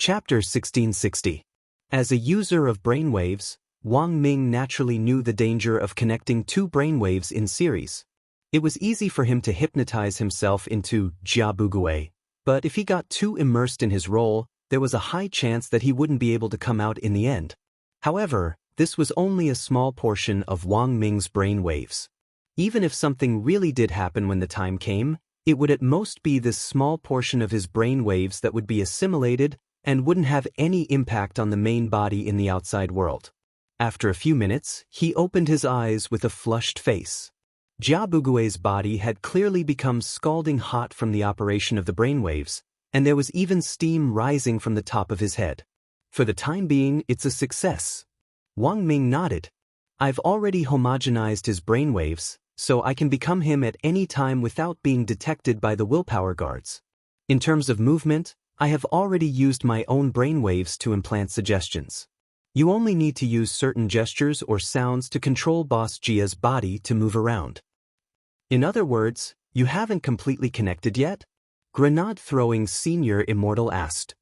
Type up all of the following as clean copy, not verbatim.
Chapter 1660. As a user of brainwaves, Wang Ming naturally knew the danger of connecting two brainwaves in series. It was easy for him to hypnotize himself into Jiabugui, but if he got too immersed in his role, there was a high chance that he wouldn't be able to come out in the end. However, this was only a small portion of Wang Ming's brainwaves. Even if something really did happen when the time came, it would at most be this small portion of his brainwaves that would be assimilated and wouldn't have any impact on the main body in the outside world. After a few minutes, he opened his eyes with a flushed face. Jiabugui's body had clearly become scalding hot from the operation of the brainwaves, and there was even steam rising from the top of his head. For the time being, it's a success. Wang Ming nodded. I've already homogenized his brainwaves, so I can become him at any time without being detected by the willpower guards. In terms of movement, I have already used my own brainwaves to implant suggestions. You only need to use certain gestures or sounds to control Boss Jia's body to move around. In other words, you haven't completely connected yet? Grenade-throwing senior immortal asked.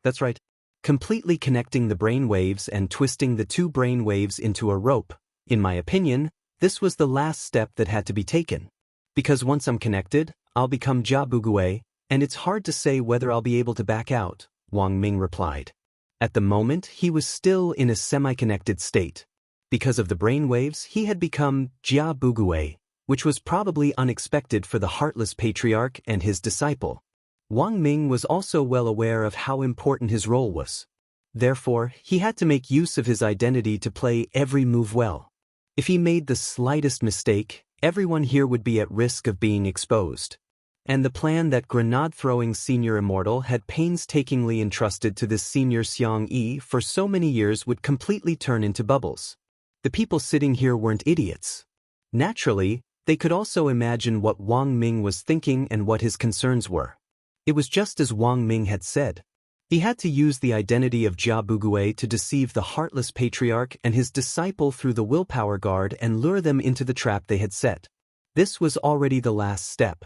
That's right. Completely connecting the brainwaves and twisting the two brainwaves into a rope. In my opinion, this was the last step that had to be taken. Because once I'm connected, I'll become Jiabugui, and it's hard to say whether I'll be able to back out, Wang Ming replied. At the moment, he was still in a semi-connected state. Because of the brainwaves, he had become Jiabugui, which was probably unexpected for the heartless patriarch and his disciple. Wang Ming was also well aware of how important his role was. Therefore, he had to make use of his identity to play every move well. If he made the slightest mistake, everyone here would be at risk of being exposed. And the plan that grenade-throwing senior immortal had painstakingly entrusted to this senior Xiang Yi for so many years would completely turn into bubbles. The people sitting here weren't idiots. Naturally, they could also imagine what Wang Ming was thinking and what his concerns were. It was just as Wang Ming had said. He had to use the identity of Jiabugui to deceive the heartless patriarch and his disciple through the willpower guard and lure them into the trap they had set. This was already the last step.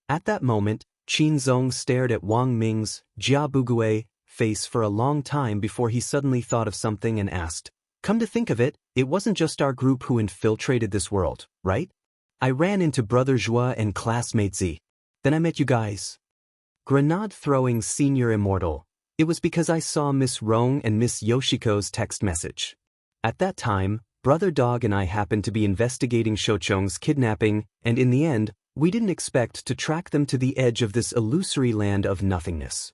At that moment, Qin Zong stared at Wang Ming's Jiabugui face for a long time before he suddenly thought of something and asked, "Come to think of it, it wasn't just our group who infiltrated this world, right? I ran into Brother Zhua and classmate Z. Then I met you guys." Grenade-throwing senior immortal. It was because I saw Miss Rong and Miss Yoshiko's text message. At that time, Brother Dog and I happened to be investigating Shouchong's kidnapping, and in the end, we didn't expect to track them to the edge of this illusory land of nothingness.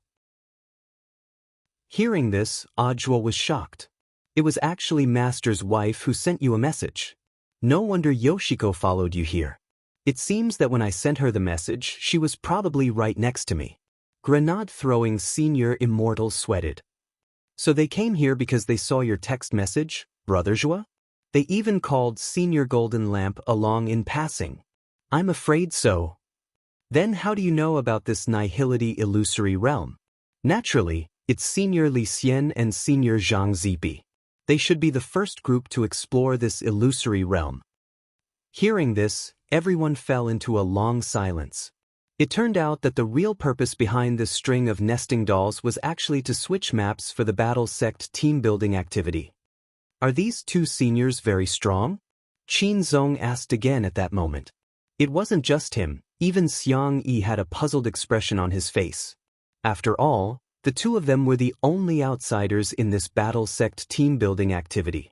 Hearing this, Ajua was shocked. It was actually Master's wife who sent you a message. No wonder Yoshiko followed you here. It seems that when I sent her the message, she was probably right next to me. Grenade-throwing senior immortal sweated. So they came here because they saw your text message, Brother Zhua? They even called Senior Golden Lamp along in passing. I'm afraid so. Then how do you know about this nihility illusory realm? Naturally, it's Senior Li Xian and Senior Zhang Zipi. They should be the first group to explore this illusory realm. Hearing this, everyone fell into a long silence. It turned out that the real purpose behind this string of nesting dolls was actually to switch maps for the battle sect team-building activity. Are these two seniors very strong? Qin Zong asked again at that moment. It wasn't just him, even Xiang Yi had a puzzled expression on his face. After all, the two of them were the only outsiders in this battle sect team-building activity.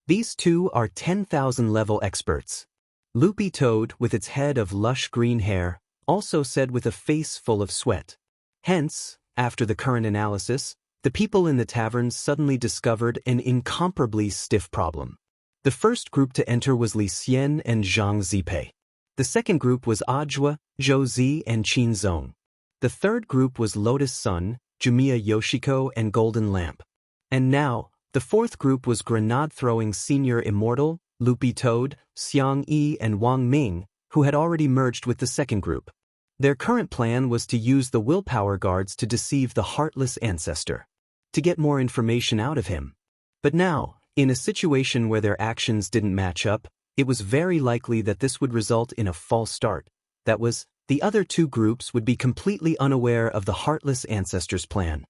These two are 10,000 level experts. Loopy Toad, with its head of lush green hair, also said with a face full of sweat. Hence, after the current analysis, the people in the taverns suddenly discovered an incomparably stiff problem. The first group to enter was Li Xian and Zhang Zipei. The second group was Ajua, Zhou Zi and Qin Zong. The third group was Lotus Sun, Jumiya Yoshiko and Golden Lamp. And now, the fourth group was grenade-throwing senior immortal, Loopy Toad, Xiang Yi and Wang Ming, who had already merged with the second group. Their current plan was to use the willpower guards to deceive the heartless ancestor, to get more information out of him. But now, in a situation where their actions didn't match up, it was very likely that this would result in a false start. That was, the other two groups would be completely unaware of the heartless ancestor's plan.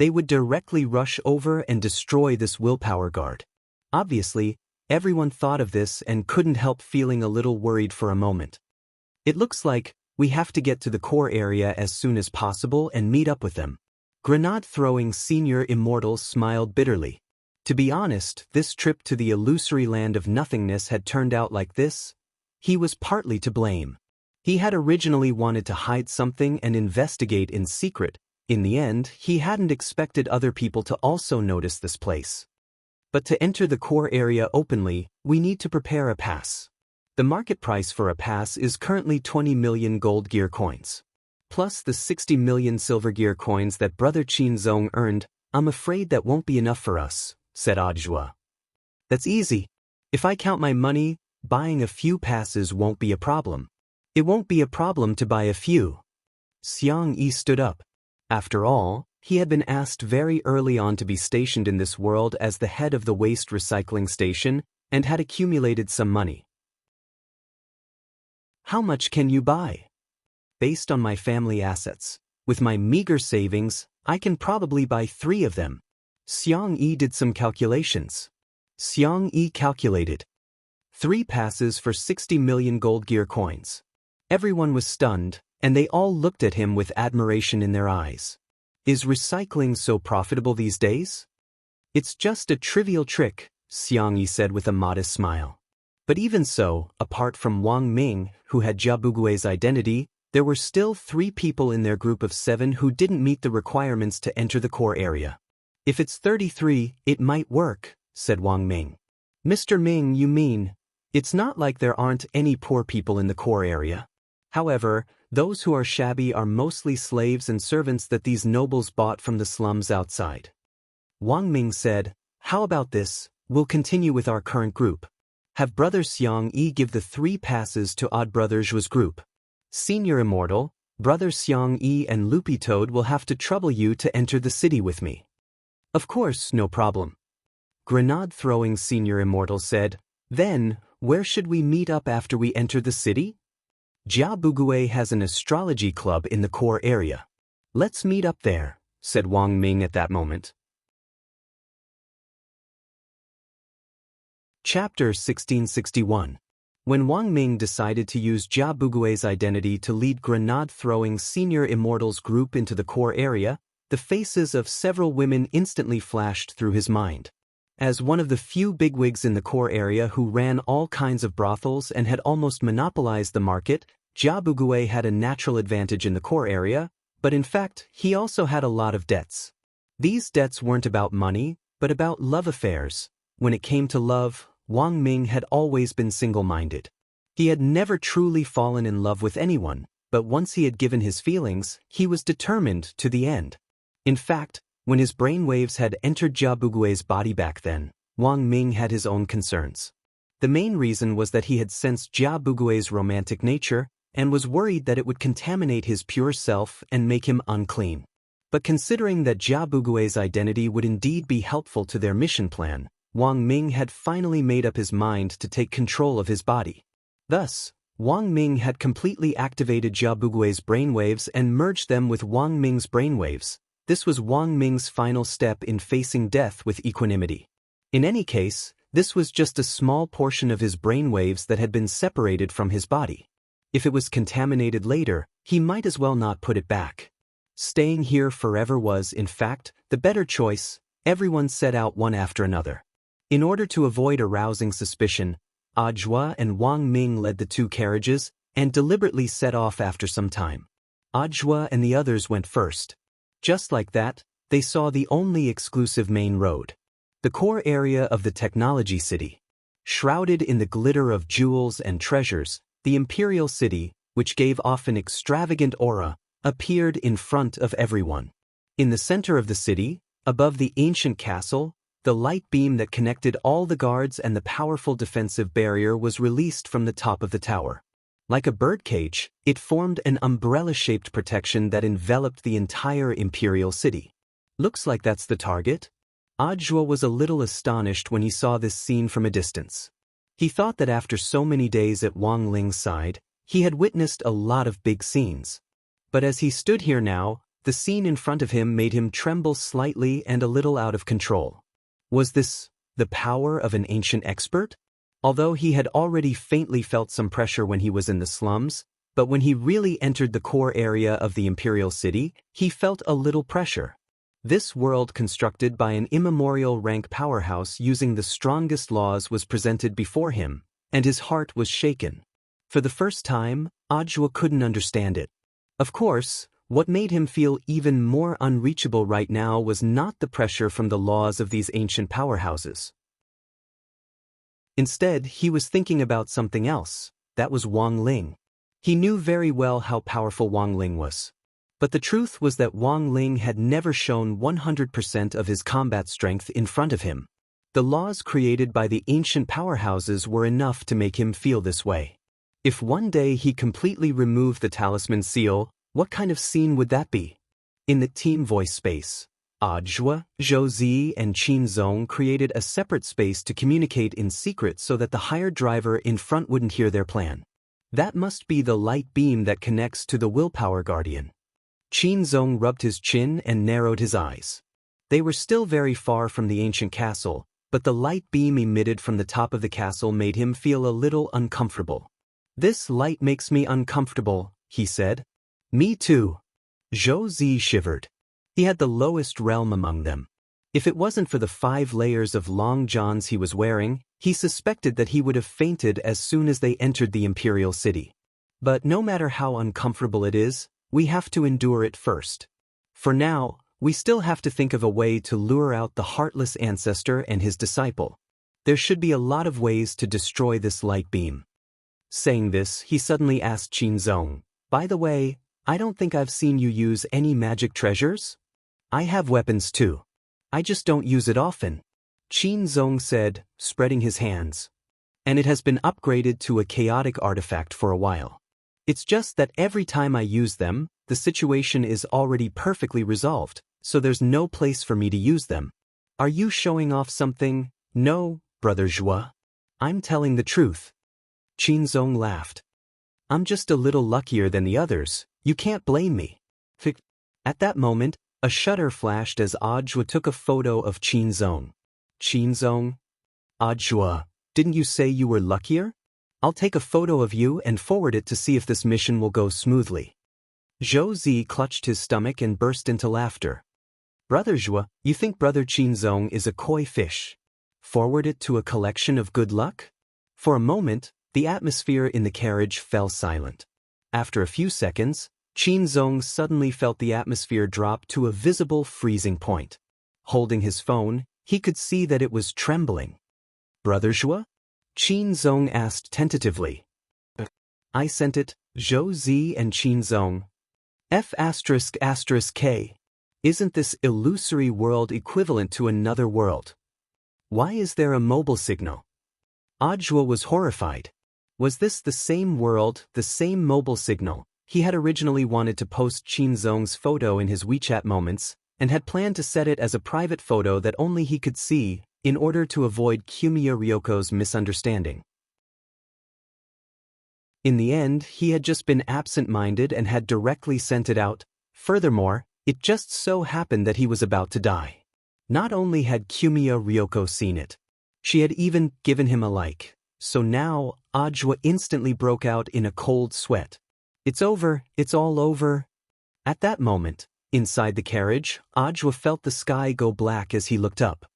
they would directly rush over and destroy this willpower guard. Obviously, everyone thought of this and couldn't help feeling a little worried for a moment. It looks like we have to get to the core area as soon as possible and meet up with them. Grenade-throwing Senior Immortal smiled bitterly. To be honest, this trip to the illusory land of nothingness had turned out like this. He was partly to blame. He had originally wanted to hide something and investigate in secret. In the end, he hadn't expected other people to also notice this place. But to enter the core area openly, we need to prepare a pass. The market price for a pass is currently 20 million gold gear coins. Plus the 60 million silver gear coins that Brother Qinzong earned. I'm afraid that won't be enough for us, said Ajua. That's easy. If I count my money, buying a few passes won't be a problem. It won't be a problem to buy a few. Xiang Yi stood up. After all, he had been asked very early on to be stationed in this world as the head of the waste recycling station and had accumulated some money. How much can you buy? Based on my family assets, with my meager savings, I can probably buy 3 of them. Xiang Yi did some calculations. Xiang Yi calculated 3 passes for 60 million gold gear coins. Everyone was stunned, and they all looked at him with admiration in their eyes. Is recycling so profitable these days? It's just a trivial trick, Xiang Yi said with a modest smile. But even so, apart from Wang Ming, who had Jia Bugui's identity, there were still 3 people in their group of 7 who didn't meet the requirements to enter the core area. If it's 33, it might work, said Wang Ming. Mr. Ming, you mean, it's not like there aren't any poor people in the core area. However, those who are shabby are mostly slaves and servants that these nobles bought from the slums outside. Wang Ming said, how about this, we'll continue with our current group. Have Brother Xiang Yi give the 3 passes to Odd Brother Zhu's group. Senior Immortal, Brother Xiang Yi and Loopy Toad will have to trouble you to enter the city with me. Of course, no problem. Grenade-throwing Senior Immortal said, then, where should we meet up after we enter the city? Jia Bugui has an astrology club in the core area. Let's meet up there, said Wang Ming at that moment. Chapter 1661. When Wang Ming decided to use Jia Bugui's identity to lead grenade-throwing Senior Immortals group into the core area, the faces of several women instantly flashed through his mind. As one of the few bigwigs in the core area who ran all kinds of brothels and had almost monopolized the market, Jia Bugui had a natural advantage in the core area, but in fact, he also had a lot of debts. These debts weren't about money, but about love affairs. When it came to love, Wang Ming had always been single-minded. He had never truly fallen in love with anyone, but once he had given his feelings, he was determined to the end. In fact, when his brainwaves had entered Jia Bugui's body back then, Wang Ming had his own concerns. The main reason was that he had sensed Jia Bugui's romantic nature and was worried that it would contaminate his pure self and make him unclean. But considering that Jia Bugui's identity would indeed be helpful to their mission plan, Wang Ming had finally made up his mind to take control of his body. Thus, Wang Ming had completely activated Jia Bugui's brainwaves and merged them with Wang Ming's brainwaves. This was Wang Ming's final step in facing death with equanimity. In any case, this was just a small portion of his brainwaves that had been separated from his body. If it was contaminated later, he might as well not put it back. Staying here forever was, in fact, the better choice. Everyone set out one after another. In order to avoid arousing suspicion, Ajua and Wang Ming led the 2 carriages and deliberately set off after some time. Ajua and the others went first. Just like that, they saw the only exclusive main road. The core area of the technology city. Shrouded in the glitter of jewels and treasures, the imperial city, which gave off an extravagant aura, appeared in front of everyone. In the center of the city, above the ancient castle, the light beam that connected all the guards and the powerful defensive barrier was released from the top of the tower. Like a birdcage, it formed an umbrella-shaped protection that enveloped the entire imperial city. Looks like that's the target? Ajua was a little astonished when he saw this scene from a distance. He thought that after so many days at Wang Ling's side, he had witnessed a lot of big scenes. But as he stood here now, the scene in front of him made him tremble slightly and a little out of control. Was this the power of an ancient expert? Although he had already faintly felt some pressure when he was in the slums, but when he really entered the core area of the imperial city, he felt a little pressure. This world constructed by an immemorial rank powerhouse using the strongest laws was presented before him, and his heart was shaken. For the first time, Ajwa couldn't understand it. Of course, what made him feel even more unreachable right now was not the pressure from the laws of these ancient powerhouses. Instead, he was thinking about something else. That was Wang Ling. He knew very well how powerful Wang Ling was. But the truth was that Wang Ling had never shown 100% of his combat strength in front of him. The laws created by the ancient powerhouses were enough to make him feel this way. If one day he completely removed the talisman seal, what kind of scene would that be? In the team voice space, Ajwa, Zhou and Qin Zong created a separate space to communicate in secret so that the hired driver in front wouldn't hear their plan. That must be the light beam that connects to the willpower guardian. Qin Zong rubbed his chin and narrowed his eyes. They were still very far from the ancient castle, but the light beam emitted from the top of the castle made him feel a little uncomfortable. "This light makes me uncomfortable," he said. "Me too." Zhou shivered. He had the lowest realm among them. If it wasn't for the 5 layers of long johns he was wearing, he suspected that he would have fainted as soon as they entered the imperial city. But no matter how uncomfortable it is, we have to endure it first. For now, we still have to think of a way to lure out the heartless ancestor and his disciple. There should be a lot of ways to destroy this light beam. Saying this, he suddenly asked Qin Zong, "By the way, I don't think I've seen you use any magic treasures? I have weapons too. I just don't use it often," Qin Zong said, spreading his hands. "And it has been upgraded to a chaotic artifact for a while. It's just that every time I use them, the situation is already perfectly resolved, so there's no place for me to use them." "Are you showing off something?" "No, Brother Zhua. I'm telling the truth." Qin Zong laughed. "I'm just a little luckier than the others. You can't blame me." At that moment, a shutter flashed as Ajwa took a photo of Qin Zong. "Qin Zong? Ajwa, didn't you say you were luckier? I'll take a photo of you and forward it to see if this mission will go smoothly." Zhou clutched his stomach and burst into laughter. "Brother Zhua, you think Brother Qin Zong is a koi fish? Forward it to a collection of good luck?" For a moment, the atmosphere in the carriage fell silent. After a few seconds, Qin Zong suddenly felt the atmosphere drop to a visible freezing point. Holding his phone, he could see that it was trembling. "Brother Zhua?" Qin Zong asked tentatively. "I sent it, Zhou and Qin Zong. F***K. Isn't this illusory world equivalent to another world? Why is there a mobile signal?" Ajwa was horrified. Was this the same world, the same mobile signal? He had originally wanted to post Qin Zong's photo in his WeChat moments, and had planned to set it as a private photo that only he could see, in order to avoid Kumiya Ryoko's misunderstanding. In the end, he had just been absent-minded and had directly sent it out. Furthermore, it just so happened that he was about to die. Not only had Kumiya Ryoko seen it, she had even given him a like. So now, Ajwa instantly broke out in a cold sweat. "It's over, it's all over." At that moment, inside the carriage, Ajwa felt the sky go black as he looked up.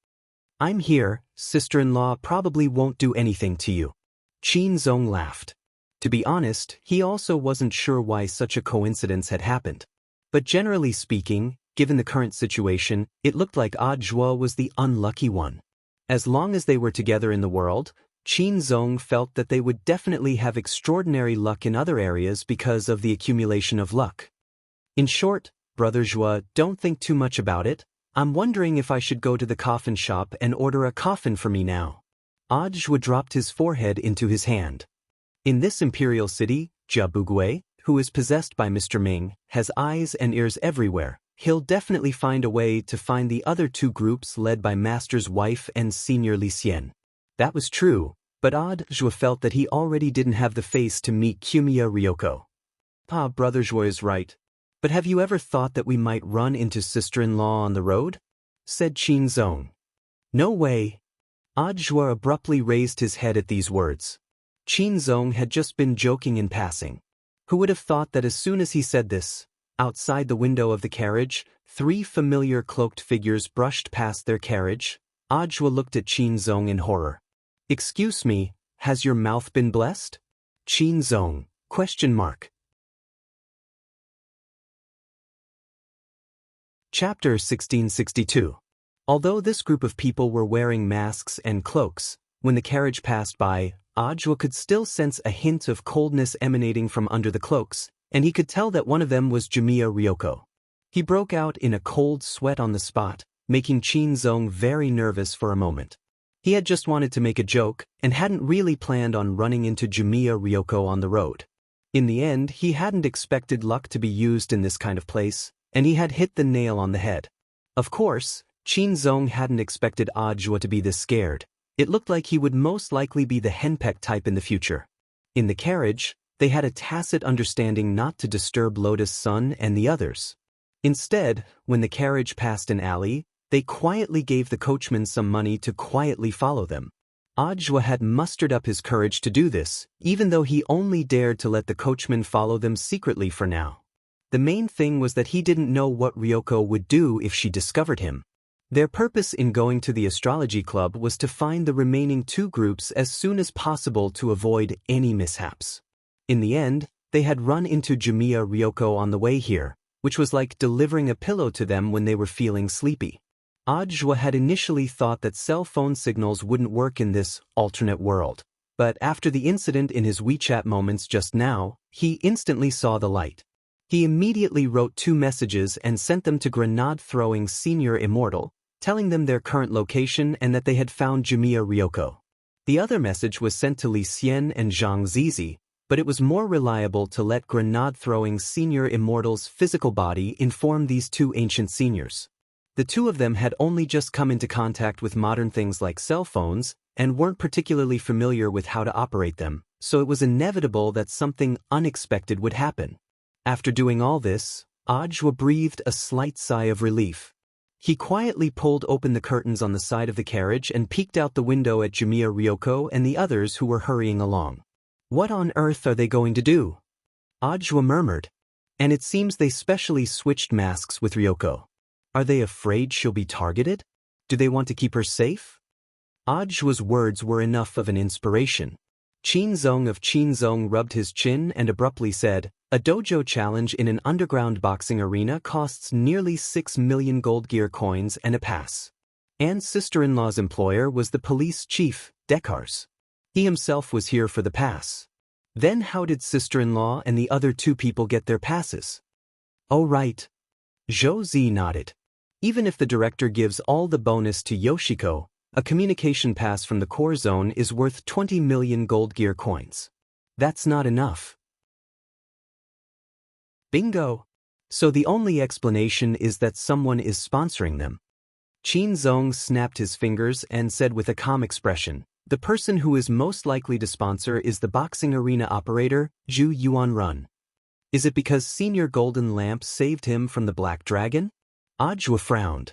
"I'm here, sister-in-law probably won't do anything to you." Qin Zong laughed. To be honest, he also wasn't sure why such a coincidence had happened. But generally speaking, given the current situation, it looked like Ajwa was the unlucky one. As long as they were together in the world, Qin Zong felt that they would definitely have extraordinary luck in other areas because of the accumulation of luck. "In short, Brother Zhua, don't think too much about it. I'm wondering if I should go to the coffin shop and order a coffin for me now." Ajwa dropped his forehead into his hand. In this imperial city, Jia Bugui, who is possessed by Mr. Ming, has eyes and ears everywhere. He'll definitely find a way to find the other 2 groups led by Master's wife and Senior Li Xian. That was true, but Ajwa felt that he already didn't have the face to meet Kumiya Ryoko. Brother Zhua is right. But have you ever thought that we might run into sister-in-law on the road? Said Qin Zong. No way. Ajua abruptly raised his head at these words. Qin Zong had just been joking in passing. Who would have thought that as soon as he said this, outside the window of the carriage, 3 familiar cloaked figures brushed past their carriage? Ajua looked at Qin Zong in horror. Excuse me, has your mouth been blessed? Qin Zong, ? Chapter 1662. Although this group of people were wearing masks and cloaks, when the carriage passed by, Ajua could still sense a hint of coldness emanating from under the cloaks, and he could tell that one of them was Jamiya Ryoko. He broke out in a cold sweat on the spot, making Qin Zong very nervous for a moment. He had just wanted to make a joke, and hadn't really planned on running into Jamiya Ryoko on the road. In the end, he hadn't expected luck to be used in this kind of place, and he had hit the nail on the head. Of course, Qin Zong hadn't expected Ajua to be this scared. It looked like he would most likely be the henpecked type in the future. In the carriage, they had a tacit understanding not to disturb Lotus-san and the others. Instead, when the carriage passed an alley, they quietly gave the coachman some money to quietly follow them. Ajua had mustered up his courage to do this, even though he only dared to let the coachman follow them secretly for now. The main thing was that he didn't know what Ryoko would do if she discovered him. Their purpose in going to the astrology club was to find the remaining 2 groups as soon as possible to avoid any mishaps. In the end, they had run into Jamiya Ryoko on the way here, which was like delivering a pillow to them when they were feeling sleepy. Ajua had initially thought that cell phone signals wouldn't work in this alternate world, but after the incident in his WeChat moments just now, he instantly saw the light. He immediately wrote 2 messages and sent them to grenade-throwing Senior Immortal, telling them their current location and that they had found Jamiya Ryoko. The other message was sent to Li Xian and Zhang Zizi, but it was more reliable to let grenade-throwing Senior Immortal's physical body inform these 2 ancient seniors. The 2 of them had only just come into contact with modern things like cell phones and weren't particularly familiar with how to operate them, so it was inevitable that something unexpected would happen. After doing all this, Ajwa breathed a slight sigh of relief. He quietly pulled open the curtains on the side of the carriage and peeked out the window at Jamiya Ryoko and the others who were hurrying along. What on earth are they going to do? Ajwa murmured. And it seems they specially switched masks with Ryoko. Are they afraid she'll be targeted? Do they want to keep her safe? Ajwa's words were enough of an inspiration. Qin Zong of Qin Zong rubbed his chin and abruptly said, a dojo challenge in an underground boxing arena costs nearly 6 million gold gear coins and a pass. Anne's sister-in-law's employer was the police chief, Dekars. He himself was here for the pass. Then how did sister-in-law and the other 2 people get their passes? Oh right. Zhou Zi nodded. Even if the director gives all the bonus to Yoshiko, a communication pass from the core zone is worth 20 million gold gear coins. That's not enough. Bingo! So the only explanation is that someone is sponsoring them. Qin Zong snapped his fingers and said with a calm expression, the person who is most likely to sponsor is the boxing arena operator, Zhu Yuanrun. Is it because Senior Golden Lamp saved him from the Black Dragon? Ajwa frowned.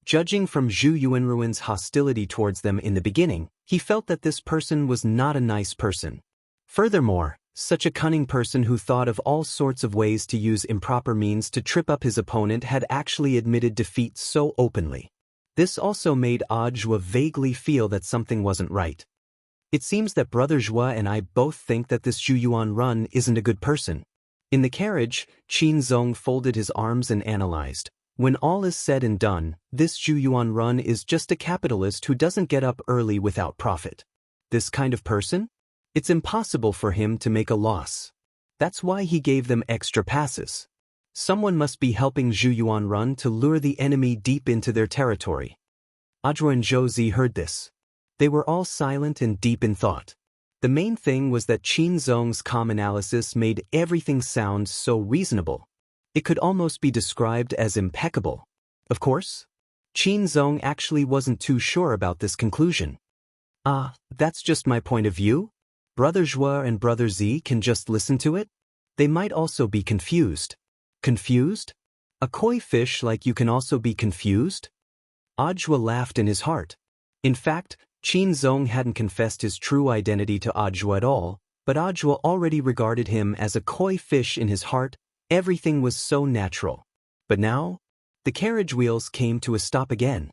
Judging from Zhu Yuanruin's hostility towards them in the beginning, he felt that this person was not a nice person. Furthermore, such a cunning person who thought of all sorts of ways to use improper means to trip up his opponent had actually admitted defeat so openly. This also made Ajwa vaguely feel that something wasn't right. It seems that Brother Zhua and I both think that this Zhu Yuanrun isn't a good person. In the carriage, Qin Zong folded his arms and analyzed. When all is said and done, this Zhu Yuanrun is just a capitalist who doesn't get up early without profit. This kind of person? It's impossible for him to make a loss. That's why he gave them extra passes. Someone must be helping Zhu Yuanrun to lure the enemy deep into their territory. Ajwa and Zhou heard this. They were all silent and deep in thought. The main thing was that Qin Zong's calm analysis made everything sound so reasonable. It could almost be described as impeccable. Of course, Qin Zong actually wasn't too sure about this conclusion. That's just my point of view? Brother Zhua and Brother Z can just listen to it? They might also be confused. Confused? A koi fish like you can also be confused? Ajwa laughed in his heart. In fact, Qin Zong hadn't confessed his true identity to Ajwa at all, but Ajwa already regarded him as a koi fish in his heart. Everything was so natural. But now, the carriage wheels came to a stop again.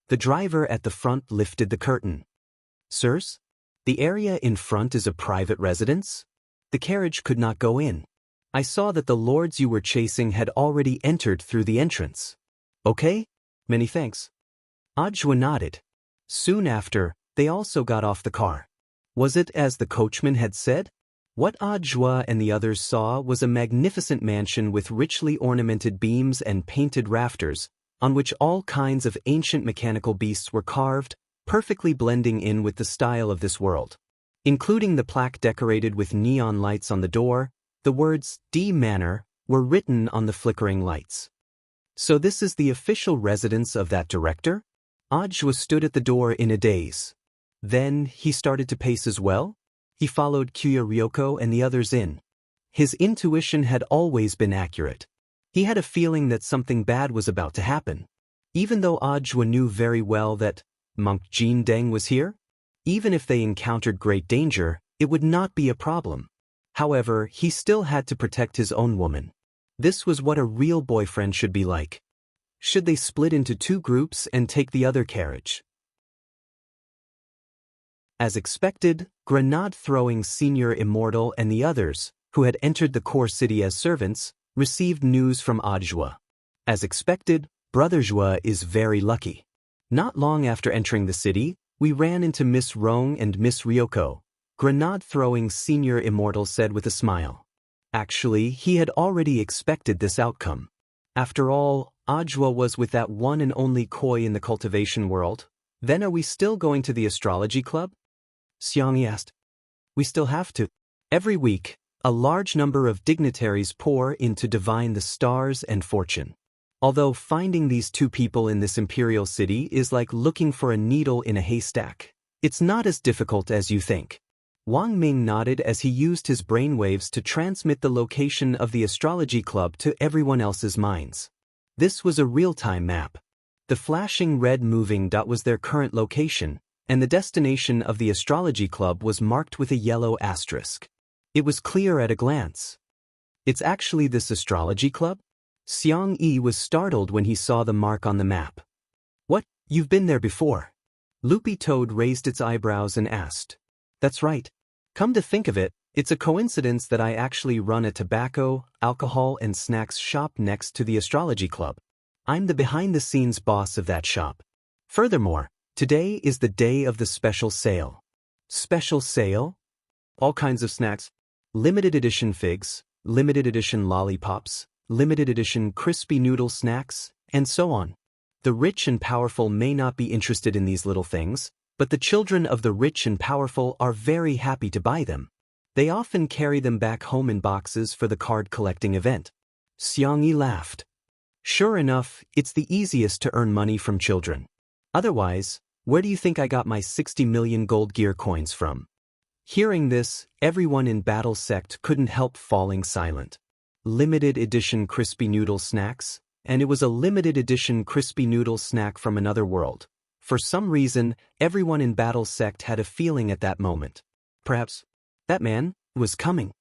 The driver at the front lifted the curtain. Sirs? The area in front is a private residence? The carriage could not go in. I saw that the lords you were chasing had already entered through the entrance. Okay? Many thanks. Ajwa nodded. Soon after, they also got off the car. Was it as the coachman had said? What Ajwa and the others saw was a magnificent mansion with richly ornamented beams and painted rafters, on which all kinds of ancient mechanical beasts were carved, perfectly blending in with the style of this world. Including the plaque decorated with neon lights on the door, the words D Manor were written on the flickering lights. So this is the official residence of that director? Ajwa stood at the door in a daze. Then he started to pace as well. He followed Kuya Ryoko and the others in. His intuition had always been accurate. He had a feeling that something bad was about to happen. Even though Ajwa knew very well that Monk Jin Deng was here, even if they encountered great danger, it would not be a problem. However, he still had to protect his own woman. This was what a real boyfriend should be like. Should they split into two groups and take the other carriage? As expected, grenade-throwing Senior Immortal and the others, who had entered the core city as servants, received news from Ajwa. As expected, Brother Jua is very lucky. Not long after entering the city, we ran into Miss Rong and Miss Ryoko, grenade-throwing Senior Immortal said with a smile. Actually, he had already expected this outcome. After all, Ajwa was with that one and only koi in the cultivation world. Then are we still going to the astrology club? Xiangyi asked. We still have to. Every week, a large number of dignitaries pour in to divine the stars and fortune. Although finding these two people in this imperial city is like looking for a needle in a haystack, it's not as difficult as you think. Wang Ming nodded as he used his brainwaves to transmit the location of the astrology club to everyone else's minds. This was a real-time map. The flashing red moving dot was their current location, and the destination of the astrology club was marked with a yellow asterisk. It was clear at a glance. It's actually this astrology club? Xiang Yi was startled when he saw the mark on the map. What, you've been there before? Loopy Toad raised its eyebrows and asked. That's right. Come to think of it, it's a coincidence that I actually run a tobacco, alcohol and snacks shop next to the astrology club. I'm the behind-the-scenes boss of that shop. Furthermore, today is the day of the special sale. Special sale? All kinds of snacks. Limited edition figs, limited edition lollipops, limited edition crispy noodle snacks, and so on. The rich and powerful may not be interested in these little things, but the children of the rich and powerful are very happy to buy them. They often carry them back home in boxes for the card collecting event. Xiangyi laughed. Sure enough, it's the easiest to earn money from children. Otherwise, where do you think I got my 60 million gold gear coins from? Hearing this, everyone in Battle Sect couldn't help falling silent. Limited edition crispy noodle snacks, and it was a limited edition crispy noodle snack from another world. For some reason, everyone in Battle Sect had a feeling at that moment. Perhaps that man was coming.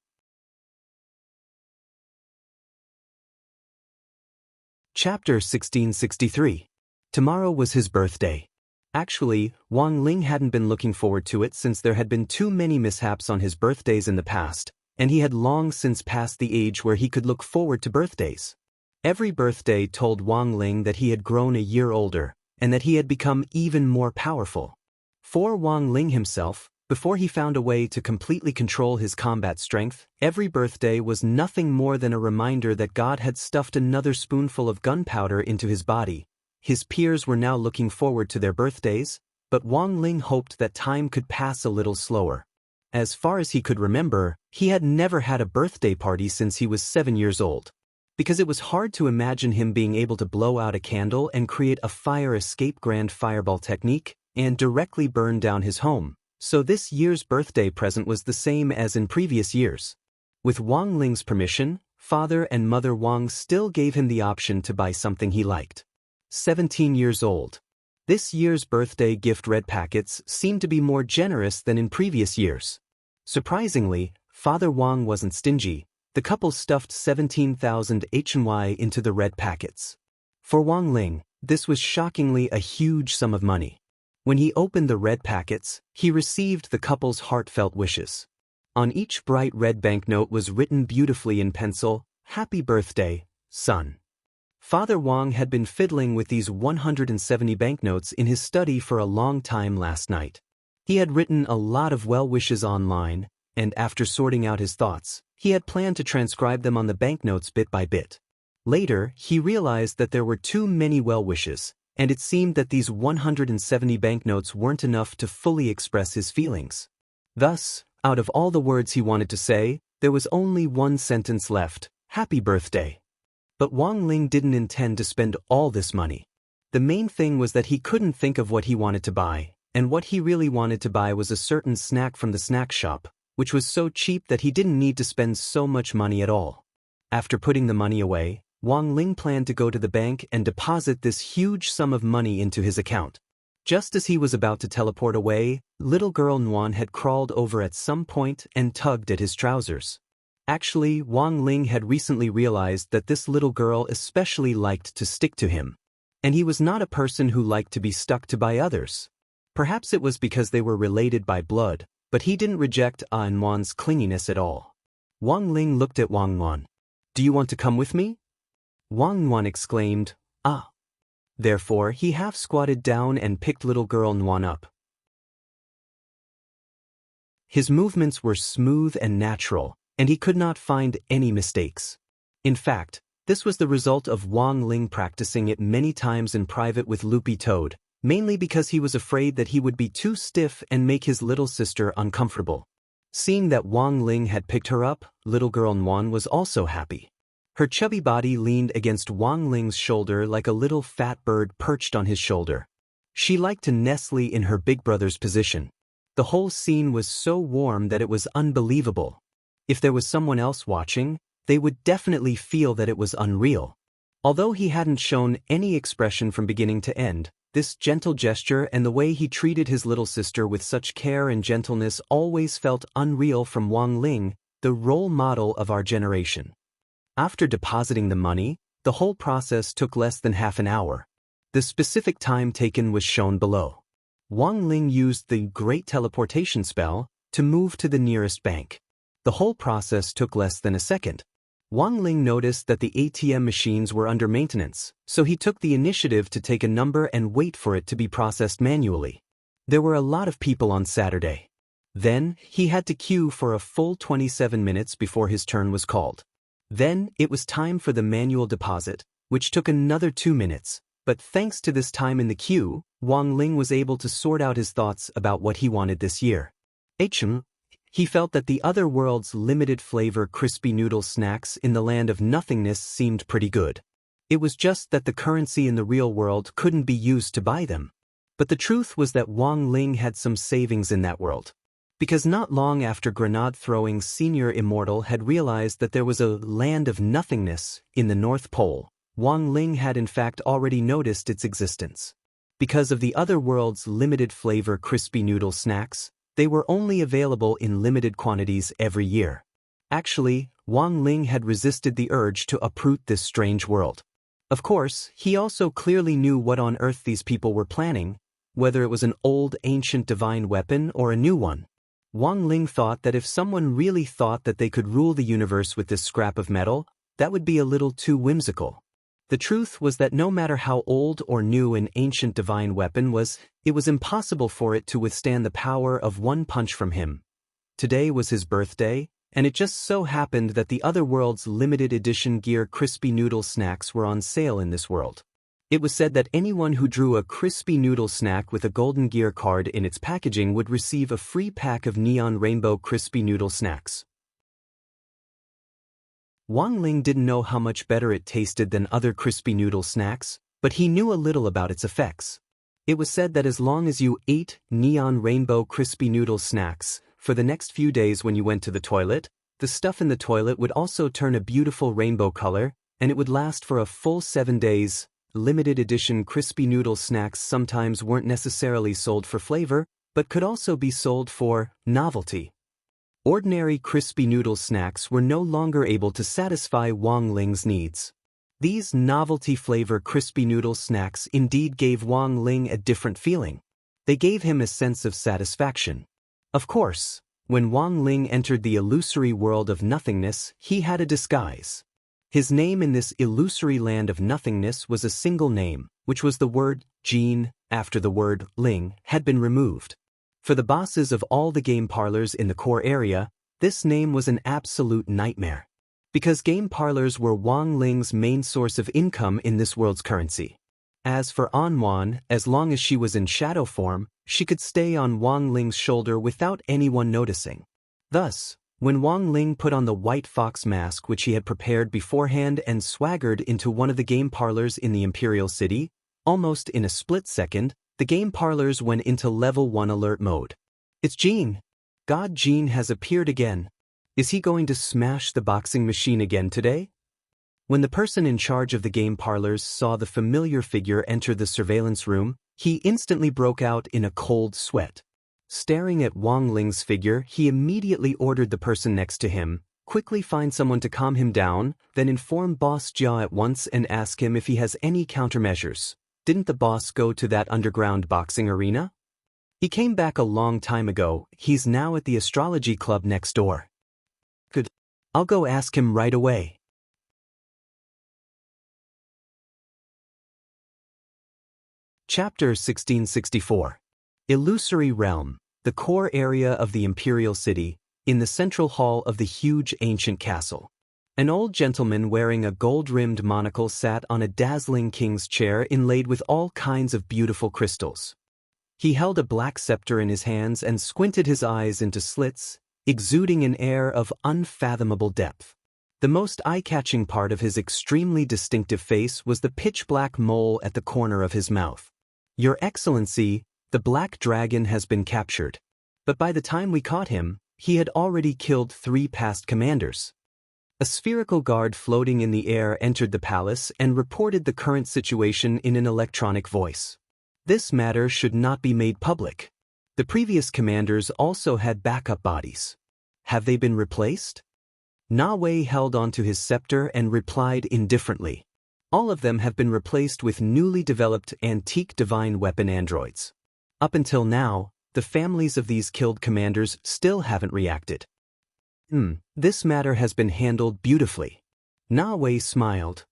Chapter 1663. Tomorrow was his birthday. Actually, Wang Ling hadn't been looking forward to it since there had been too many mishaps on his birthdays in the past, and he had long since passed the age where he could look forward to birthdays. Every birthday told Wang Ling that he had grown a year older, and that he had become even more powerful. For Wang Ling himself, before he found a way to completely control his combat strength, every birthday was nothing more than a reminder that God had stuffed another spoonful of gunpowder into his body. His peers were now looking forward to their birthdays, but Wang Ling hoped that time could pass a little slower. As far as he could remember, he had never had a birthday party since he was 7 years old. Because it was hard to imagine him being able to blow out a candle and create a fire escape grand fireball technique and directly burn down his home. So this year's birthday present was the same as in previous years. With Wang Ling's permission, Father and Mother Wang still gave him the option to buy something he liked. 17 years old. This year's birthday gift red packets seemed to be more generous than in previous years. Surprisingly, Father Wang wasn't stingy. The couple stuffed 17,000 HNY into the red packets. For Wang Ling, this was shockingly a huge sum of money. When he opened the red packets, he received the couple's heartfelt wishes. On each bright red banknote was written beautifully in pencil, "Happy birthday, son." Father Wang had been fiddling with these 170 banknotes in his study for a long time last night. He had written a lot of well wishes online, and after sorting out his thoughts, he had planned to transcribe them on the banknotes bit by bit. Later, he realized that there were too many well wishes, and it seemed that these 170 banknotes weren't enough to fully express his feelings. Thus, out of all the words he wanted to say, there was only one sentence left: "Happy birthday." But Wang Ling didn't intend to spend all this money. The main thing was that he couldn't think of what he wanted to buy, and what he really wanted to buy was a certain snack from the snack shop, which was so cheap that he didn't need to spend so much money at all. After putting the money away, Wang Ling planned to go to the bank and deposit this huge sum of money into his account. Just as he was about to teleport away, little girl Nguyen had crawled over at some point and tugged at his trousers. Actually, Wang Ling had recently realized that this little girl especially liked to stick to him. And he was not a person who liked to be stuck to by others. Perhaps it was because they were related by blood, but he didn't reject Nguyen's clinginess at all. Wang Ling looked at Wang Nguyen. "Do you want to come with me?" Wang Nguyen exclaimed, "Ah." Therefore, he half squatted down and picked little girl Nguyen up. His movements were smooth and natural, and he could not find any mistakes. In fact, this was the result of Wang Ling practicing it many times in private with Loopy Toad, mainly because he was afraid that he would be too stiff and make his little sister uncomfortable. Seeing that Wang Ling had picked her up, little girl Nguyen was also happy. Her chubby body leaned against Wang Ling's shoulder like a little fat bird perched on his shoulder. She liked to nestle in her big brother's position. The whole scene was so warm that it was unbelievable. If there was someone else watching, they would definitely feel that it was unreal. Although he hadn't shown any expression from beginning to end, this gentle gesture and the way he treated his little sister with such care and gentleness always felt unreal from Wang Ling, the role model of our generation. After depositing the money, the whole process took less than half an hour. The specific time taken was shown below. Wang Ling used the Great Teleportation spell to move to the nearest bank. The whole process took less than a second. Wang Ling noticed that the ATM machines were under maintenance, so he took the initiative to take a number and wait for it to be processed manually. There were a lot of people on Saturday. Then, he had to queue for a full 27 minutes before his turn was called. Then, it was time for the manual deposit, which took another 2 minutes, but thanks to this time in the queue, Wang Ling was able to sort out his thoughts about what he wanted this year. He felt that the other world's limited flavor crispy noodle snacks in the land of nothingness seemed pretty good. It was just that the currency in the real world couldn't be used to buy them. But the truth was that Wang Ling had some savings in that world. Because not long after grenade-throwing senior immortal had realized that there was a land of nothingness in the North Pole, Wang Ling had in fact already noticed its existence. Because of the other world's limited flavor crispy noodle snacks, they were only available in limited quantities every year. Actually, Wang Ling had resisted the urge to uproot this strange world. Of course, he also clearly knew what on earth these people were planning, whether it was an old ancient divine weapon or a new one. Wang Ling thought that if someone really thought that they could rule the universe with this scrap of metal, that would be a little too whimsical. The truth was that no matter how old or new an ancient divine weapon was, it was impossible for it to withstand the power of one punch from him. Today was his birthday, and it just so happened that the other world's limited edition gear crispy noodle snacks were on sale in this world. It was said that anyone who drew a crispy noodle snack with a golden gear card in its packaging would receive a free pack of neon rainbow crispy noodle snacks. Wang Ling didn't know how much better it tasted than other crispy noodle snacks, but he knew a little about its effects. It was said that as long as you ate neon rainbow crispy noodle snacks, for the next few days when you went to the toilet, The stuff in the toilet would also turn a beautiful rainbow color, and it would last for a full 7 days. Limited edition crispy noodle snacks sometimes weren't necessarily sold for flavor, but could also be sold for novelty. Ordinary crispy noodle snacks were no longer able to satisfy Wang Ling's needs. These novelty flavor crispy noodle snacks indeed gave Wang Ling a different feeling. They gave him a sense of satisfaction. Of course, when Wang Ling entered the illusory world of nothingness, he had a disguise. His name in this illusory land of nothingness was a single name, which was the word Jean, after the word Ling had been removed. For the bosses of all the game parlors in the core area, this name was an absolute nightmare. Because game parlors were Wang Ling's main source of income in this world's currency. As for Anwan, as long as she was in shadow form, she could stay on Wang Ling's shoulder without anyone noticing. Thus, when Wang Ling put on the white fox mask which he had prepared beforehand and swaggered into one of the game parlors in the Imperial City, almost in a split second, the game parlors went into level 1 alert mode. It's Jean. God, Jean has appeared again. Is he going to smash the boxing machine again today? When the person in charge of the game parlors saw the familiar figure enter the surveillance room, he instantly broke out in a cold sweat. Staring at Wang Ling's figure, he immediately ordered the person next to him, quickly find someone to calm him down, then inform Boss Jia at once and ask him if he has any countermeasures. Didn't the boss go to that underground boxing arena? He came back a long time ago. He's now at the astrology club next door. Good. I'll go ask him right away. Chapter 1664. Illusory Realm, the core area of the Imperial City, in the central hall of the huge ancient castle. An old gentleman wearing a gold-rimmed monocle sat on a dazzling king's chair inlaid with all kinds of beautiful crystals. He held a black scepter in his hands and squinted his eyes into slits, exuding an air of unfathomable depth. The most eye-catching part of his extremely distinctive face was the pitch-black mole at the corner of his mouth. Your Excellency, the Black Dragon has been captured. But by the time we caught him, he had already killed 3 past commanders. A spherical guard floating in the air entered the palace and reported the current situation in an electronic voice. This matter should not be made public. The previous commanders also had backup bodies. Have they been replaced? Na Wei held onto his scepter and replied indifferently. All of them have been replaced with newly developed antique divine weapon androids. Up until now, the families of these killed commanders still haven't reacted. This matter has been handled beautifully. Na Wei smiled.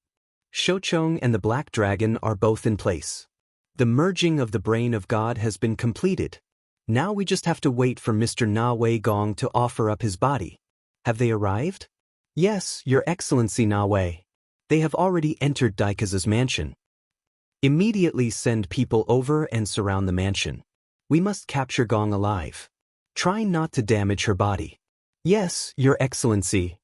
Shouchong and the Black Dragon are both in place. The merging of the brain of God has been completed. Now we just have to wait for Mr. Na Wei Gong to offer up his body. Have they arrived? Yes, Your Excellency Na Wei. They have already entered Daikaza's mansion. Immediately send people over and surround the mansion. We must capture Gong alive. Try not to damage her body. Yes, Your Excellency.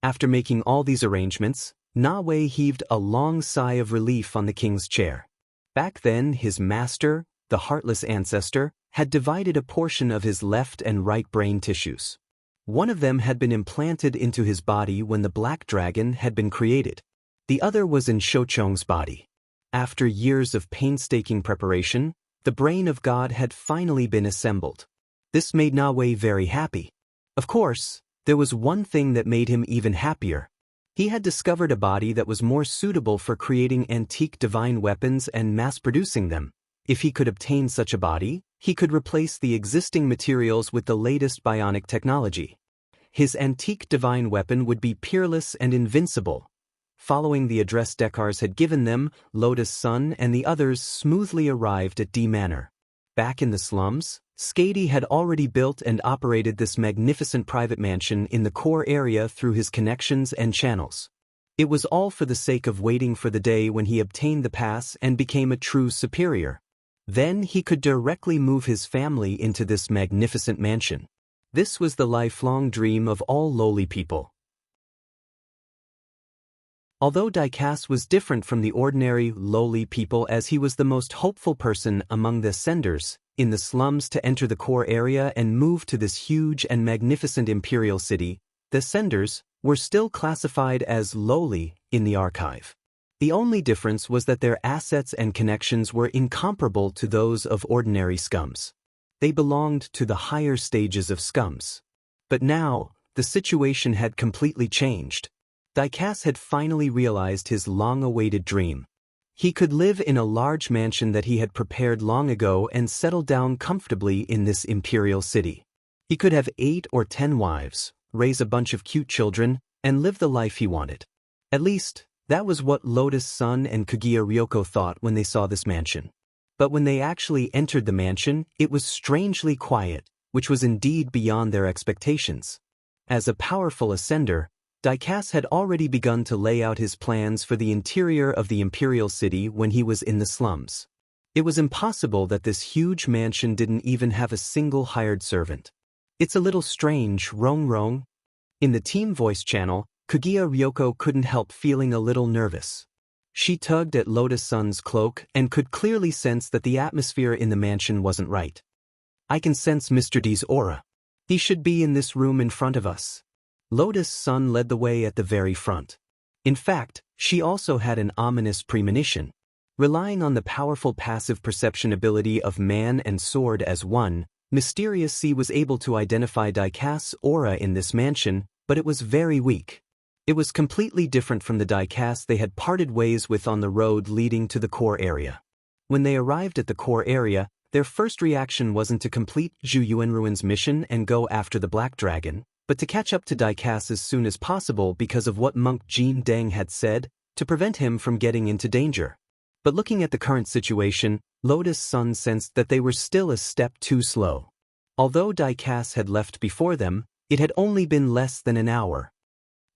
After making all these arrangements, Na Wei heaved a long sigh of relief on the king's chair. Back then, his master, the heartless ancestor, had divided a portion of his left and right brain tissues. One of them had been implanted into his body when the Black Dragon had been created. The other was in Shouchong's body. After years of painstaking preparation, the brain of God had finally been assembled. This made Na Wei very happy. Of course, there was one thing that made him even happier. He had discovered a body that was more suitable for creating antique divine weapons and mass-producing them. If he could obtain such a body, he could replace the existing materials with the latest bionic technology. His antique divine weapon would be peerless and invincible. Following the address Dekars had given them, Lotus Sun and the others smoothly arrived at D Manor. Back in the slums, Skady had already built and operated this magnificent private mansion in the core area through his connections and channels. It was all for the sake of waiting for the day when he obtained the pass and became a true superior. Then he could directly move his family into this magnificent mansion. This was the lifelong dream of all lowly people. Although Daikas was different from the ordinary lowly people as he was the most hopeful person among the senders in the slums to enter the core area and move to this huge and magnificent imperial city, The senders were still classified as lowly in the archive. The only difference was that their assets and connections were incomparable to those of ordinary scums. They belonged to the higher stages of scums. But now, the situation had completely changed. Diecast had finally realized his long-awaited dream. He could live in a large mansion that he had prepared long ago and settle down comfortably in this imperial city. He could have 8 or 10 wives, raise a bunch of cute children, and live the life he wanted. At least, that was what Lotus Sun and Kaguya Ryoko thought when they saw this mansion. But when they actually entered the mansion, it was strangely quiet, which was indeed beyond their expectations. As a powerful ascender, Diecast had already begun to lay out his plans for the interior of the imperial city when he was in the slums. It was impossible that this huge mansion didn't even have a single hired servant. It's a little strange, Rong. In the team voice channel, Kaguya Ryoko couldn't help feeling a little nervous. She tugged at Lotus Sun's cloak and could clearly sense that the atmosphere in the mansion wasn't right. I can sense Mr. D's aura. He should be in this room in front of us. Lotus Sun led the way at the very front. In fact, she also had an ominous premonition. Relying on the powerful passive perception ability of man and sword as one, Mysterious C was able to identify Diecast's aura in this mansion, but it was very weak. It was completely different from the Diecast they had parted ways with on the road leading to the core area. When they arrived at the core area, their first reaction wasn't to complete Zhu Yuan Ruin's mission and go after the Black Dragon, but to catch up to Diecast as soon as possible because of what Monk Jin Deng had said, to prevent him from getting into danger. But looking at the current situation, Lotus Sun sensed that they were still a step too slow. Although Diecast had left before them, it had only been less than an hour.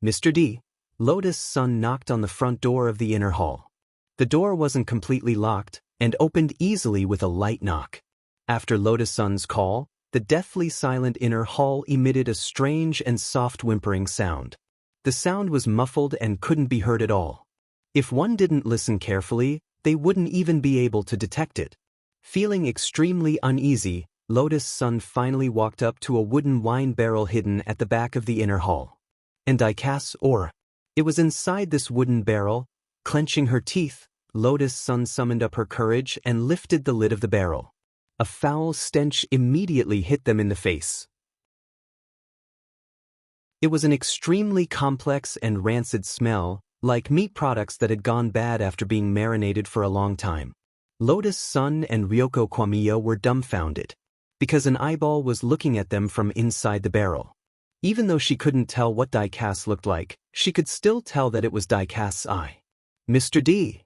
Mr. D. Lotus Sun knocked on the front door of the inner hall. The door wasn't completely locked, and opened easily with a light knock. After Lotus Sun's call, the deathly silent inner hall emitted a strange and soft whimpering sound. The sound was muffled and couldn't be heard at all. If one didn't listen carefully, they wouldn't even be able to detect it. Feeling extremely uneasy, Lotus Sun finally walked up to a wooden wine barrel hidden at the back of the inner hall. And Diecast's aura. It was inside this wooden barrel. Clenching her teeth, Lotus Sun summoned up her courage and lifted the lid of the barrel. A foul stench immediately hit them in the face. It was an extremely complex and rancid smell, like meat products that had gone bad after being marinated for a long time. Lotus Sun and Ryoko Kwamiya were dumbfounded, because an eyeball was looking at them from inside the barrel. Even though she couldn't tell what Diecast looked like, she could still tell that it was Diecast's eye. Mr. D.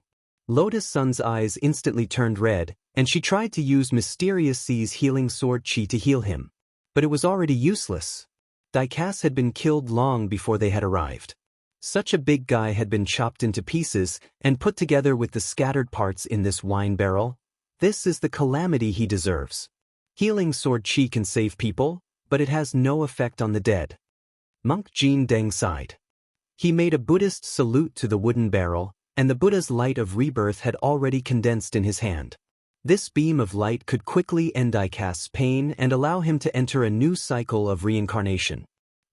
Lotus Sun's eyes instantly turned red, and she tried to use Mysterious C's healing sword chi to heal him. But it was already useless. Diecast had been killed long before they had arrived. Such a big guy had been chopped into pieces and put together with the scattered parts in this wine barrel. This is the calamity he deserves. Healing sword chi can save people, but it has no effect on the dead. Monk Jin Deng sighed. He made a Buddhist salute to the wooden barrel, and the Buddha's light of rebirth had already condensed in his hand. This beam of light could quickly end Diecast's pain and allow him to enter a new cycle of reincarnation.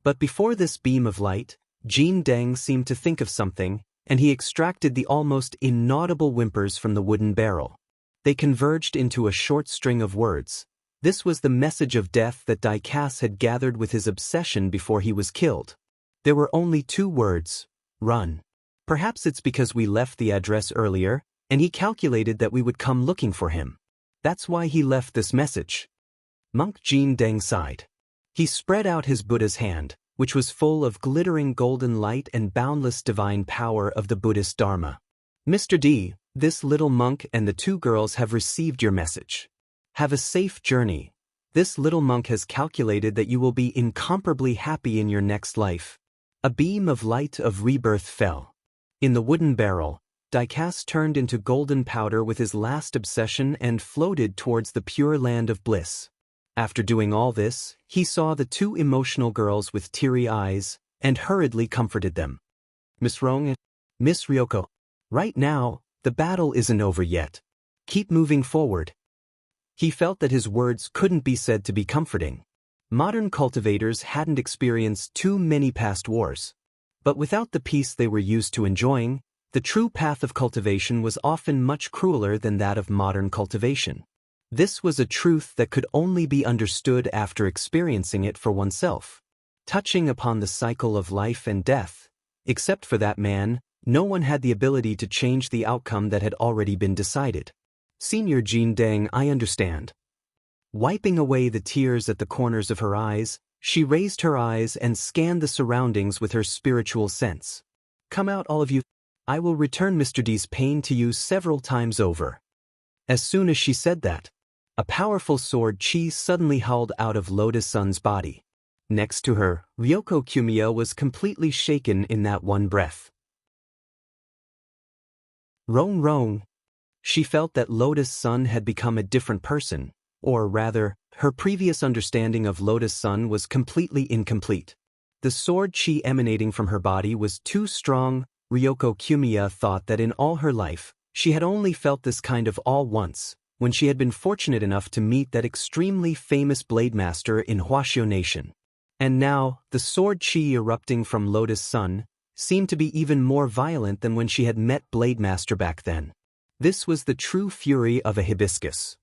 But before this beam of light, Jin Deng seemed to think of something, and he extracted the almost inaudible whimpers from the wooden barrel. They converged into a short string of words. This was the message of death that Diecast had gathered with his obsession before he was killed. There were only 2 words: run. Perhaps it's because we left the address earlier, and he calculated that we would come looking for him. That's why he left this message. Monk Jin Deng sighed. He spread out his Buddha's hand, which was full of glittering golden light and boundless divine power of the Buddhist Dharma. Mr. D, this little monk and the 2 girls have received your message. Have a safe journey. This little monk has calculated that you will be incomparably happy in your next life. A beam of light of rebirth fell. In the wooden barrel, Diecast turned into golden powder with his last obsession and floated towards the pure land of bliss. After doing all this, he saw the 2 emotional girls with teary eyes, and hurriedly comforted them. Miss Rong, Miss Ryoko, right now, the battle isn't over yet. Keep moving forward. He felt that his words couldn't be said to be comforting. Modern cultivators hadn't experienced too many past wars. But without the peace they were used to enjoying, the true path of cultivation was often much crueler than that of modern cultivation. This was a truth that could only be understood after experiencing it for oneself. Touching upon the cycle of life and death, except for that man, no one had the ability to change the outcome that had already been decided. Senior Jin Deng, I understand. Wiping away the tears at the corners of her eyes, she raised her eyes and scanned the surroundings with her spiritual sense. Come out, all of you. I will return Mr. D's pain to you several times over. As soon as she said that, a powerful sword chi suddenly howled out of Lotus Sun's body. Next to her, Ryoko Kumiya was completely shaken in that one breath. Rong Rong. She felt that Lotus Sun had become a different person, or rather, her previous understanding of Lotus Sun was completely incomplete. The sword chi emanating from her body was too strong. Ryoko Kumiya thought that in all her life, she had only felt this kind of awe once, when she had been fortunate enough to meet that extremely famous blade master in Huaxiao Nation. And now, the sword chi erupting from Lotus Sun seemed to be even more violent than when she had met Blade Master back then. This was the true fury of a hibiscus.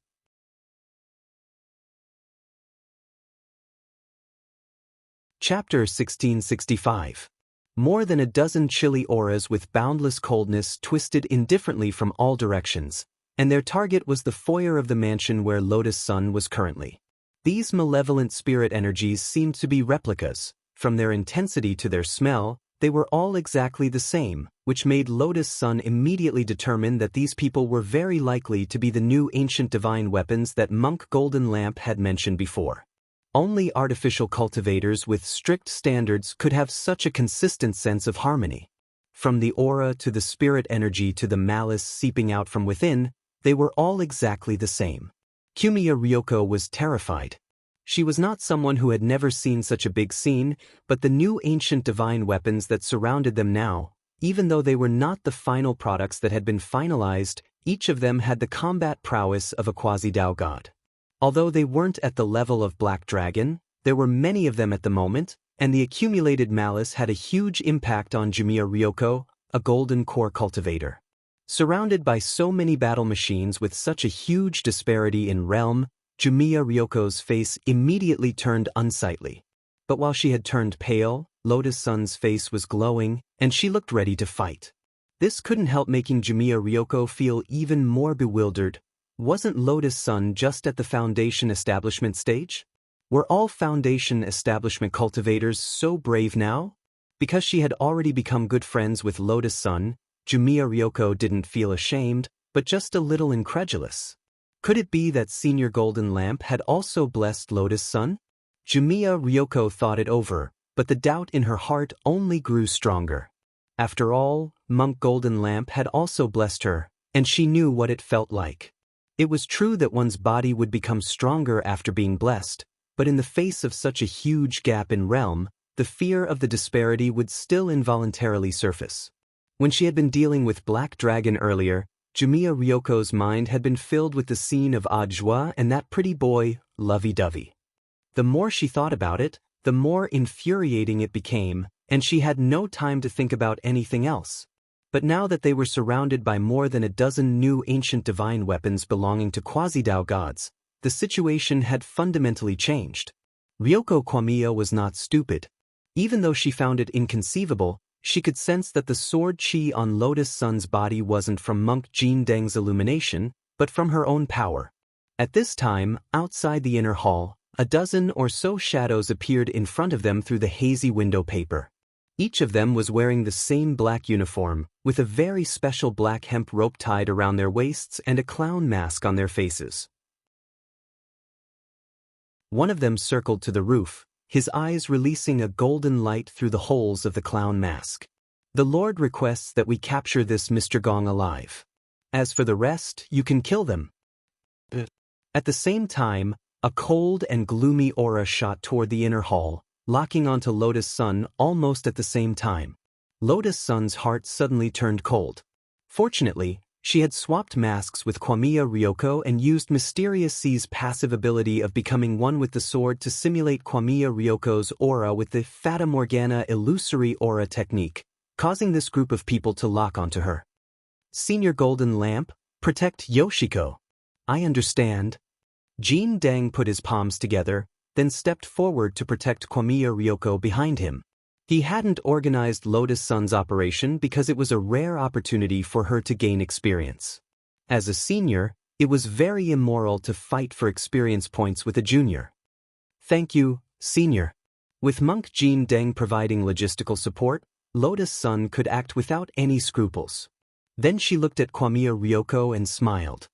Chapter 1665. More than a dozen chilly auras with boundless coldness twisted indifferently from all directions, and their target was the foyer of the mansion where Lotus Sun was currently. These malevolent spirit energies seemed to be replicas. From their intensity to their smell, they were all exactly the same, which made Lotus Sun immediately determine that these people were very likely to be the new ancient divine weapons that Monk Golden Lamp had mentioned before. Only artificial cultivators with strict standards could have such a consistent sense of harmony. From the aura to the spirit energy to the malice seeping out from within, they were all exactly the same. Kumiya Ryoko was terrified. She was not someone who had never seen such a big scene, but the new ancient divine weapons that surrounded them now, even though they were not the final products that had been finalized, each of them had the combat prowess of a quasi-Dao god. Although they weren't at the level of Black Dragon, there were many of them at the moment, and the accumulated malice had a huge impact on Jumiya Ryoko, a golden core cultivator. Surrounded by so many battle machines with such a huge disparity in realm, Jumiya Ryoko's face immediately turned unsightly. But while she had turned pale, Lotus Sun's face was glowing, and she looked ready to fight. This couldn't help making Jumiya Ryoko feel even more bewildered. Wasn't Lotus Sun just at the Foundation establishment stage? Were all Foundation establishment cultivators so brave now? Because she had already become good friends with Lotus Sun, Jumiya Ryoko didn't feel ashamed, but just a little incredulous. Could it be that Senior Golden Lamp had also blessed Lotus Sun? Jumiya Ryoko thought it over, but the doubt in her heart only grew stronger. After all, Monk Golden Lamp had also blessed her, and she knew what it felt like. It was true that one's body would become stronger after being blessed, but in the face of such a huge gap in realm, the fear of the disparity would still involuntarily surface. When she had been dealing with Black Dragon earlier, Jumiya Ryoko's mind had been filled with the scene of Ajwa and that pretty boy, lovey-dovey. The more she thought about it, the more infuriating it became, and she had no time to think about anything else. But now that they were surrounded by more than a dozen new ancient divine weapons belonging to quasi-Dao gods, the situation had fundamentally changed. Ryoko Kwamiya was not stupid. Even though she found it inconceivable, she could sense that the sword chi on Lotus Sun's body wasn't from Monk Jin Deng's illumination, but from her own power. At this time, outside the inner hall, a dozen or so shadows appeared in front of them through the hazy window paper. Each of them was wearing the same black uniform, with a very special black hemp rope tied around their waists and a clown mask on their faces. One of them circled to the roof, his eyes releasing a golden light through the holes of the clown mask. The Lord requests that we capture this Mr. Gong alive. As for the rest, you can kill them. At the same time, a cold and gloomy aura shot toward the inner hall, locking onto Lotus Sun almost at the same time. Lotus Sun's heart suddenly turned cold. Fortunately, She had swapped masks with Kwamiya Ryoko and used Mysterious C's passive ability of becoming one with the sword to simulate Kwamiya Ryoko's aura with the Fata Morgana illusory aura technique, causing this group of people to lock onto her. Senior Golden Lamp, protect Yoshiko. I understand. Jin Dang put his palms together, then stepped forward to protect Kwamiya Ryoko behind him. He hadn't organized Lotus Sun's operation because it was a rare opportunity for her to gain experience. As a senior, it was very immoral to fight for experience points with a junior. Thank you, senior. With Monk Jin Deng providing logistical support, Lotus Sun could act without any scruples. Then she looked at Kwamiya Ryoko and smiled.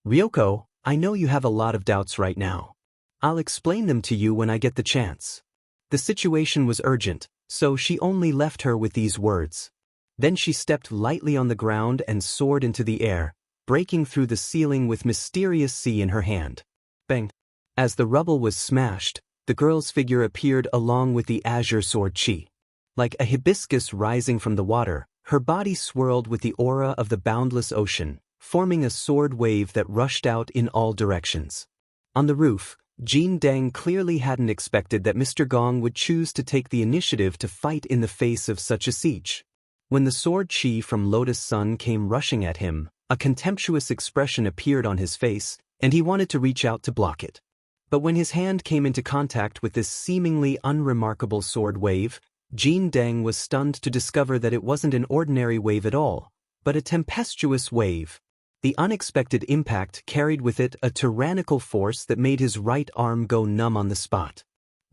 Ryoko, I know you have a lot of doubts right now. I'll explain them to you when I get the chance. The situation was urgent, so she only left her with these words. Then she stepped lightly on the ground and soared into the air, breaking through the ceiling with Mysterious C in her hand. Bang! As the rubble was smashed, the girl's figure appeared along with the azure sword chi. Like a hibiscus rising from the water, her body swirled with the aura of the boundless ocean, forming a sword wave that rushed out in all directions. On the roof, Jin Deng clearly hadn't expected that Mr. Gong would choose to take the initiative to fight in the face of such a siege. When the sword chi from Lotus Sun came rushing at him, a contemptuous expression appeared on his face, and he wanted to reach out to block it. But when his hand came into contact with this seemingly unremarkable sword wave, Jin Deng was stunned to discover that it wasn't an ordinary wave at all, but a tempestuous wave. The unexpected impact carried with it a tyrannical force that made his right arm go numb on the spot.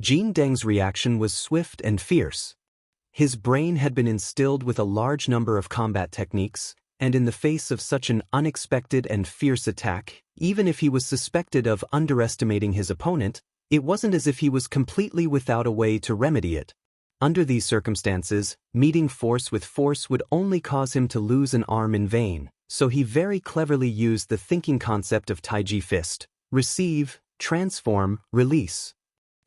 Jin Deng's reaction was swift and fierce. His brain had been instilled with a large number of combat techniques, and in the face of such an unexpected and fierce attack, even if he was suspected of underestimating his opponent, it wasn't as if he was completely without a way to remedy it. Under these circumstances, meeting force with force would only cause him to lose an arm in vain, so he very cleverly used the thinking concept of Taiji Fist: receive, transform, release.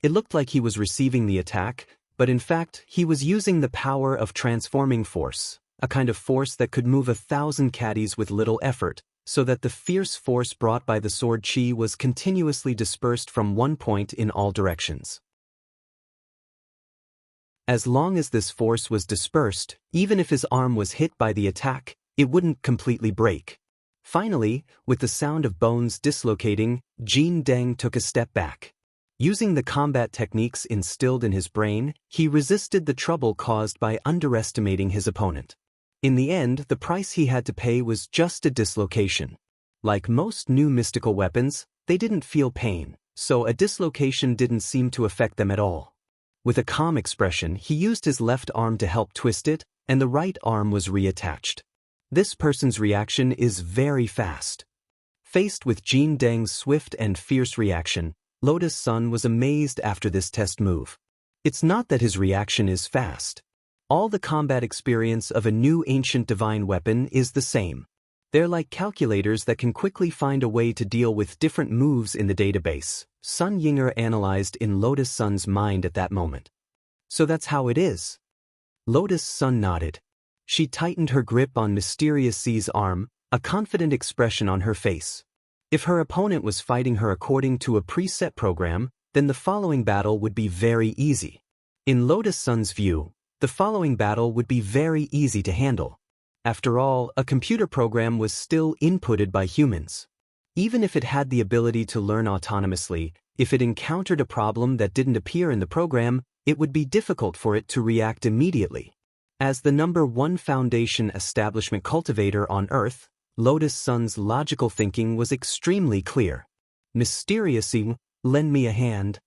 It looked like he was receiving the attack, but in fact he was using the power of transforming force, a kind of force that could move 1,000 caddies with little effort, so that the fierce force brought by the sword chi was continuously dispersed from one point in all directions. As long as this force was dispersed, even if his arm was hit by the attack, it wouldn't completely break. Finally, with the sound of bones dislocating, Jin Deng took a step back. Using the combat techniques instilled in his brain, he resisted the trouble caused by underestimating his opponent. In the end, the price he had to pay was just a dislocation. Like most new mystical weapons, they didn't feel pain, so a dislocation didn't seem to affect them at all. With a calm expression, he used his left arm to help twist it, and the right arm was reattached. This person's reaction is very fast. Faced with Jin Deng's swift and fierce reaction, Lotus Sun was amazed after this test move. It's not that his reaction is fast. All the combat experience of a new ancient divine weapon is the same. They're like calculators that can quickly find a way to deal with different moves in the database, Sun Yinger analyzed in Lotus Sun's mind at that moment. So that's how it is. Lotus Sun nodded. She tightened her grip on Mysterious C's arm, a confident expression on her face. If her opponent was fighting her according to a preset program, then the following battle would be very easy. In Lotus Sun's view, the following battle would be very easy to handle. After all, a computer program was still inputted by humans. Even if it had the ability to learn autonomously, if it encountered a problem that didn't appear in the program, it would be difficult for it to react immediately. As the #1 Foundation establishment cultivator on Earth, Lotus Sun's logical thinking was extremely clear. Mysterious C, lend me a hand.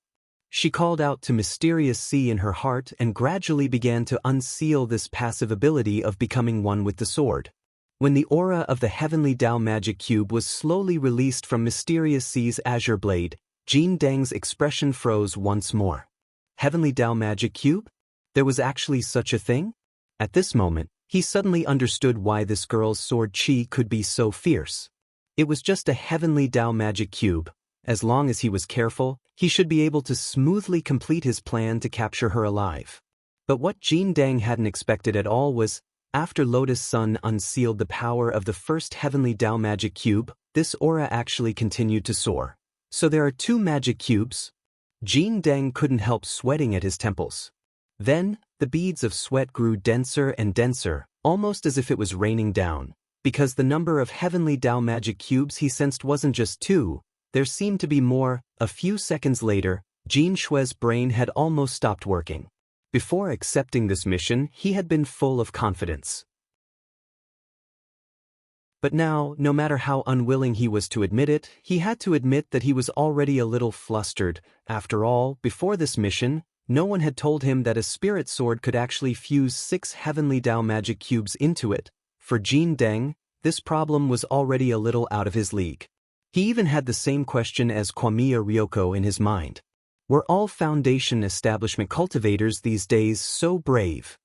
She called out to Mysterious C in her heart and gradually began to unseal this passive ability of becoming one with the sword. When the aura of the Heavenly Tao Magic Cube was slowly released from Mysterious C's azure blade, Jin Deng's expression froze once more. Heavenly Tao Magic Cube? There was actually such a thing? At this moment, he suddenly understood why this girl's sword chi could be so fierce. It was just a Heavenly Tao Magic Cube. As long as he was careful, he should be able to smoothly complete his plan to capture her alive. But what Jin Deng hadn't expected at all was After Lotus Sun unsealed the power of the first heavenly Tao magic cube, this aura actually continued to soar. So there are 2 magic cubes? Jin Deng couldn't help sweating at his temples. Then, the beads of sweat grew denser and denser, almost as if it was raining down. Because the number of heavenly Tao magic cubes he sensed wasn't just 2, there seemed to be more. A few seconds later, Jin Shui's brain had almost stopped working. Before accepting this mission, he had been full of confidence. But now, no matter how unwilling he was to admit it, he had to admit that he was already a little flustered. After all, before this mission, no one had told him that a spirit sword could actually fuse 6 heavenly Tao magic cubes into it. For Jin Deng, this problem was already a little out of his league. He even had the same question as Kwamiya Ryoko in his mind. Were all foundation establishment cultivators these days so brave?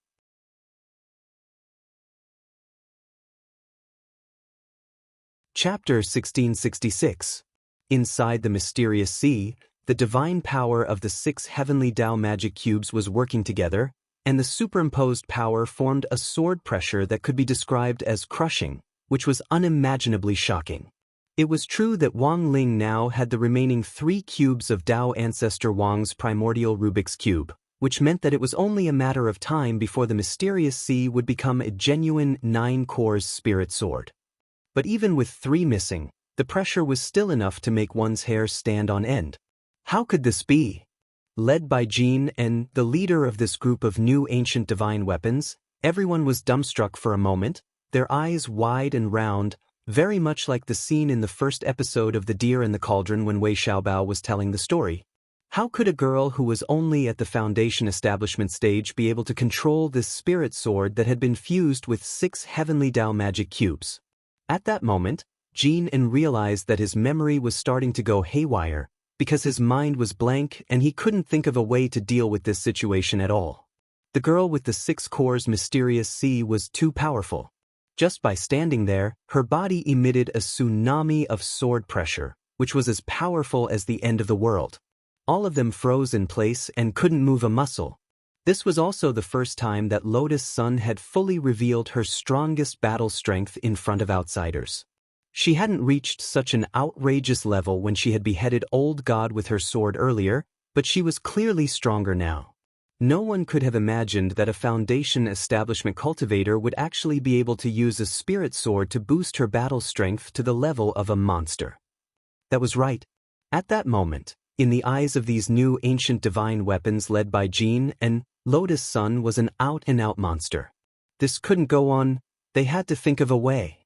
Chapter 1666. Inside the mysterious sea, the divine power of the 6 heavenly Tao magic cubes was working together, and the superimposed power formed a sword pressure that could be described as crushing, which was unimaginably shocking. It was true that Wang Ling now had the remaining 3 cubes of Tao ancestor Wang's primordial Rubik's Cube, which meant that it was only a matter of time before the mysterious sea would become a genuine 9-cores spirit sword. But even with 3 missing, the pressure was still enough to make one's hair stand on end. How could this be? Led by Jin and the leader of this group of new ancient divine weapons, everyone was dumbstruck for a moment, their eyes wide and round, very much like the scene in the first episode of The Deer in the Cauldron when Wei Xiaobao was telling the story. How could a girl who was only at the foundation establishment stage be able to control this spirit sword that had been fused with 6 heavenly Tao magic cubes? At that moment, Jin realized that his memory was starting to go haywire, because his mind was blank and he couldn't think of a way to deal with this situation at all. The girl with the 6 cores mysterious sea was too powerful. Just by standing there, her body emitted a tsunami of sword pressure, which was as powerful as the end of the world. All of them froze in place and couldn't move a muscle. This was also the first time that Lotus Sun had fully revealed her strongest battle strength in front of outsiders. She hadn't reached such an outrageous level when she had beheaded Old God with her sword earlier, but she was clearly stronger now. No one could have imagined that a foundation establishment cultivator would actually be able to use a spirit sword to boost her battle strength to the level of a monster. That was right. At that moment, in the eyes of these new ancient divine weapons led by Jin and Lotus Sun was an out-and-out monster. This couldn't go on, they had to think of a way.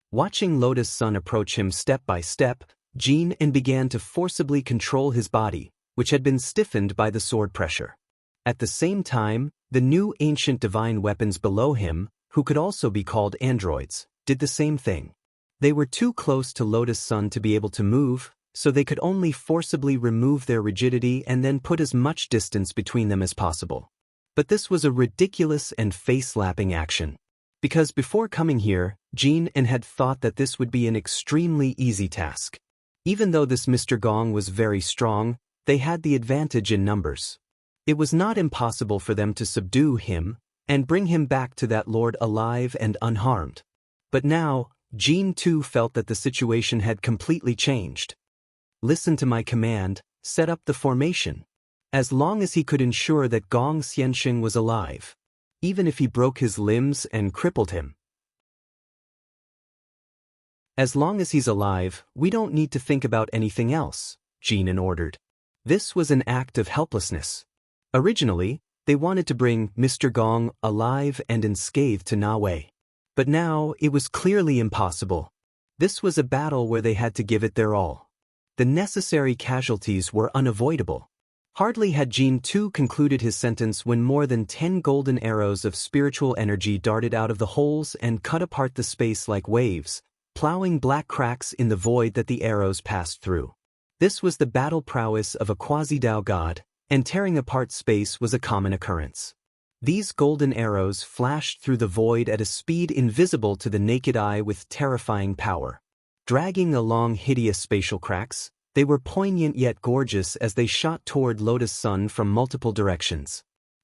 Watching Lotus Sun approach him step by step, Jin began to forcibly control his body, which had been stiffened by the sword pressure. At the same time, the new ancient divine weapons below him, who could also be called androids, did the same thing. They were too close to Lotus Sun to be able to move, so they could only forcibly remove their rigidity and then put as much distance between them as possible. But this was a ridiculous and face-slapping action. Because before coming here, Jin had thought that this would be an extremely easy task. Even though this Mr. Gong was very strong, they had the advantage in numbers. It was not impossible for them to subdue him and bring him back to that lord alive and unharmed. But now, Jin too felt that the situation had completely changed. Listen to my command, set up the formation. As long as he could ensure that Gong Xianxing was alive. Even if he broke his limbs and crippled him. As long as he's alive, we don't need to think about anything else, Jin ordered. This was an act of helplessness. Originally, they wanted to bring Mr. Gong alive and unscathed to Nahui. But now, it was clearly impossible. This was a battle where they had to give it their all. The necessary casualties were unavoidable. Hardly had Jin too concluded his sentence when more than 10 golden arrows of spiritual energy darted out of the holes and cut apart the space like waves, plowing black cracks in the void that the arrows passed through. This was the battle prowess of a quasi-Tao god, and tearing apart space was a common occurrence. These golden arrows flashed through the void at a speed invisible to the naked eye with terrifying power. Dragging along hideous spatial cracks, they were poignant yet gorgeous as they shot toward Lotus Sun from multiple directions.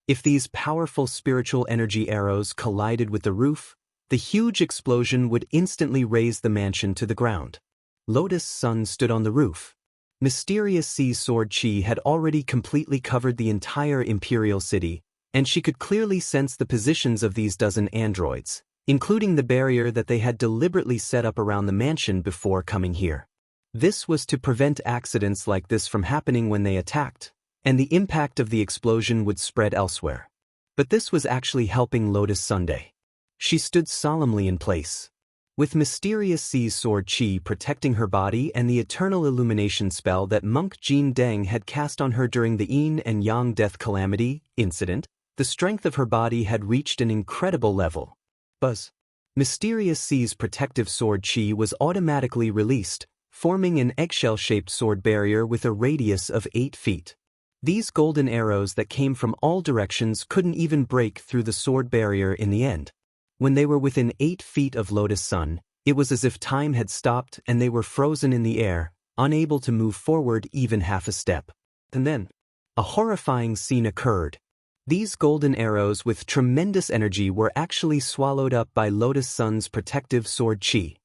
If these powerful spiritual energy arrows collided with the roof, the huge explosion would instantly raze the mansion to the ground. Lotus Sun stood on the roof. Mysterious Sea Sword Chi had already completely covered the entire Imperial City, and she could clearly sense the positions of these dozen androids, including the barrier that they had deliberately set up around the mansion before coming here. This was to prevent accidents like this from happening when they attacked, and the impact of the explosion would spread elsewhere. But this was actually helping Lotus Sunday. She stood solemnly in place. With Mysterious Sea Sword Chi protecting her body and the eternal illumination spell that Monk Jin Deng had cast on her during the Yin and Yang Death Calamity incident, the strength of her body had reached an incredible level. Buzz. Mysterious Sea's protective sword Chi was automatically released, forming an eggshell-shaped sword barrier with a radius of 8 feet. These golden arrows that came from all directions couldn't even break through the sword barrier in the end. When they were within 8 feet of Lotus Sun, it was as if time had stopped and they were frozen in the air, unable to move forward even half a step. And then, a horrifying scene occurred. These golden arrows with tremendous energy were actually swallowed up by Lotus Sun's protective sword Chi.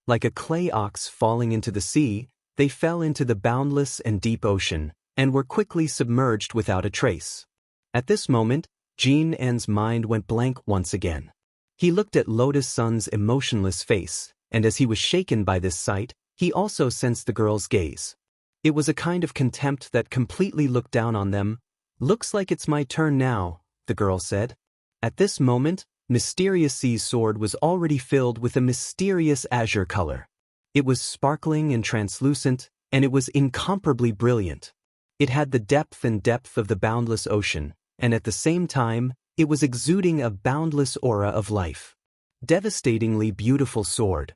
Like a clay ox falling into the sea, they fell into the boundless and deep ocean, and were quickly submerged without a trace. At this moment, Jin En's mind went blank once again. He looked at Lotus Sun's emotionless face, and as he was shaken by this sight, he also sensed the girl's gaze. It was a kind of contempt that completely looked down on them. "Looks like it's my turn now," the girl said. At this moment, Mysterious Sea's sword was already filled with a mysterious azure color. It was sparkling and translucent, and it was incomparably brilliant. It had the depth of the boundless ocean, and at the same time, it was exuding a boundless aura of life. Devastatingly beautiful sword.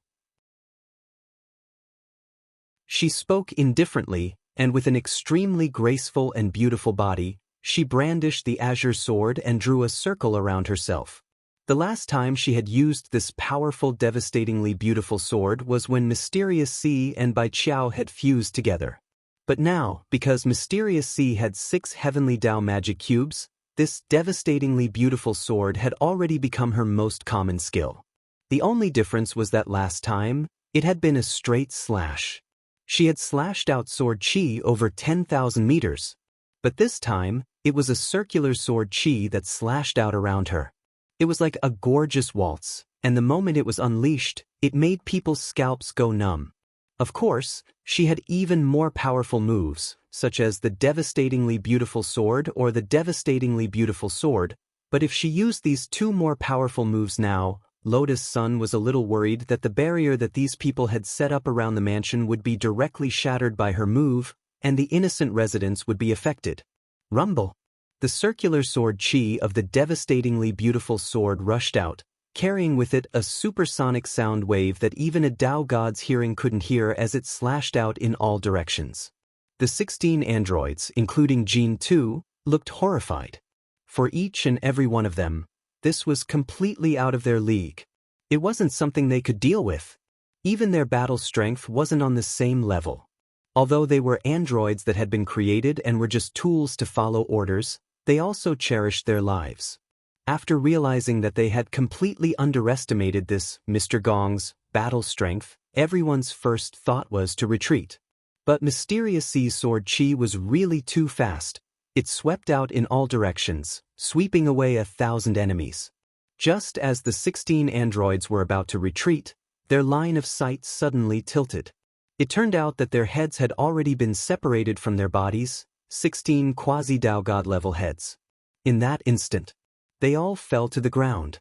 She spoke indifferently, and with an extremely graceful and beautiful body, she brandished the azure sword and drew a circle around herself. The last time she had used this powerful, devastatingly beautiful sword was when Mysterious Sea and Bai Qiao had fused together. But now, because Mysterious Sea had 6 heavenly Dao magic cubes, this devastatingly beautiful sword had already become her most common skill. The only difference was that last time, it had been a straight slash. She had slashed out sword Chi over 10,000 meters. But this time, it was a circular sword Chi that slashed out around her. It was like a gorgeous waltz, and the moment it was unleashed, it made people's scalps go numb. Of course, she had even more powerful moves, such as the devastatingly beautiful sword or the devastatingly beautiful sword, but if she used these 2 more powerful moves now, Lotus Sun was a little worried that the barrier that these people had set up around the mansion would be directly shattered by her move, and the innocent residents would be affected. Rumble. The circular sword Chi of the devastatingly beautiful sword rushed out, carrying with it a supersonic sound wave that even a Dao god's hearing couldn't hear as it slashed out in all directions. The 16 androids, including Jin 2, looked horrified. For each and every one of them, this was completely out of their league. It wasn't something they could deal with. Even their battle strength wasn't on the same level. Although they were androids that had been created and were just tools to follow orders, they also cherished their lives. After realizing that they had completely underestimated this Mr. Gong's battle strength, everyone's first thought was to retreat. But Mysterious Sea's sword Chi was really too fast. It swept out in all directions, sweeping away 1,000 enemies. Just as the 16 androids were about to retreat, their line of sight suddenly tilted. It turned out that their heads had already been separated from their bodies, 16 quasi-Dao God level heads. In that instant, they all fell to the ground.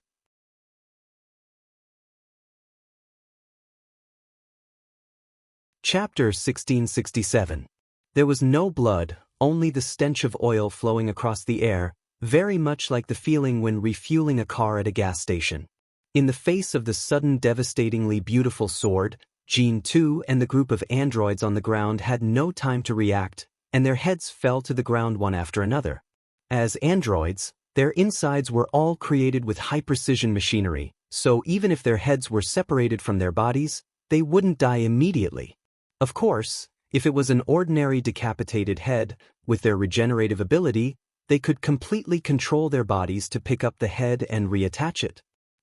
Chapter 1667. There was no blood, only the stench of oil flowing across the air, very much like the feeling when refueling a car at a gas station. In the face of the sudden devastatingly beautiful sword, Jin 2 and the group of androids on the ground had no time to react, and their heads fell to the ground one after another. As androids, their insides were all created with high-precision machinery, so even if their heads were separated from their bodies, they wouldn't die immediately. Of course, if it was an ordinary decapitated head, with their regenerative ability, they could completely control their bodies to pick up the head and reattach it.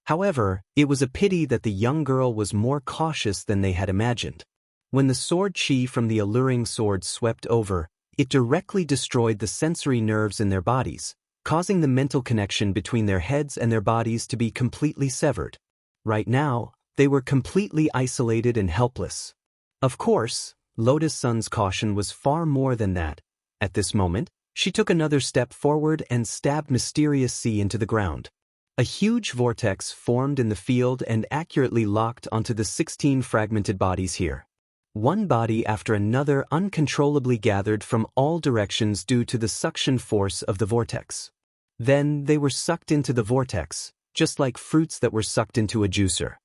However, it was a pity that the young girl was more cautious than they had imagined. When the sword chi from the alluring sword swept over, it directly destroyed the sensory nerves in their bodies, causing the mental connection between their heads and their bodies to be completely severed. Right now, they were completely isolated and helpless. Of course, Lotus Sun's caution was far more than that. At this moment, she took another step forward and stabbed Mysterious Sea into the ground. A huge vortex formed in the field and accurately locked onto the 16 fragmented bodies here. One body after another uncontrollably gathered from all directions due to the suction force of the vortex. Then they were sucked into the vortex, just like fruits that were sucked into a juicer.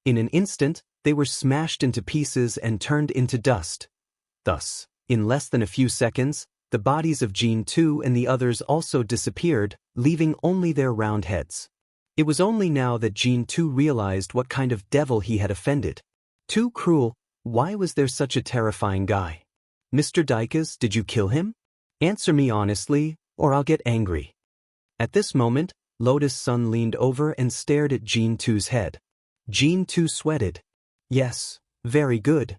In an instant, they were smashed into pieces and turned into dust. Thus, in less than a few seconds, the bodies of Jean 2 and the others also disappeared, leaving only their round heads. It was only now that Jean 2 realized what kind of devil he had offended. Too cruel. Why was there such a terrifying guy? Mr. Daikas, did you kill him? Answer me honestly, or I'll get angry. At this moment, Lotus Sun leaned over and stared at Jean 2's head. Jean 2 sweated. Yes, very good.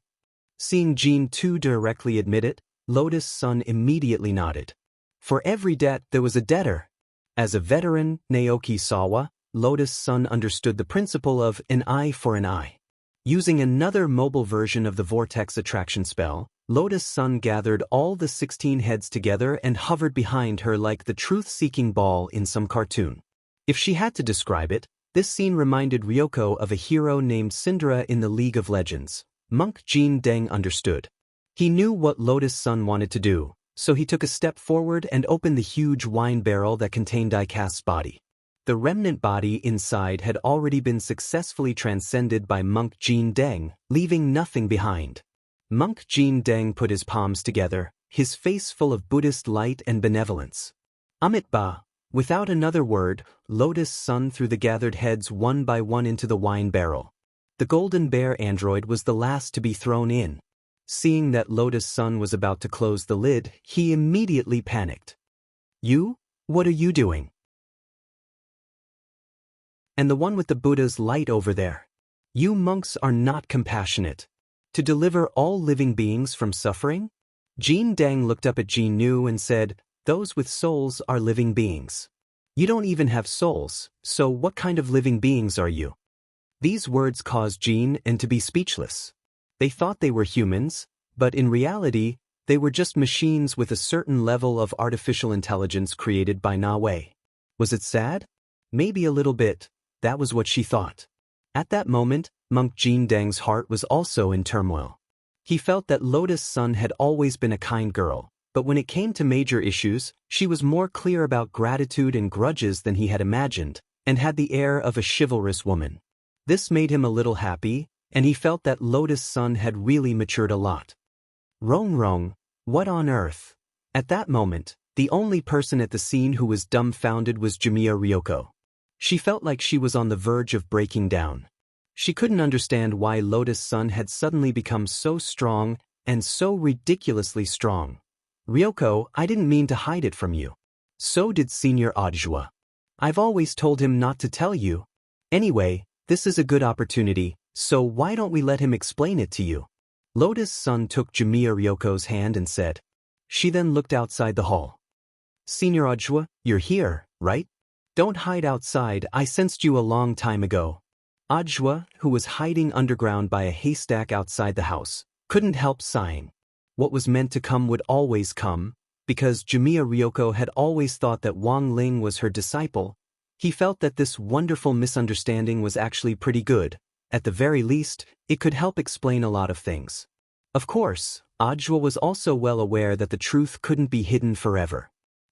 Seeing Jean 2 directly admit it, Lotus Sun immediately nodded. For every debt there was a debtor. As a veteran, Naoki Sawa, Lotus Sun understood the principle of an eye for an eye. Using another mobile version of the Vortex Attraction spell, Lotus Sun gathered all the 16 heads together and hovered behind her like the truth-seeking ball in some cartoon. If she had to describe it, this scene reminded Ryoko of a hero named Syndra in the League of Legends. Monk Jean Deng understood. He knew what Lotus Sun wanted to do, so he took a step forward and opened the huge wine barrel that contained Daikast's body. The remnant body inside had already been successfully transcended by Monk Jean Deng, leaving nothing behind. Monk Jean Deng put his palms together, his face full of Buddhist light and benevolence. Amitabha. Without another word, Lotus Sun threw the gathered heads one by one into the wine barrel. The golden bear android was the last to be thrown in. Seeing that Lotus Sun was about to close the lid, he immediately panicked. You? What are you doing? And the one with the Buddha's light over there. You monks are not compassionate. To deliver all living beings from suffering? Jean Deng looked up at Jean Nu and said, those with souls are living beings. You don't even have souls, so what kind of living beings are you? These words caused Jean and to be speechless. They thought they were humans, but in reality, they were just machines with a certain level of artificial intelligence created by Na Wei. Was it sad? Maybe a little bit. That was what she thought. At that moment, Monk Jean Deng's heart was also in turmoil. He felt that Lotus Sun had always been a kind girl, but when it came to major issues, she was more clear about gratitude and grudges than he had imagined, and had the air of a chivalrous woman. This made him a little happy, and he felt that Lotus Sun had really matured a lot. Rong, what on earth? At that moment, the only person at the scene who was dumbfounded was Jimiya Ryoko. She felt like she was on the verge of breaking down. She couldn't understand why Lotus Sun had suddenly become so strong and so ridiculously strong. Ryoko, I didn't mean to hide it from you. So did Senior Audjua. I've always told him not to tell you. Anyway, this is a good opportunity, so why don't we let him explain it to you? Lotus Sun took Jimiya Ryoko's hand and said. She then looked outside the hall. Senior Audjua, you're here, right? Don't hide outside, I sensed you a long time ago. Audjua, who was hiding underground by a haystack outside the house, couldn't help sighing. What was meant to come would always come, because Jimiya Ryoko had always thought that Wang Ling was her disciple. He felt that this wonderful misunderstanding was actually pretty good. At the very least, it could help explain a lot of things. Of course, Audjua was also well aware that the truth couldn't be hidden forever.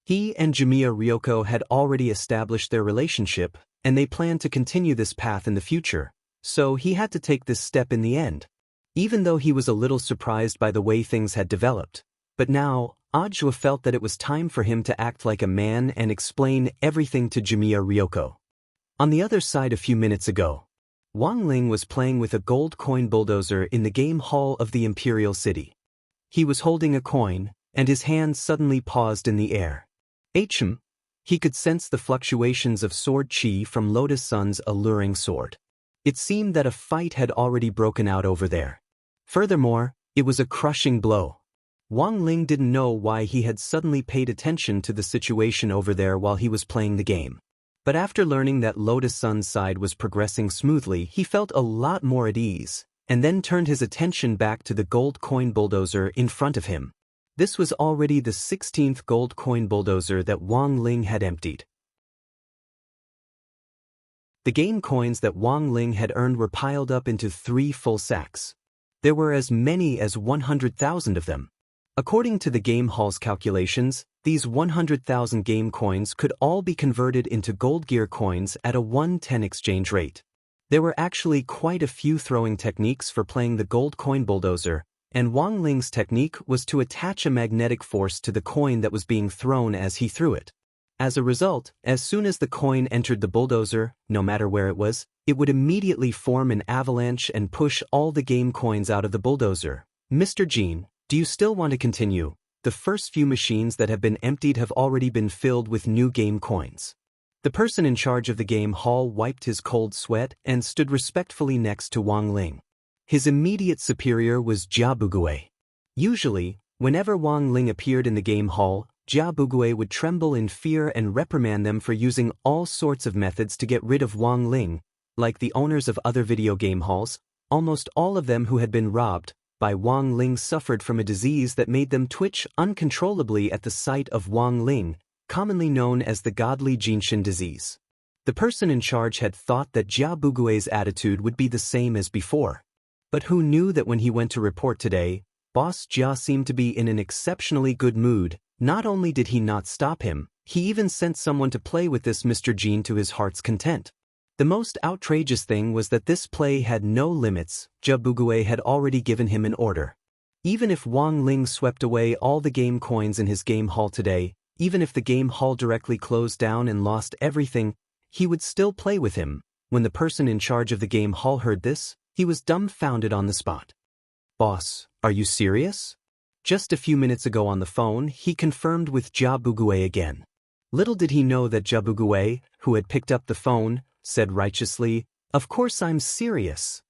He and Jimiya Ryoko had already established their relationship, and they planned to continue this path in the future, so he had to take this step in the end. Even though he was a little surprised by the way things had developed, but now, Audjua felt that it was time for him to act like a man and explain everything to Jimiya Ryoko. On the other side a few minutes ago, Wang Ling was playing with a gold coin bulldozer in the game hall of the Imperial City. He was holding a coin, and his hand suddenly paused in the air. He could sense the fluctuations of sword chi from Lotus Sun's alluring sword. It seemed that a fight had already broken out over there. Furthermore, it was a crushing blow. Wang Ling didn't know why he had suddenly paid attention to the situation over there while he was playing the game. But after learning that Lotus Sun's side was progressing smoothly, he felt a lot more at ease, and then turned his attention back to the gold coin bulldozer in front of him. This was already the 16th gold coin bulldozer that Wang Ling had emptied. The game coins that Wang Ling had earned were piled up into 3 full sacks. There were as many as 100,000 of them. According to the game hall's calculations, these 100,000 game coins could all be converted into gold gear coins at a 1:10 exchange rate. There were actually quite a few throwing techniques for playing the gold coin bulldozer, and Wang Ling's technique was to attach a magnetic force to the coin that was being thrown as he threw it. As a result, as soon as the coin entered the bulldozer, no matter where it was, it would immediately form an avalanche and push all the game coins out of the bulldozer. Mr. Jean, do you still want to continue? The first few machines that have been emptied have already been filled with new game coins. The person in charge of the game hall wiped his cold sweat and stood respectfully next to Wang Ling. His immediate superior was Jia Bugui. Usually, whenever Wang Ling appeared in the game hall, Jia Bugui would tremble in fear and reprimand them for using all sorts of methods to get rid of Wang Ling. Like the owners of other video game halls, almost all of them who had been robbed by Wang Ling suffered from a disease that made them twitch uncontrollably at the sight of Wang Ling, commonly known as the godly Jinshin disease. The person in charge had thought that Jia Bugui's attitude would be the same as before. But who knew that when he went to report today, Boss Jia seemed to be in an exceptionally good mood. Not only did he not stop him, he even sent someone to play with this Mr. Jean to his heart's content. The most outrageous thing was that this play had no limits. Jia Bugui had already given him an order. Even if Wang Ling swept away all the game coins in his game hall today, even if the game hall directly closed down and lost everything, he would still play with him. When the person in charge of the game hall heard this, he was dumbfounded on the spot. Boss, are you serious? Just a few minutes ago on the phone, he confirmed with Jia Bugui again. Little did he know that Jia Bugui, who had picked up the phone, said righteously, "Of course I'm serious."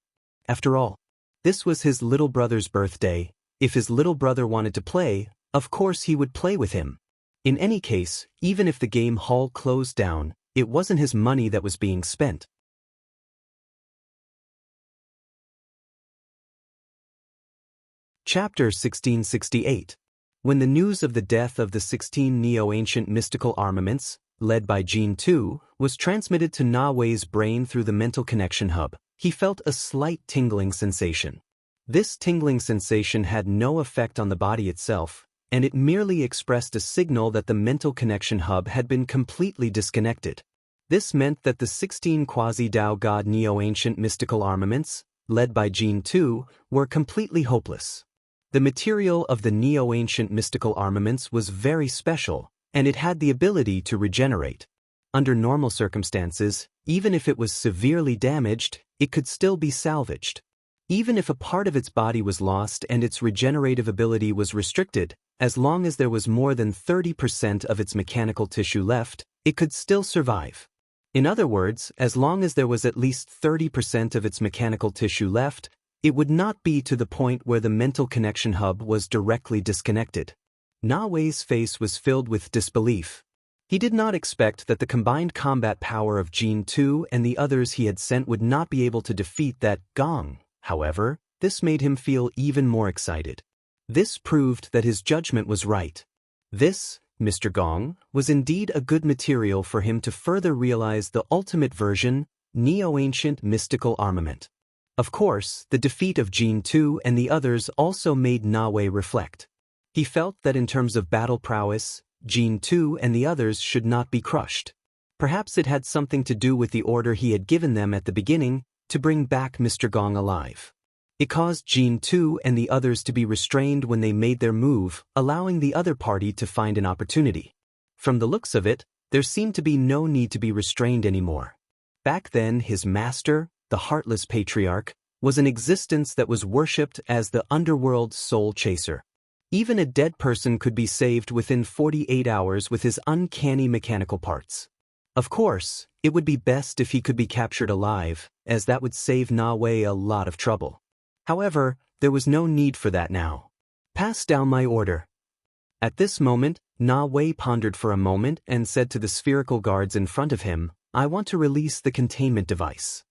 After all, this was his little brother's birthday. If his little brother wanted to play, of course he would play with him. In any case, even if the game hall closed down, it wasn't his money that was being spent. Chapter 1668. When the news of the death of the 16 neo-ancient mystical armaments, led by Jean 2, was transmitted to Na Wei's brain through the mental connection hub, he felt a slight tingling sensation. This tingling sensation had no effect on the body itself, and it merely expressed a signal that the mental connection hub had been completely disconnected. This meant that the 16 quasi-Dao God neo-ancient mystical armaments, led by Jean 2, were completely hopeless. The material of the neo-ancient mystical armaments was very special, and it had the ability to regenerate. Under normal circumstances, even if it was severely damaged, it could still be salvaged. Even if a part of its body was lost and its regenerative ability was restricted, as long as there was more than 30% of its mechanical tissue left, it could still survive. In other words, as long as there was at least 30% of its mechanical tissue left, it would not be to the point where the mental connection hub was directly disconnected. Na Wei's face was filled with disbelief. He did not expect that the combined combat power of Jean 2 and the others he had sent would not be able to defeat that Gong. However, this made him feel even more excited. This proved that his judgment was right. This, Mr. Gong, was indeed a good material for him to further realize the ultimate version, neo-ancient mystical armament. Of course, the defeat of Jean 2 and the others also made Na Wei reflect. He felt that in terms of battle prowess, Jean 2 and the others should not be crushed. Perhaps it had something to do with the order he had given them at the beginning to bring back Mr. Gong alive. It caused Jean 2 and the others to be restrained when they made their move, allowing the other party to find an opportunity. From the looks of it, there seemed to be no need to be restrained anymore. Back then, his master, the Heartless Patriarch, was an existence that was worshipped as the underworld's soul chaser. Even a dead person could be saved within 48 hours with his uncanny mechanical parts. Of course, it would be best if he could be captured alive, as that would save Na Wei a lot of trouble. However, there was no need for that now. Pass down my order. At this moment, Na Wei pondered for a moment and said to the spherical guards in front of him, "I want to release the containment device."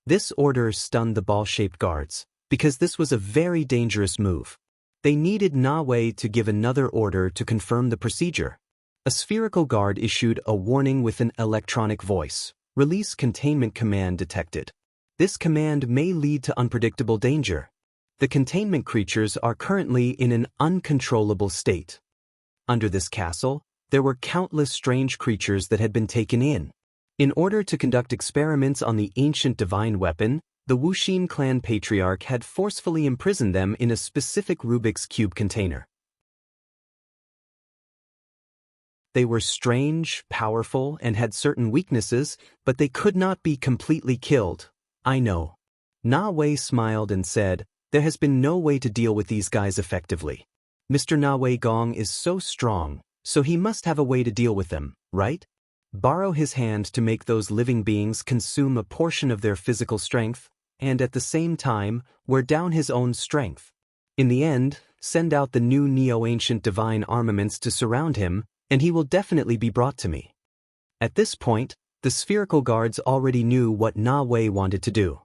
This order stunned the ball-shaped guards, because this was a very dangerous move. They needed Na Wei to give another order to confirm the procedure. A spherical guard issued a warning with an electronic voice. Release containment command detected. This command may lead to unpredictable danger. The containment creatures are currently in an uncontrollable state. Under this castle, there were countless strange creatures that had been taken in. In order to conduct experiments on the ancient divine weapon, the Wuxin clan patriarch had forcefully imprisoned them in a specific Rubik's Cube container. They were strange, powerful, and had certain weaknesses, but they could not be completely killed. I know. Na Wei smiled and said, "There has been no way to deal with these guys effectively. Mr. Na Wei Gong is so strong, so he must have a way to deal with them, right? Borrow his hand to make those living beings consume a portion of their physical strength, and at the same time, wear down his own strength. In the end, send out the new neo-ancient divine armaments to surround him, and he will definitely be brought to me." At this point, the spherical guards already knew what Na Wei wanted to do.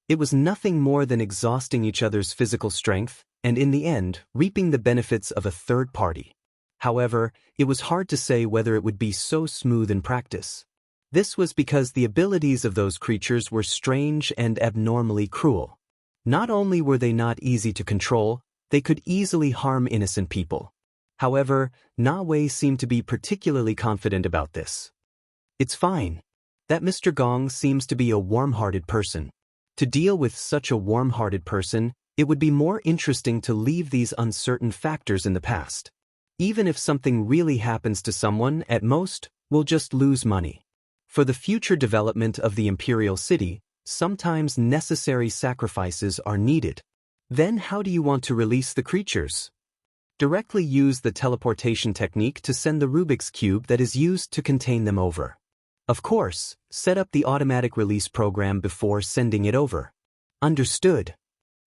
It was nothing more than exhausting each other's physical strength, and in the end, reaping the benefits of a third party. However, it was hard to say whether it would be so smooth in practice. This was because the abilities of those creatures were strange and abnormally cruel. Not only were they not easy to control, they could easily harm innocent people. However, Na Wei seemed to be particularly confident about this. "It's fine. That Mr. Gong seems to be a warm-hearted person. To deal with such a warm-hearted person, it would be more interesting to leave these uncertain factors in the past. Even if something really happens to someone, at most, we'll just lose money. For the future development of the Imperial City, sometimes necessary sacrifices are needed. Then how do you want to release the creatures? Directly use the teleportation technique to send the Rubik's Cube that is used to contain them over. Of course, set up the automatic release program before sending it over." Understood.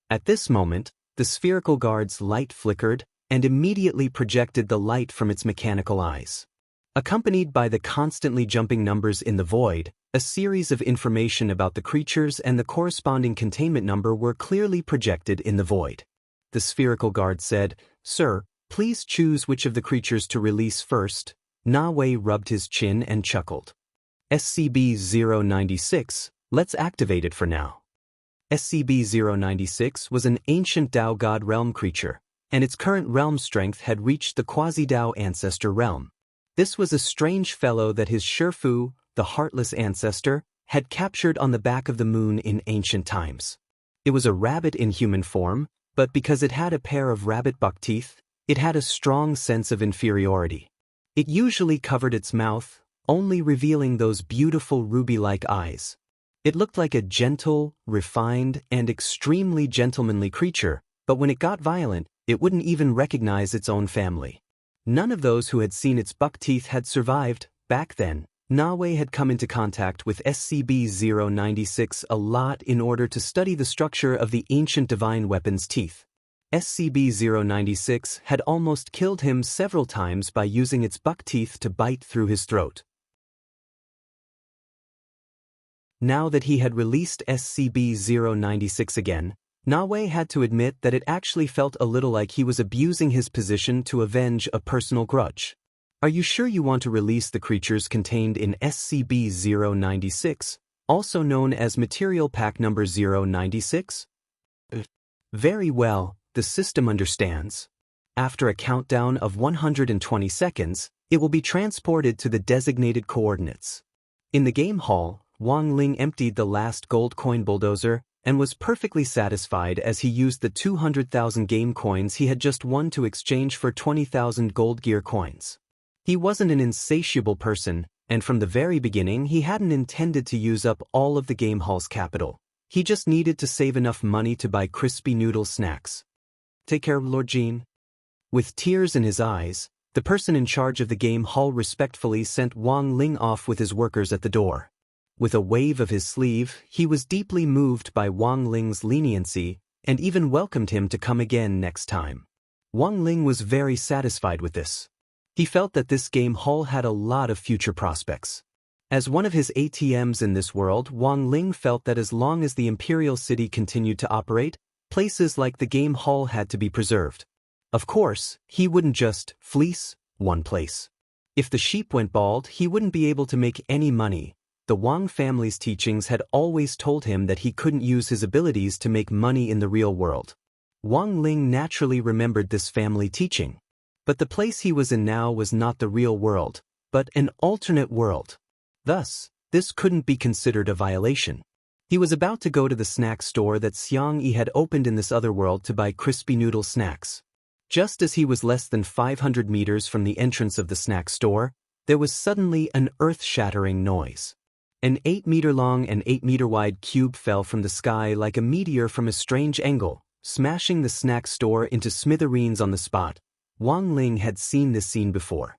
At this moment, the spherical guard's light flickered and immediately projected the light from its mechanical eyes. Accompanied by the constantly jumping numbers in the void, a series of information about the creatures and the corresponding containment number were clearly projected in the void. The spherical guard said, "Sir, please choose which of the creatures to release first." Na Wei rubbed his chin and chuckled. "SCP-096, let's activate it for now." SCP-096 was an ancient Dao God realm creature, and its current realm strength had reached the Quasi-Dao ancestor realm. This was a strange fellow that his Shifu, the heartless ancestor, had captured on the back of the moon in ancient times. It was a rabbit in human form, but because it had a pair of rabbit buck teeth, it had a strong sense of inferiority. It usually covered its mouth, only revealing those beautiful ruby-like eyes. It looked like a gentle, refined, and extremely gentlemanly creature, but when it got violent, it wouldn't even recognize its own family. None of those who had seen its buck teeth had survived. Back then, Na Wei had come into contact with SCP-096 a lot in order to study the structure of the ancient divine weapon's teeth. SCP-096 had almost killed him several times by using its buck teeth to bite through his throat. Now that he had released SCP-096 again, Na Wei had to admit that it actually felt a little like he was abusing his position to avenge a personal grudge. "Are you sure you want to release the creatures contained in SCP-096, also known as Material Pack Number 096? Very well, the system understands. After a countdown of 120 seconds, it will be transported to the designated coordinates." In the game hall, Wang Ling emptied the last gold coin bulldozer and was perfectly satisfied as he used the 200,000 game coins he had just won to exchange for 20,000 gold gear coins. He wasn't an insatiable person, and from the very beginning he hadn't intended to use up all of the game hall's capital. He just needed to save enough money to buy crispy noodle snacks. "Take care, Lord Jean." With tears in his eyes, the person in charge of the game hall respectfully sent Wang Ling off with his workers at the door. With a wave of his sleeve, he was deeply moved by Wang Ling's leniency and even welcomed him to come again next time. Wang Ling was very satisfied with this. He felt that this game hall had a lot of future prospects. As one of his ATMs in this world, Wang Ling felt that as long as the Imperial City continued to operate, places like the game hall had to be preserved. Of course, he wouldn't just fleece one place. If the sheep went bald, he wouldn't be able to make any money. The Wang family's teachings had always told him that he couldn't use his abilities to make money in the real world. Wang Ling naturally remembered this family teaching. But the place he was in now was not the real world, but an alternate world. Thus, this couldn't be considered a violation. He was about to go to the snack store that Xiang Yi had opened in this other world to buy crispy noodle snacks. Just as he was less than 500 meters from the entrance of the snack store, there was suddenly an earth-shattering noise. An 8-meter-long and 8-meter-wide cube fell from the sky like a meteor from a strange angle, smashing the snack store into smithereens on the spot. Wang Ling had seen this scene before.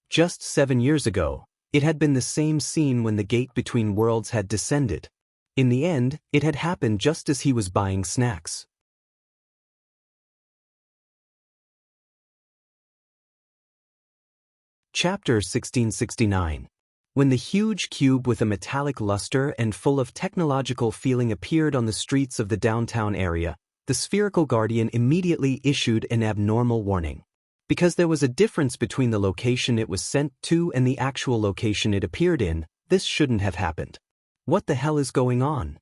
Just 7 years ago, it had been the same scene when the gate between worlds had descended. In the end, it had happened just as he was buying snacks. Chapter 1669. When the huge cube with a metallic luster and full of technological feeling appeared on the streets of the downtown area, the spherical guardian immediately issued an abnormal warning. Because there was a difference between the location it was sent to and the actual location it appeared in, this shouldn't have happened. What the hell is going on?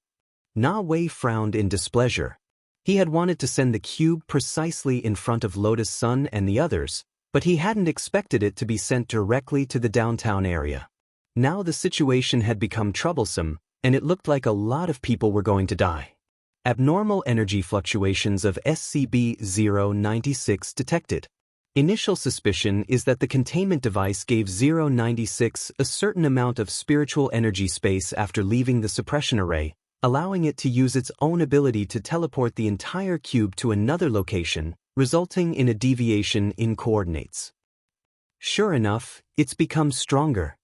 Na Wei frowned in displeasure. He had wanted to send the cube precisely in front of Lotus Sun and the others, but he hadn't expected it to be sent directly to the downtown area. Now the situation had become troublesome, and it looked like a lot of people were going to die. Abnormal energy fluctuations of SCP-096 detected. Initial suspicion is that the containment device gave 096 a certain amount of spiritual energy space after leaving the suppression array, allowing it to use its own ability to teleport the entire cube to another location, resulting in a deviation in coordinates. Sure enough, it's become stronger.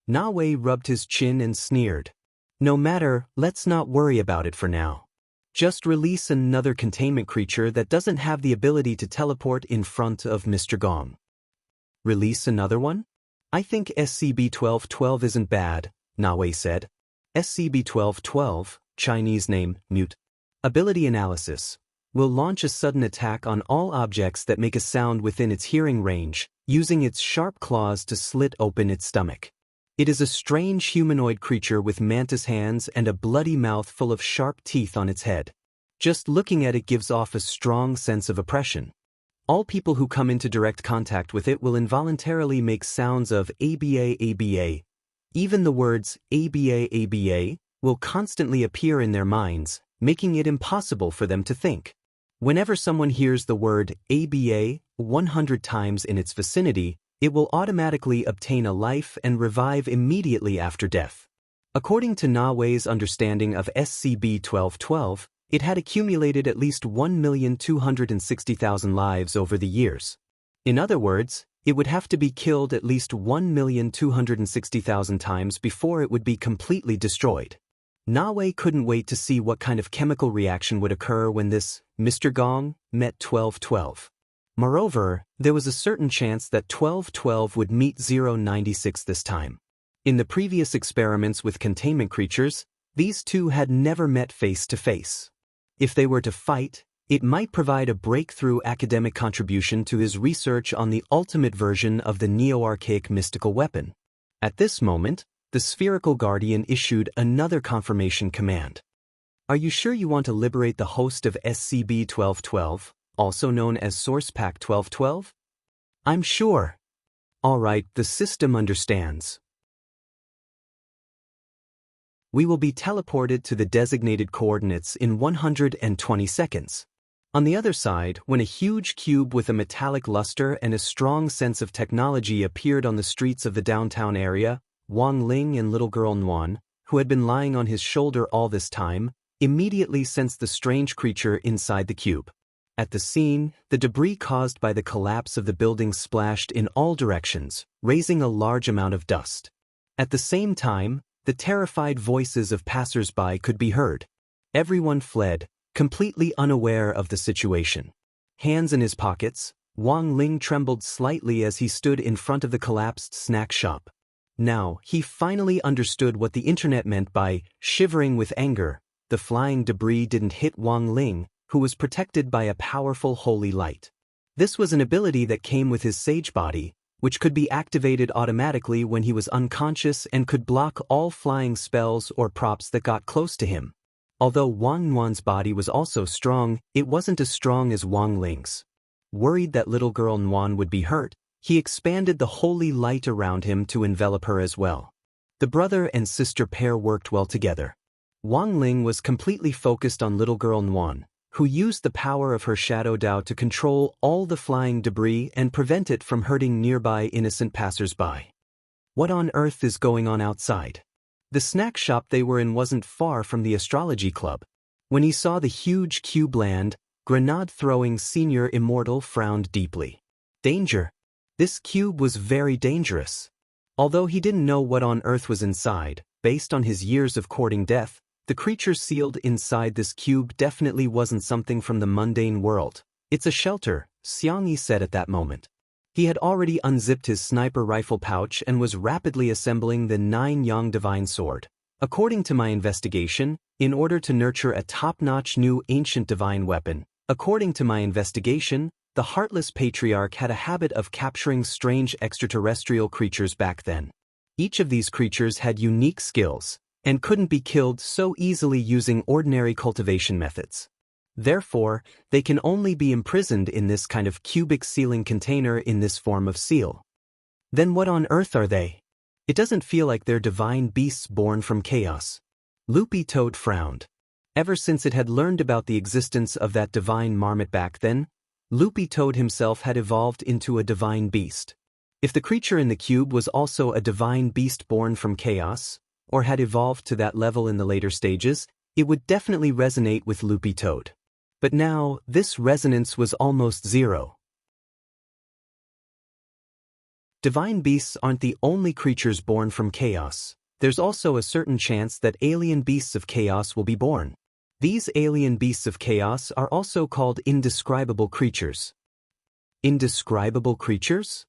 Na Wei rubbed his chin and sneered. No matter, let's not worry about it for now. Just release another containment creature that doesn't have the ability to teleport in front of Mr. Gong. Release another one? I think SCP-1212 isn't bad, Na Wei said. SCP-1212, Chinese name, Mute. Ability analysis. Will launch a sudden attack on all objects that make a sound within its hearing range, using its sharp claws to slit open its stomach. It is a strange humanoid creature with mantis hands and a bloody mouth full of sharp teeth on its head. Just looking at it gives off a strong sense of oppression. All people who come into direct contact with it will involuntarily make sounds of ABA ABA. Even the words ABA ABA will constantly appear in their minds, making it impossible for them to think. Whenever someone hears the word ABA 100 times in its vicinity, it will automatically obtain a life and revive immediately after death. According to Na Wei's understanding of SCP-1212, it had accumulated at least 1,260,000 lives over the years. In other words, it would have to be killed at least 1,260,000 times before it would be completely destroyed. Na Wei couldn't wait to see what kind of chemical reaction would occur when this Mr. Gong met 1212. Moreover, there was a certain chance that 1212 would meet 096 this time. In the previous experiments with containment creatures, these two had never met face to face. If they were to fight, it might provide a breakthrough academic contribution to his research on the ultimate version of the neo-archaic mystical weapon. At this moment, the spherical guardian issued another confirmation command. Are you sure you want to liberate the host of SCP-1212, also known as Source Pack 1212? I'm sure. All right, the system understands. We will be teleported to the designated coordinates in 120 seconds. On the other side, when a huge cube with a metallic luster and a strong sense of technology appeared on the streets of the downtown area, Wang Ling and little girl Nuan, who had been lying on his shoulder all this time, immediately sensed the strange creature inside the cube. At the scene, the debris caused by the collapse of the building splashed in all directions, raising a large amount of dust. At the same time, the terrified voices of passers-by could be heard. Everyone fled, completely unaware of the situation. Hands in his pockets, Wang Ling trembled slightly as he stood in front of the collapsed snack shop. Now, he finally understood what the internet meant by shivering with anger. The flying debris didn't hit Wang Ling, who was protected by a powerful holy light. This was an ability that came with his sage body, which could be activated automatically when he was unconscious and could block all flying spells or props that got close to him. Although Wang Nuan's body was also strong, it wasn't as strong as Wang Ling's. Worried that little girl Nuan would be hurt, he expanded the holy light around him to envelop her as well. The brother and sister pair worked well together. Wang Ling was completely focused on little girl Nuan, who used the power of her shadow Dao to control all the flying debris and prevent it from hurting nearby innocent passers-by. What on earth is going on outside? The snack shop they were in wasn't far from the astrology club. When he saw the huge cube land, grenade-throwing senior immortal frowned deeply. Danger. This cube was very dangerous. Although he didn't know what on earth was inside, based on his years of courting death, the creature sealed inside this cube definitely wasn't something from the mundane world. It's a shelter, Xiang Yi said at that moment. He had already unzipped his sniper rifle pouch and was rapidly assembling the 9-yang divine sword. According to my investigation, in order to nurture a top-notch new ancient divine weapon, the Heartless Patriarch had a habit of capturing strange extraterrestrial creatures back then. Each of these creatures had unique skills, and couldn't be killed so easily using ordinary cultivation methods. Therefore, they can only be imprisoned in this kind of cubic sealing container in this form of seal. Then what on earth are they? It doesn't feel like they're divine beasts born from chaos. Loopy Toad frowned. Ever since it had learned about the existence of that divine marmot back then, Loopy Toad himself had evolved into a divine beast. If the creature in the cube was also a divine beast born from chaos, or had evolved to that level in the later stages, it would definitely resonate with Loopy Toad. But now, this resonance was almost zero. Divine beasts aren't the only creatures born from chaos. There's also a certain chance that alien beasts of chaos will be born. These alien beasts of chaos are also called indescribable creatures. Indescribable creatures?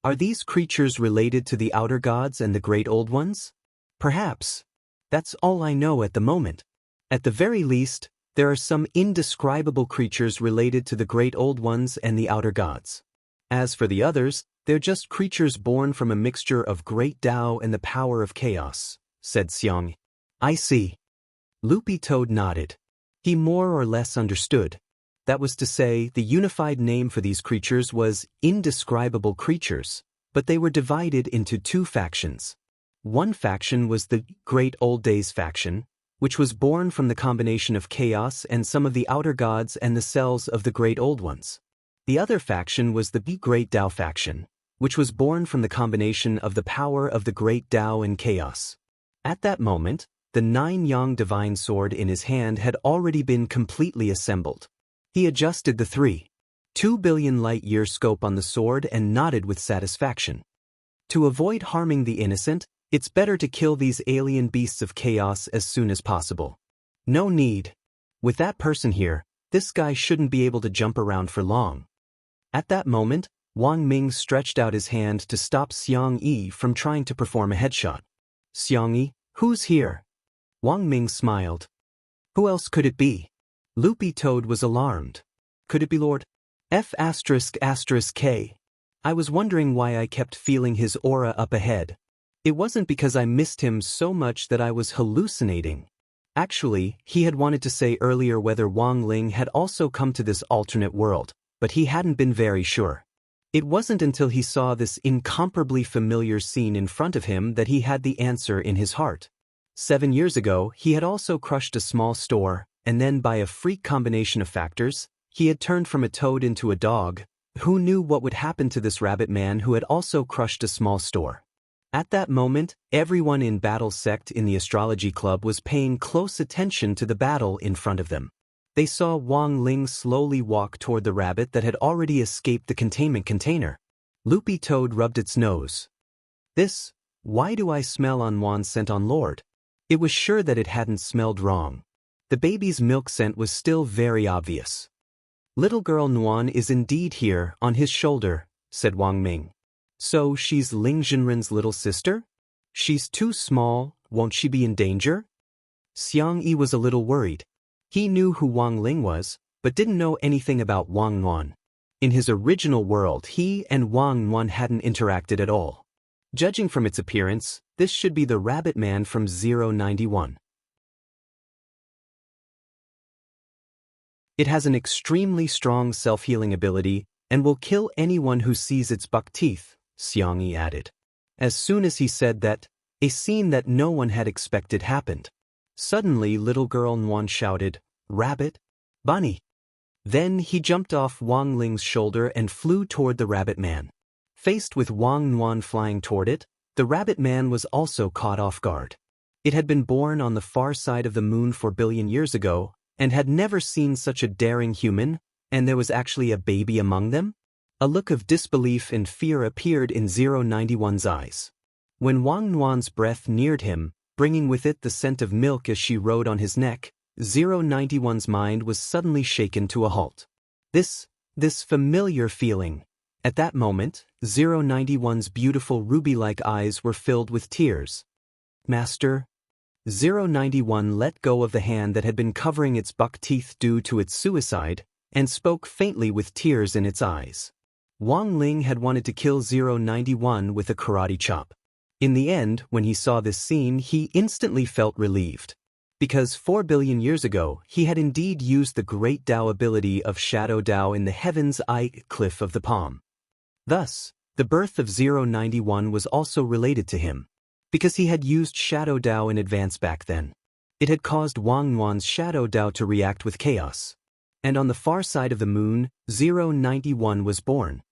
Are these creatures related to the outer gods and the great old ones? Perhaps. That's all I know at the moment. At the very least, there are some indescribable creatures related to the great old ones and the outer gods. As for the others, they're just creatures born from a mixture of great Tao and the power of chaos, said Xiang. I see. Loopy Toad nodded. He more or less understood. That was to say, the unified name for these creatures was indescribable creatures, but they were divided into two factions. One faction was the Great Old Days faction, which was born from the combination of chaos and some of the outer gods and the cells of the Great Old Ones. The other faction was the Great Tao faction, which was born from the combination of the power of the Great Tao and chaos. At that moment, the 9-yang divine sword in his hand had already been completely assembled. He adjusted the 3.2 billion light-year scope on the sword and nodded with satisfaction. To avoid harming the innocent, it's better to kill these alien beasts of chaos as soon as possible. No need. With that person here, this guy shouldn't be able to jump around for long. At that moment, Wang Ming stretched out his hand to stop Xiang Yi from trying to perform a headshot. Xiang Yi, who's here? Wang Ming smiled. Who else could it be? Loopy Toad was alarmed. Could it be Lord F***K? I was wondering why I kept feeling his aura up ahead. It wasn't because I missed him so much that I was hallucinating. Actually, he had wanted to say earlier whether Wang Ling had also come to this alternate world, but he hadn't been very sure. It wasn't until he saw this incomparably familiar scene in front of him that he had the answer in his heart. 7 years ago, he had also crushed a small store, and then by a freak combination of factors, he had turned from a toad into a dog. Who knew what would happen to this rabbit man who had also crushed a small store? At that moment, everyone in Battle Sect in the astrology club was paying close attention to the battle in front of them. They saw Wang Ling slowly walk toward the rabbit that had already escaped the containment container. Loopy Toad rubbed its nose. Why do I smell unwanted scent on Lord? It was sure that it hadn't smelled wrong. The baby's milk scent was still very obvious. Little girl Nuan is indeed here, on his shoulder, said Wang Ming. So she's Ling Jinren's little sister? She's too small, won't she be in danger? Xiang Yi was a little worried. He knew who Wang Ling was, but didn't know anything about Wang Nuan. In his original world, he and Wang Nuan hadn't interacted at all. Judging from its appearance, this should be the rabbit man from 091. It has an extremely strong self-healing ability and will kill anyone who sees its buck teeth, Xiang Yi added. As soon as he said that, a scene that no one had expected happened. Suddenly little girl Nuan shouted, "Rabbit! Bunny!" Then he jumped off Wang Ling's shoulder and flew toward the rabbit man. Faced with Wang Nuan flying toward it, the rabbit man was also caught off guard. It had been born on the far side of the moon 4 billion years ago, and had never seen such a daring human, and there was actually a baby among them? A look of disbelief and fear appeared in 091's eyes. When Wang Nuan's breath neared him, bringing with it the scent of milk as she rode on his neck, 091's mind was suddenly shaken to a halt. This familiar feeling. At that moment, 091's beautiful ruby-like eyes were filled with tears. Master? 091 let go of the hand that had been covering its buck teeth due to its suicide, and spoke faintly with tears in its eyes. Wang Ling had wanted to kill 091 with a karate chop. In the end, when he saw this scene, he instantly felt relieved. Because 4 billion years ago, he had indeed used the great Dao ability of Shadow Dao in the Heaven's Eye Cliff of the Palm. Thus, the birth of 091 was also related to him. Because he had used Shadow Dao in advance back then. It had caused Wang Nuan's Shadow Dao to react with chaos. And on the far side of the moon, 091 was born.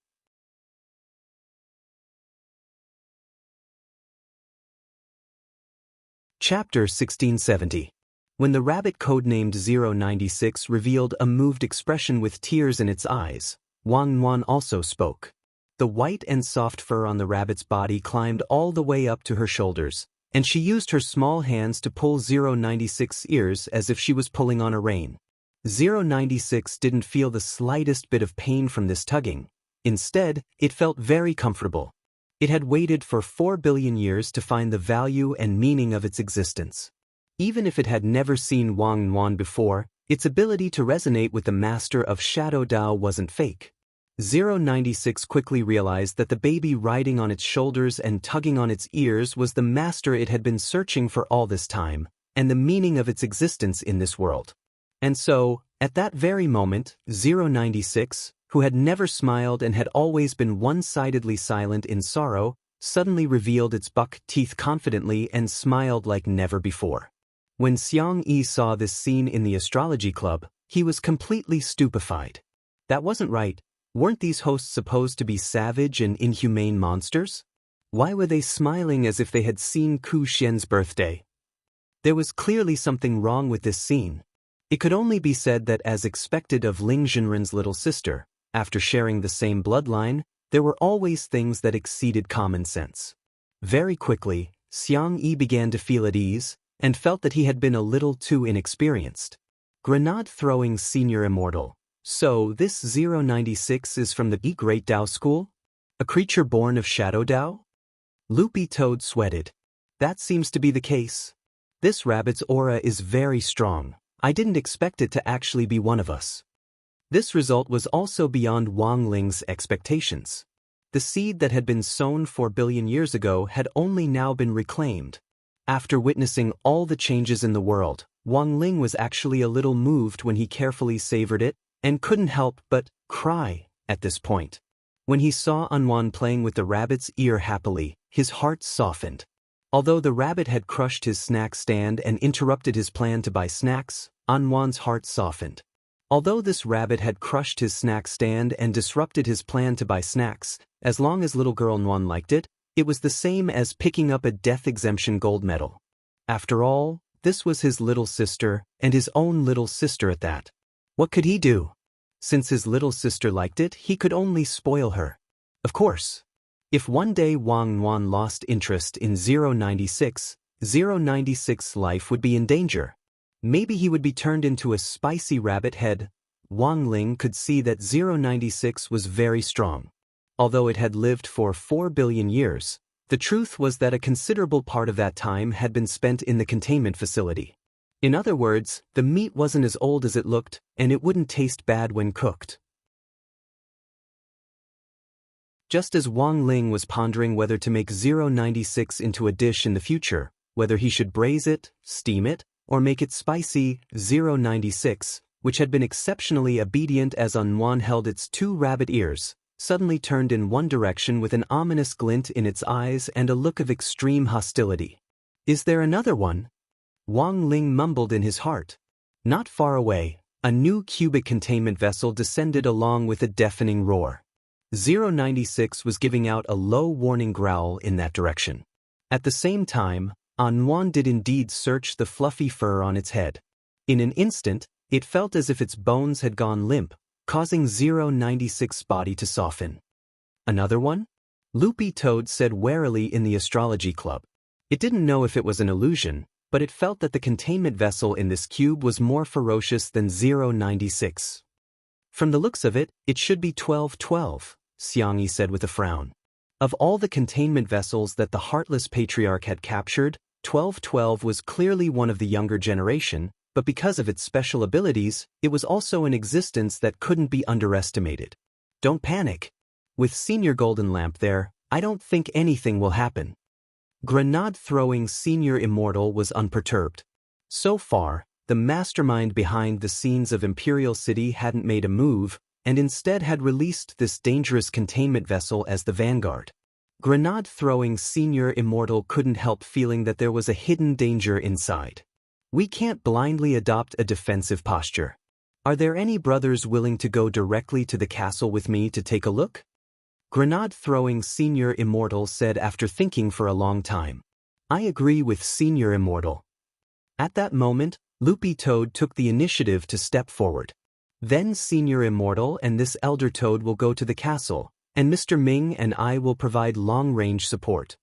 Chapter 1670. When the rabbit codenamed 096 revealed a moved expression with tears in its eyes, Wang Nuan also spoke. The white and soft fur on the rabbit's body climbed all the way up to her shoulders, and she used her small hands to pull 096's ears as if she was pulling on a rein. 096 didn't feel the slightest bit of pain from this tugging. Instead, it felt very comfortable. It had waited for 4 billion years to find the value and meaning of its existence. Even if it had never seen Wang Nuan before, its ability to resonate with the master of Shadow Dao wasn't fake. 096 quickly realized that the baby riding on its shoulders and tugging on its ears was the master it had been searching for all this time, and the meaning of its existence in this world. And so, at that very moment, 096, who had never smiled and had always been one-sidedly silent in sorrow, suddenly revealed its buck teeth confidently and smiled like never before. When Xiang Yi saw this scene in the astrology club, he was completely stupefied. That wasn't right. Weren't these hosts supposed to be savage and inhumane monsters? Why were they smiling as if they had seen Ku Xian's birthday? There was clearly something wrong with this scene. It could only be said that, as expected of Ling Jinren's little sister, after sharing the same bloodline, there were always things that exceeded common sense. Very quickly, Xiang Yi began to feel at ease, and felt that he had been a little too inexperienced. Grenade-throwing senior immortal. So, this 096 is from the Great Dao School? A creature born of Shadow Dao? Loopy Toad sweated. That seems to be the case. This rabbit's aura is very strong. I didn't expect it to actually be one of us. This result was also beyond Wang Ling's expectations. The seed that had been sown 4 billion years ago had only now been reclaimed. After witnessing all the changes in the world, Wang Ling was actually a little moved when he carefully savored it, and couldn't help but cry at this point. When he saw Anwan playing with the rabbit's ear happily, his heart softened. Although the rabbit had crushed his snack stand and interrupted his plan to buy snacks, Anwan's heart softened. Although this rabbit had crushed his snack stand and disrupted his plan to buy snacks, as long as little girl Nuan liked it, it was the same as picking up a death exemption gold medal. After all, this was his little sister, and his own little sister at that. What could he do? Since his little sister liked it, he could only spoil her. Of course. If one day Wang Yuan lost interest in 096, 096's life would be in danger. Maybe he would be turned into a spicy rabbit head. Wang Ling could see that 096 was very strong. Although it had lived for 4 billion years, the truth was that a considerable part of that time had been spent in the containment facility. In other words, the meat wasn't as old as it looked, and it wouldn't taste bad when cooked. Just as Wang Ling was pondering whether to make 096 into a dish in the future, whether he should braise it, steam it, or make it spicy, 096, which had been exceptionally obedient as Yuan held its 2 rabbit ears, suddenly turned in one direction with an ominous glint in its eyes and a look of extreme hostility. Is there another one? Wang Ling mumbled in his heart. Not far away, a new cubic containment vessel descended along with a deafening roar. 096 was giving out a low warning growl in that direction. At the same time, Yuan did indeed search the fluffy fur on its head. In an instant, it felt as if its bones had gone limp, causing 096's body to soften. Another one? Loopy Toad said warily in the astrology club. It didn't know if it was an illusion, but it felt that the containment vessel in this cube was more ferocious than 096. From the looks of it, it should be 1212, Xiangyi said with a frown. Of all the containment vessels that the heartless patriarch had captured, 1212 was clearly one of the younger generation, but because of its special abilities, it was also an existence that couldn't be underestimated. Don't panic. With Senior Golden Lamp there, I don't think anything will happen. Grenade-throwing Senior Immortal was unperturbed. So far, the mastermind behind the scenes of Imperial City hadn't made a move, and instead had released this dangerous containment vessel as the vanguard. Grenade-throwing Senior Immortal couldn't help feeling that there was a hidden danger inside. We can't blindly adopt a defensive posture. Are there any brothers willing to go directly to the castle with me to take a look? Grenade-throwing Senior Immortal said after thinking for a long time. I agree with Senior Immortal. At that moment, Loopy Toad took the initiative to step forward. Then Senior Immortal and this Elder Toad will go to the castle, and Mr. Ming and I will provide long-range support.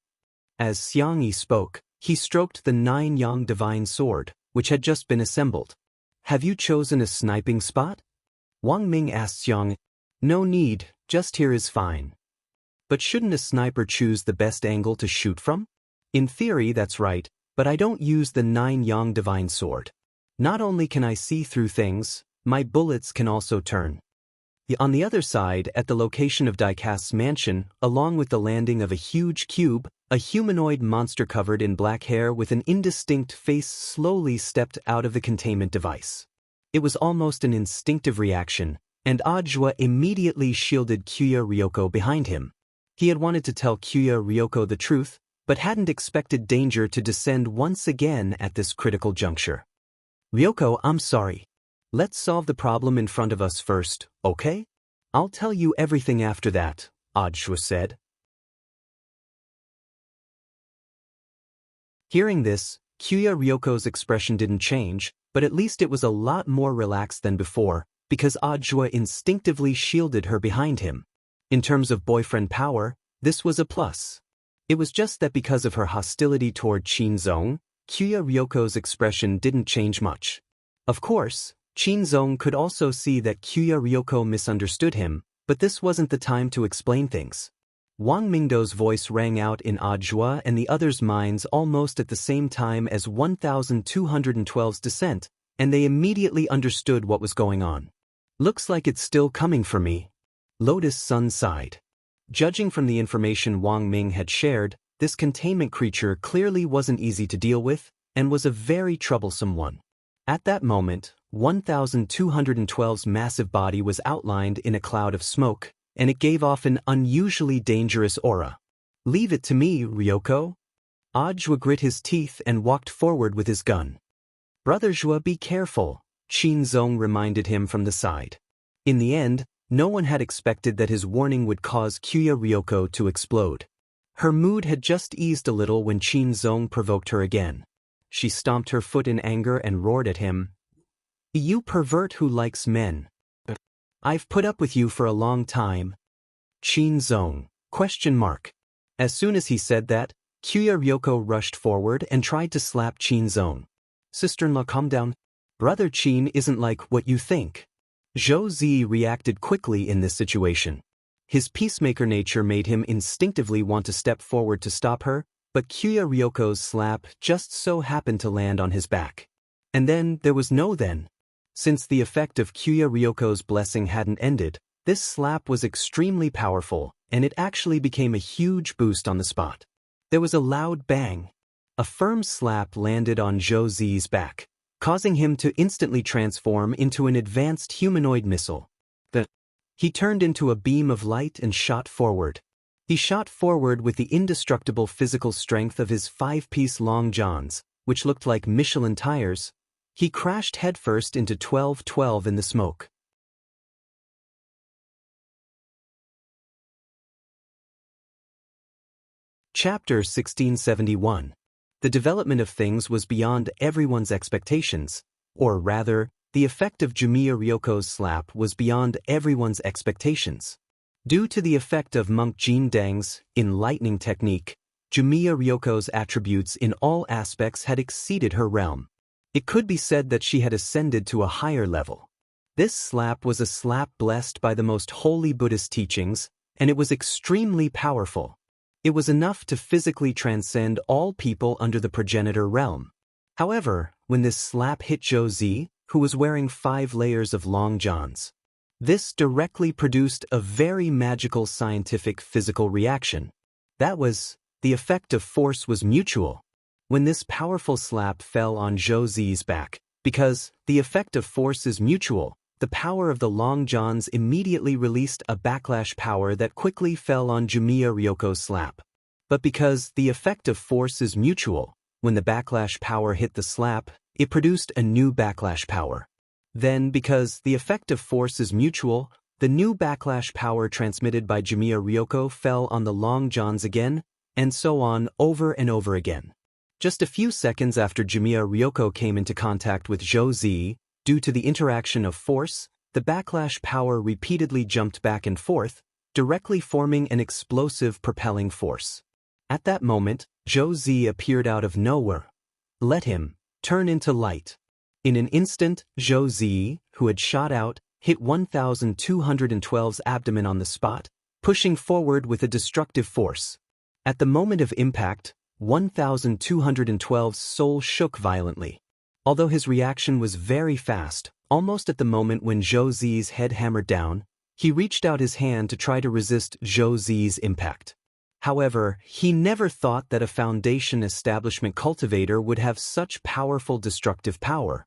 As Xiangyi spoke, he stroked the 9-yang divine sword, which had just been assembled. Have you chosen a sniping spot? Wang Ming asked Xiang. No need, just here is fine. But shouldn't a sniper choose the best angle to shoot from? In theory, that's right, but I don't use the 9-yang divine sword. Not only can I see through things, my bullets can also turn. On the other side, at the location of Diecast's mansion, along with the landing of a huge cube, a humanoid monster covered in black hair with an indistinct face slowly stepped out of the containment device. It was almost an instinctive reaction, and Ajua immediately shielded Kuya Ryoko behind him. He had wanted to tell Kuya Ryoko the truth, but hadn't expected danger to descend once again at this critical juncture. Ryoko, I'm sorry. Let's solve the problem in front of us first, okay? I'll tell you everything after that, Ajua said. Hearing this, Kuya Ryoko's expression didn't change, but at least it was a lot more relaxed than before, because Ajua instinctively shielded her behind him. In terms of boyfriend power, this was a plus. It was just that because of her hostility toward Qinzong, Kuya Ryoko's expression didn't change much. Of course, Qinzong could also see that Kuya Ryoko misunderstood him, but this wasn't the time to explain things. Wang Mingdo's voice rang out in Ajua and the others' minds almost at the same time as 1212's descent, and they immediately understood what was going on. Looks like it's still coming for me. Lotus Sun sighed. Judging from the information Wang Ming had shared, this containment creature clearly wasn't easy to deal with, and was a very troublesome one. At that moment, 1212's massive body was outlined in a cloud of smoke, and it gave off an unusually dangerous aura. Leave it to me, Ryoko. Ajua grit his teeth and walked forward with his gun. Brother Jua, be careful, Qinzong reminded him from the side. In the end, no one had expected that his warning would cause Kuya Ryoko to explode. Her mood had just eased a little when Qinzong provoked her again. She stomped her foot in anger and roared at him. You pervert who likes men. I've put up with you for a long time. Chin Zong? Question mark. As soon as he said that, Kyu Ryoko rushed forward and tried to slap Chin Zong. Sister-in-law, calm down. Brother Chin isn't like what you think. Zhou Zi reacted quickly in this situation. His peacemaker nature made him instinctively want to step forward to stop her, but Kyu Ryoko's slap just so happened to land on his back. And then there was no then. Since the effect of Kyu Ryoko's blessing hadn't ended, this slap was extremely powerful, and it actually became a huge boost on the spot. There was a loud bang. A firm slap landed on Zhou Zi's back, causing him to instantly transform into an advanced humanoid missile. He turned into a beam of light and shot forward. He shot forward with the indestructible physical strength of his 5-piece long johns, which looked like Michelin tires. He crashed headfirst into 1212 in the smoke. Chapter 1671. The development of things was beyond everyone's expectations, or rather, the effect of Jumiya Ryoko's slap was beyond everyone's expectations. Due to the effect of Monk Jin Dang's enlightening technique, Jumiya Ryoko's attributes in all aspects had exceeded her realm. It could be said that she had ascended to a higher level. This slap was a slap blessed by the most holy Buddhist teachings, and it was extremely powerful. It was enough to physically transcend all people under the progenitor realm. However, when this slap hit Zhou Zi, who was wearing 5 layers of long johns, this directly produced a very magical scientific physical reaction. That was, the effect of force was mutual. When this powerful slap fell on Zhou Zi's back, because the effect of force is mutual, the power of the long johns immediately released a backlash power that quickly fell on Jumiya Ryoko's slap. But because the effect of force is mutual, when the backlash power hit the slap, it produced a new backlash power. Then, because the effect of force is mutual, the new backlash power transmitted by Jumiya Ryoko fell on the long johns again, and so on over and over again. Just a few seconds after Jumiya Ryoko came into contact with Zhou Zi, due to the interaction of force, the backlash power repeatedly jumped back and forth, directly forming an explosive propelling force. At that moment, Zhou Zi appeared out of nowhere. Let him turn into light. In an instant, Zhou Zi, who had shot out, hit 1212's abdomen on the spot, pushing forward with a destructive force. At the moment of impact, 1212's soul shook violently. Although his reaction was very fast, almost at the moment when Zhou Zi's head hammered down, he reached out his hand to try to resist Zhou Zi's impact. However, he never thought that a foundation establishment cultivator would have such powerful destructive power.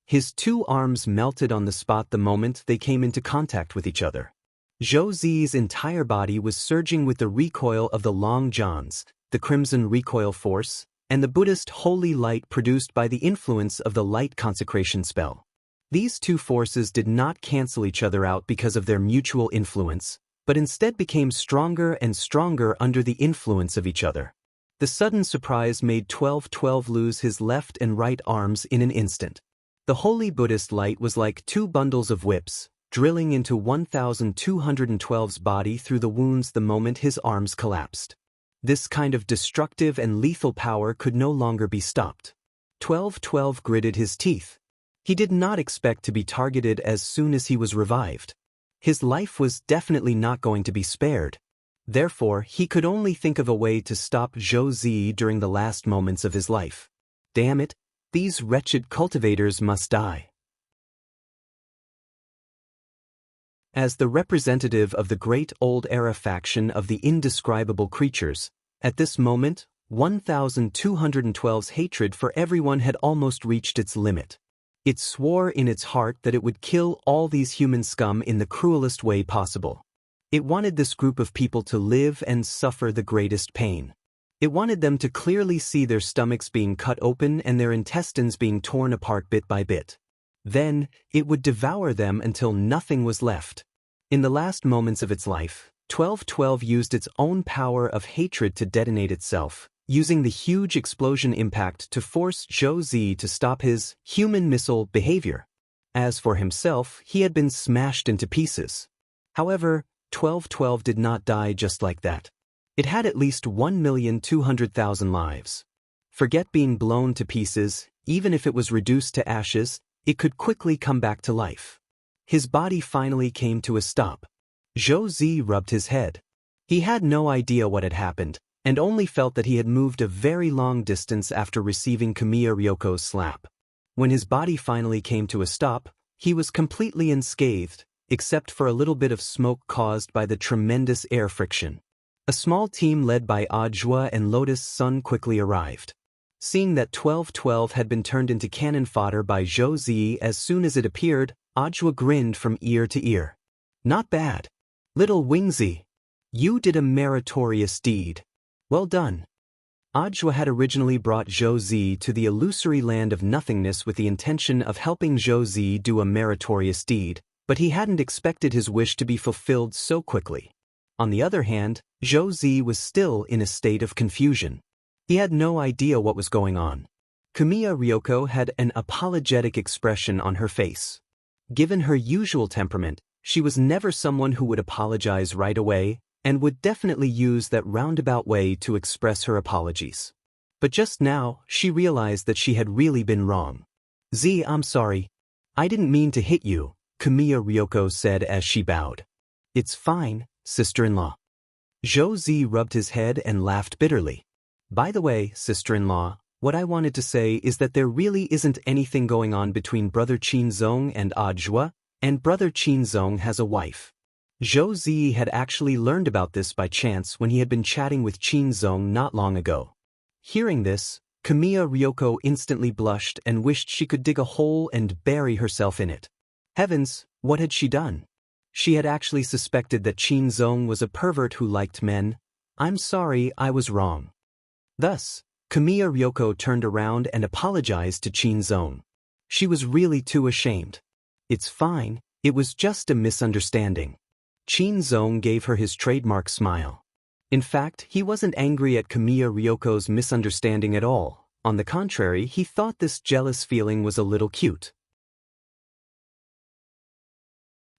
His 2 arms melted on the spot the moment they came into contact with each other. Zhou Zi's entire body was surging with the recoil of the long johns, the crimson recoil force, and the Buddhist holy light produced by the influence of the light consecration spell. These 2 forces did not cancel each other out because of their mutual influence, but instead became stronger and stronger under the influence of each other. The sudden surprise made 1212 lose his left and right arms in an instant. The holy Buddhist light was like 2 bundles of whips, drilling into 1212's body through the wounds the moment his arms collapsed. This kind of destructive and lethal power could no longer be stopped. 1212 gritted his teeth. He did not expect to be targeted as soon as he was revived. His life was definitely not going to be spared. Therefore, he could only think of a way to stop Zhou Zi during the last moments of his life. Damn it, these wretched cultivators must die. As the representative of the great old era faction of the indescribable creatures, at this moment, 1212's hatred for everyone had almost reached its limit. It swore in its heart that it would kill all these human scum in the cruelest way possible. It wanted this group of people to live and suffer the greatest pain. It wanted them to clearly see their stomachs being cut open and their intestines being torn apart bit by bit. Then, it would devour them until nothing was left. In the last moments of its life, 1212 used its own power of hatred to detonate itself, using the huge explosion impact to force Zhou Zi to stop his human missile behavior. As for himself, he had been smashed into pieces. However, 1212 did not die just like that. It had at least 1,200,000 lives. Forget being blown to pieces, even if it was reduced to ashes, it could quickly come back to life. His body finally came to a stop. Zhou Zi rubbed his head. He had no idea what had happened, and only felt that he had moved a very long distance after receiving Kamiya Ryoko's slap. When his body finally came to a stop, he was completely unscathed, except for a little bit of smoke caused by the tremendous air friction. A small team led by Ajua and Lotus Sun quickly arrived. Seeing that 1212 had been turned into cannon fodder by Zhou Zi as soon as it appeared, Ajua grinned from ear to ear. Not bad. Little Wingzi. You did a meritorious deed. Well done. Ajua had originally brought Zhou Zi to the illusory land of nothingness with the intention of helping Zhou Zi do a meritorious deed, but he hadn't expected his wish to be fulfilled so quickly. On the other hand, Zhou Zi was still in a state of confusion. He had no idea what was going on. Kamiya Ryoko had an apologetic expression on her face. Given her usual temperament, she was never someone who would apologize right away, and would definitely use that roundabout way to express her apologies. But just now, she realized that she had really been wrong. "Z, I'm sorry. I didn't mean to hit you," Kamiya Ryoko said as she bowed. "It's fine, sister-in-law." Zhou Zi rubbed his head and laughed bitterly. "By the way, sister-in-law, what I wanted to say is that there really isn't anything going on between Brother Qinzong and Ajua, and Brother Qinzong has a wife." Zhou Zi had actually learned about this by chance when he had been chatting with Qinzong not long ago. Hearing this, Kamiya Ryoko instantly blushed and wished she could dig a hole and bury herself in it. Heavens, what had she done? She had actually suspected that Qinzong was a pervert who liked men. "I'm sorry, I was wrong." Thus, Kamiya Ryoko turned around and apologized to Qinzong. She was really too ashamed. "It's fine, it was just a misunderstanding." Qinzong gave her his trademark smile. In fact, he wasn't angry at Kamiya Ryoko's misunderstanding at all. On the contrary, he thought this jealous feeling was a little cute.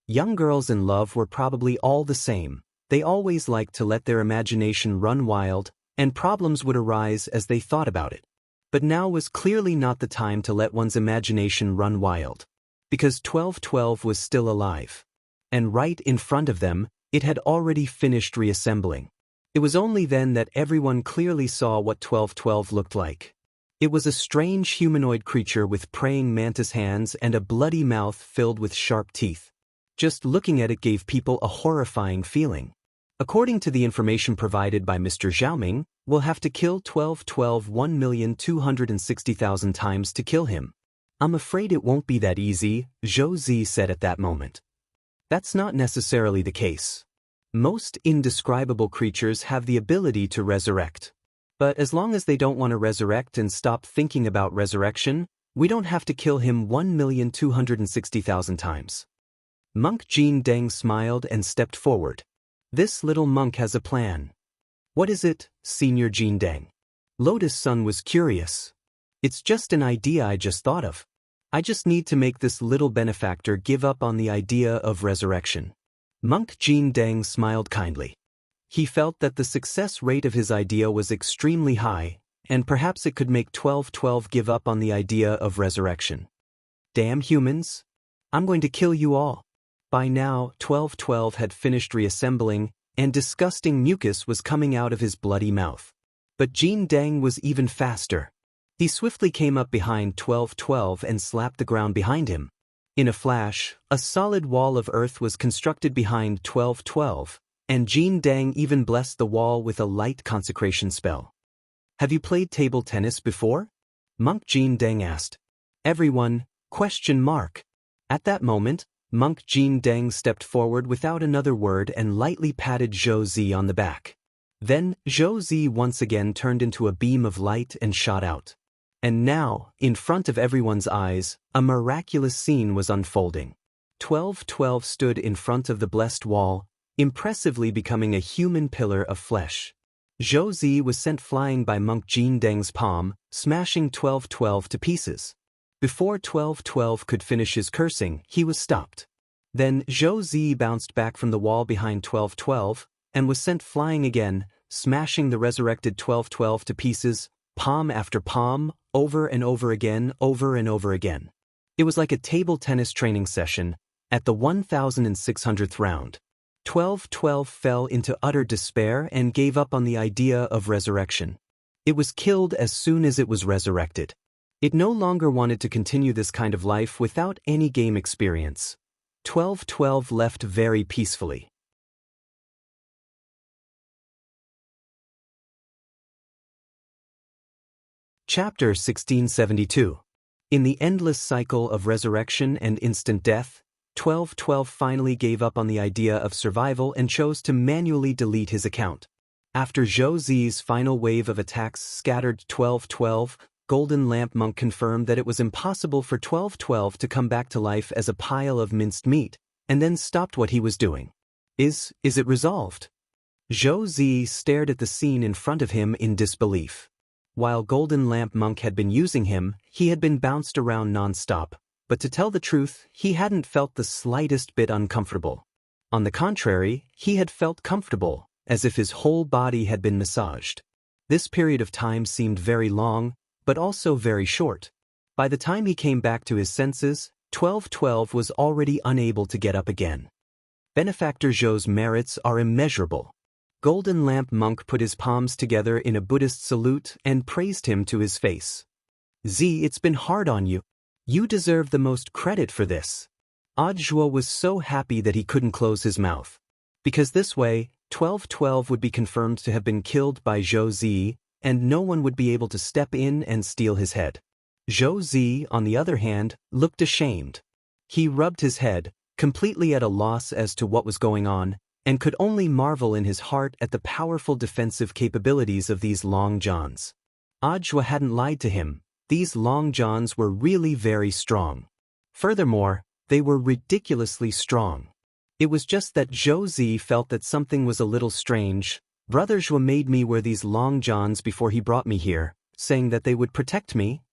Young girls in love were probably all the same. They always liked to let their imagination run wild, and problems would arise as they thought about it. But now was clearly not the time to let one's imagination run wild. Because 1212 was still alive. And right in front of them, it had already finished reassembling. It was only then that everyone clearly saw what 1212 looked like. It was a strange humanoid creature with praying mantis hands and a bloody mouth filled with sharp teeth. Just looking at it gave people a horrifying feeling. According to the information provided by Mr. Xiaoming, we'll have to kill 1212 1,260,000 times to kill him. "I'm afraid it won't be that easy," Zhou Zi said at that moment. That's not necessarily the case. Most indescribable creatures have the ability to resurrect. But as long as they don't want to resurrect and stop thinking about resurrection, we don't have to kill him 1,260,000 times. Monk Jin Deng smiled and stepped forward. "This little monk has a plan." "What is it, Senior Jin Deng?" Lotus Sun was curious. "It's just an idea I just thought of. I just need to make this little benefactor give up on the idea of resurrection." Monk Jin Deng smiled kindly. He felt that the success rate of his idea was extremely high, and perhaps it could make 1212 give up on the idea of resurrection. "Damn humans. I'm going to kill you all." By now, 1212 had finished reassembling, and disgusting mucus was coming out of his bloody mouth. But Jin Deng was even faster. He swiftly came up behind 1212 and slapped the ground behind him. In a flash, a solid wall of earth was constructed behind 1212, and Jin Deng even blessed the wall with a light consecration spell. "Have you played table tennis before?" Monk Jin Deng asked. Everyone, ? At that moment, Monk Jin Deng stepped forward without another word and lightly patted Zhou Zi on the back. Then, Zhou Zi once again turned into a beam of light and shot out. And now, in front of everyone's eyes, a miraculous scene was unfolding. 1212 stood in front of the blessed wall, impressively becoming a human pillar of flesh. Zhou Zi was sent flying by Monk Jin Deng's palm, smashing 1212 to pieces. Before 1212 could finish his cursing, he was stopped. Then Zhou Zi bounced back from the wall behind 1212, and was sent flying again, smashing the resurrected 1212 to pieces, palm after palm, over and over again, over and over again. It was like a table tennis training session. At the 1600th round, 1212 fell into utter despair and gave up on the idea of resurrection. It was killed as soon as it was resurrected. It no longer wanted to continue this kind of life without any game experience. 1212 left very peacefully. Chapter 1672. In the endless cycle of resurrection and instant death, 1212 finally gave up on the idea of survival and chose to manually delete his account. After Zhou Zi's final wave of attacks scattered 1212, Golden Lamp Monk confirmed that it was impossible for 1212 to come back to life as a pile of minced meat, and then stopped what he was doing. Is it resolved? Zhou Zi stared at the scene in front of him in disbelief. While Golden Lamp Monk had been using him, he had been bounced around non-stop, but to tell the truth, he hadn't felt the slightest bit uncomfortable. On the contrary, he had felt comfortable, as if his whole body had been massaged. This period of time seemed very long, but also very short. By the time he came back to his senses, 1212 was already unable to get up again. Benefactor Zhou's merits are immeasurable. Golden Lamp Monk put his palms together in a Buddhist salute and praised him to his face. "Z, it's been hard on you. You deserve the most credit for this." Zhuo was so happy that he couldn't close his mouth. Because this way, 1212 would be confirmed to have been killed by Zhou Zi, and no one would be able to step in and steal his head. Zhou Zi, on the other hand, looked ashamed. He rubbed his head, completely at a loss as to what was going on, and could only marvel in his heart at the powerful defensive capabilities of these Long Johns. Zhuo hadn't lied to him. These Long Johns were really very strong. Furthermore, they were ridiculously strong. It was just that Zhou Zi felt that something was a little strange. Brother Zhuo made me wear these Long Johns before he brought me here, saying that they would protect me.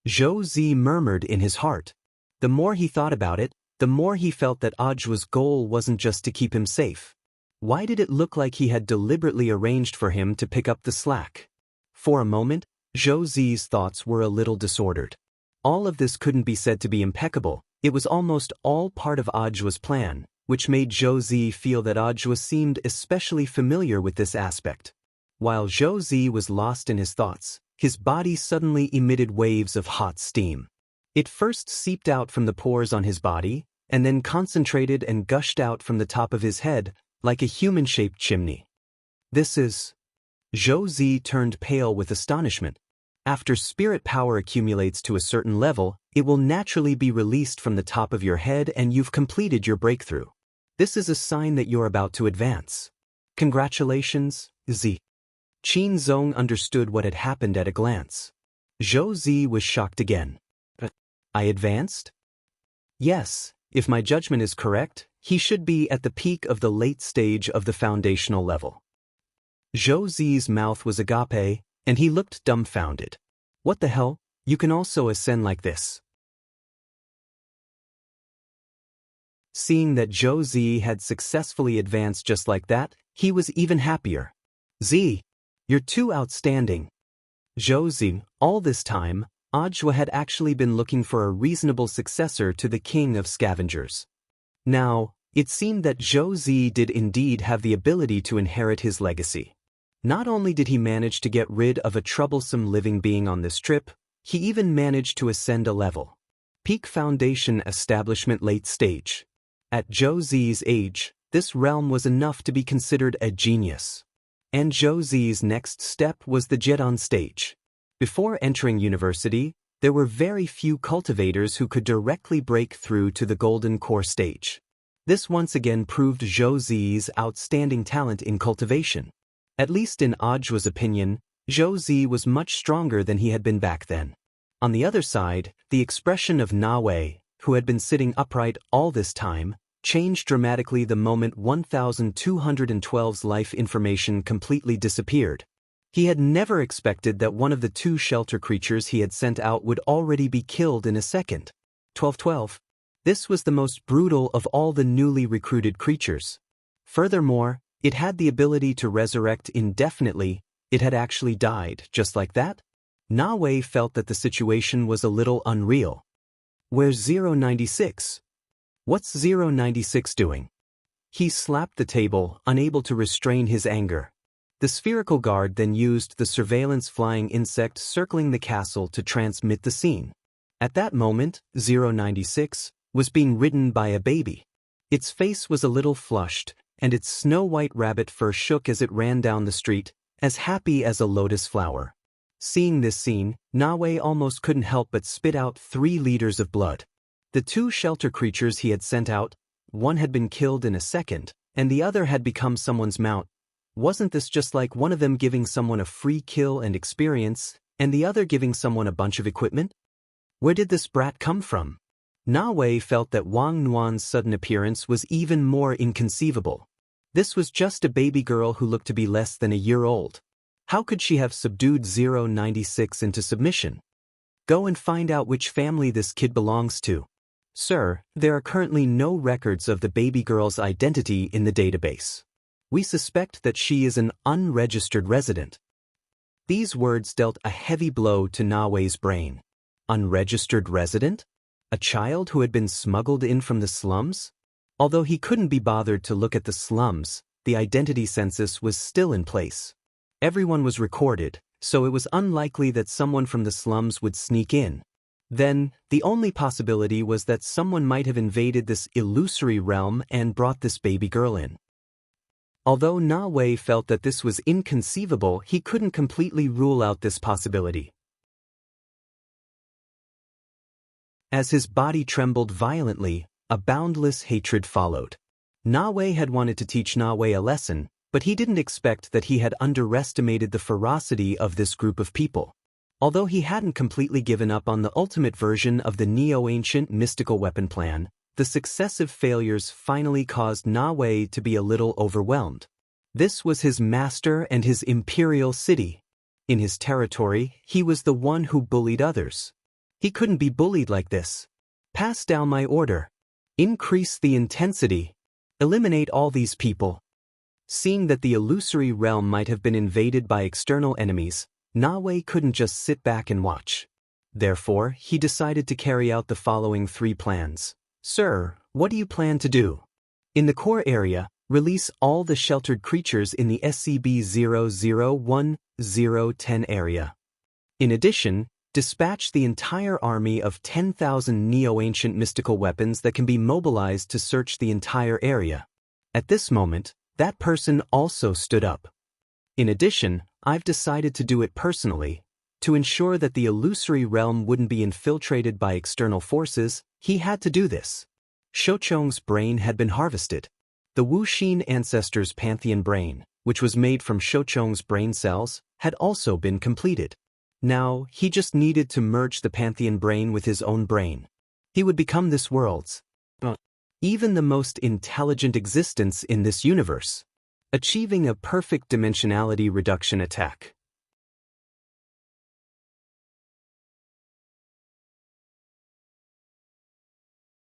Zhou Zi murmured in his heart. The more he thought about it, the more he felt that Zhuo's goal wasn't just to keep him safe. Why did it look like he had deliberately arranged for him to pick up the slack? For a moment, Zhou Zi's thoughts were a little disordered. All of this couldn't be said to be impeccable. It was almost all part of Zhuo's plan, which made Zhou Zi feel that Zhuo seemed especially familiar with this aspect. While Zhou Zi was lost in his thoughts, his body suddenly emitted waves of hot steam. It first seeped out from the pores on his body, and then concentrated and gushed out from the top of his head, like a human-shaped chimney. This is... Zhou Zi turned pale with astonishment. After spirit power accumulates to a certain level, it will naturally be released from the top of your head and you've completed your breakthrough. This is a sign that you're about to advance. Congratulations, Zi. Qin Zong understood what had happened at a glance. Zhou Zi was shocked again. I advanced? Yes, if my judgment is correct, he should be at the peak of the late stage of the foundational level. Zhou Zi's mouth was agape, and he looked dumbfounded. What the hell? You can also ascend like this. Seeing that Zhou Zi had successfully advanced just like that, he was even happier. Zi, you're too outstanding. Zhou Zi, all this time, Zhuo had actually been looking for a reasonable successor to the king of scavengers. Now, it seemed that Zhou Zi did indeed have the ability to inherit his legacy. Not only did he manage to get rid of a troublesome living being on this trip, he even managed to ascend a level. Peak Foundation Establishment Late Stage. At Zhou Zi's age, this realm was enough to be considered a genius. And Zhou Zi's next step was the Jedon stage. Before entering university, there were very few cultivators who could directly break through to the Golden Core stage. This once again proved Zhou Zi's outstanding talent in cultivation. At least in Zhuo's opinion, Zhou Zi was much stronger than he had been back then. On the other side, the expression of Na Wei, who had been sitting upright all this time, changed dramatically the moment 1212's life information completely disappeared. He had never expected that one of the 2 shelter creatures he had sent out would already be killed in a second. 1212. This was the most brutal of all the newly recruited creatures. Furthermore, it had the ability to resurrect indefinitely. It had actually died, just like that. Na Wei felt that the situation was a little unreal. Where's 096? What's 096 doing? He slapped the table, unable to restrain his anger. The spherical guard then used the surveillance flying insect circling the castle to transmit the scene. At that moment, 096 was being ridden by a baby. Its face was a little flushed, and its snow-white rabbit fur shook as it ran down the street, as happy as a lotus flower. Seeing this scene, Na Wei almost couldn't help but spit out 3 liters of blood. The 2 shelter creatures he had sent out, one had been killed in a second, and the other had become someone's mount. Wasn't this just like one of them giving someone a free kill and experience, and the other giving someone a bunch of equipment? Where did this brat come from? Na Wei felt that Wang Nuan's sudden appearance was even more inconceivable. This was just a baby girl who looked to be less than a year old. How could she have subdued 096 into submission? Go and find out which family this kid belongs to. Sir, there are currently no records of the baby girl's identity in the database. We suspect that she is an unregistered resident. These words dealt a heavy blow to Na Wei's brain. Unregistered resident? A child who had been smuggled in from the slums? Although he couldn't be bothered to look at the slums, the identity census was still in place. Everyone was recorded, so it was unlikely that someone from the slums would sneak in. Then, the only possibility was that someone might have invaded this illusory realm and brought this baby girl in. Although Na Wei felt that this was inconceivable, he couldn't completely rule out this possibility. As his body trembled violently, a boundless hatred followed. Na Wei had wanted to teach Na Wei a lesson, but he didn't expect that he had underestimated the ferocity of this group of people. Although he hadn't completely given up on the ultimate version of the neo-ancient mystical weapon plan, the successive failures finally caused Na Wei to be a little overwhelmed. This was his master and his imperial city. In his territory, he was the one who bullied others. He couldn't be bullied like this. Pass down my order. Increase the intensity. Eliminate all these people. Seeing that the illusory realm might have been invaded by external enemies, Na Wei couldn't just sit back and watch. Therefore, he decided to carry out the following 3 plans. Sir, what do you plan to do? In the core area, release all the sheltered creatures in the SCP-001-010 area. In addition, dispatch the entire army of 10,000 neo-ancient mystical weapons that can be mobilized to search the entire area. At this moment, that person also stood up. In addition, I've decided to do it personally. To ensure that the illusory realm wouldn't be infiltrated by external forces, he had to do this. Shouchong's brain had been harvested. The Wuxin ancestors' pantheon brain, which was made from Shouchong's brain cells, had also been completed. Now, he just needed to merge the pantheon brain with his own brain. He would become this world's, even the most intelligent existence in this universe, achieving a perfect dimensionality reduction attack.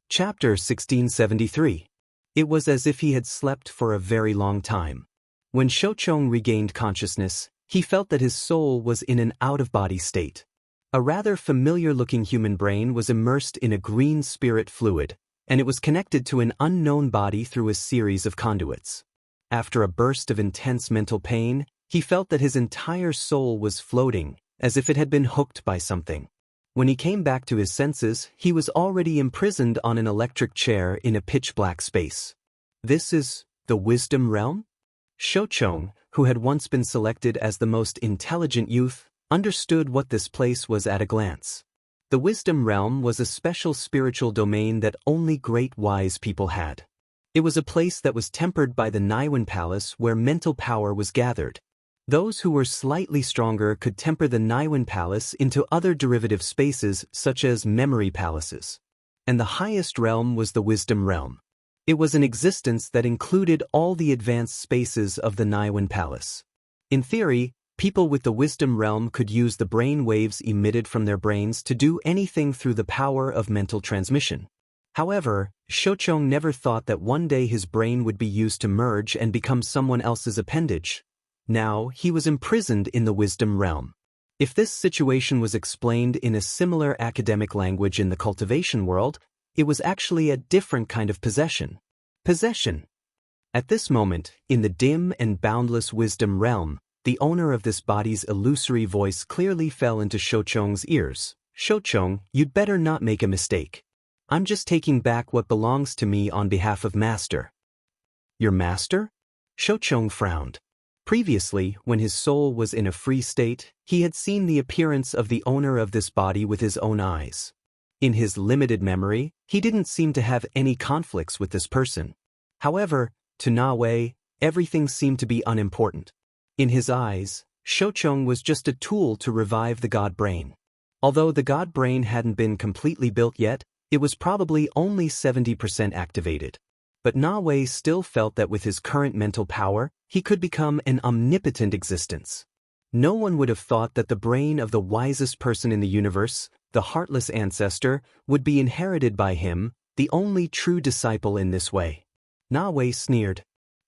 Chapter 1673. It was as if he had slept for a very long time. When Shouchong regained consciousness, he felt that his soul was in an out-of-body state. A rather familiar-looking human brain was immersed in a green spirit fluid, and it was connected to an unknown body through a series of conduits. After a burst of intense mental pain, he felt that his entire soul was floating, as if it had been hooked by something. When he came back to his senses, he was already imprisoned on an electric chair in a pitch-black space. This is the Wisdom Realm? Shouchong, who had once been selected as the most intelligent youth, understood what this place was at a glance. The Wisdom Realm was a special spiritual domain that only great wise people had. It was a place that was tempered by the Naiwen Palace where mental power was gathered. Those who were slightly stronger could temper the Naiwen Palace into other derivative spaces such as memory palaces. And the highest realm was the Wisdom Realm. It was an existence that included all the advanced spaces of the Naiwen Palace. In theory, People with the wisdom realm could use the brain waves emitted from their brains to do anything through the power of mental transmission. However, Shochong never thought that one day his brain would be used to merge and become someone else's appendage. Now, he was imprisoned in the wisdom realm. If this situation was explained in a similar academic language in the cultivation world, it was actually a different kind of possession. Possession. At this moment, in the dim and boundless wisdom realm, the owner of this body's illusory voice clearly fell into Shochong's ears. Shochong, you'd better not make a mistake. I'm just taking back what belongs to me on behalf of Master. Your master? Shochong frowned. Previously, when his soul was in a free state, he had seen the appearance of the owner of this body with his own eyes. In his limited memory, he didn't seem to have any conflicts with this person. However, to Na Wei, everything seemed to be unimportant. In his eyes, Shochong was just a tool to revive the God Brain. Although the God Brain hadn't been completely built yet, it was probably only 70% activated. But Na Wei still felt that with his current mental power, he could become an omnipotent existence. No one would have thought that the brain of the wisest person in the universe, the heartless ancestor, would be inherited by him, the only true disciple in this way. Na Wei sneered.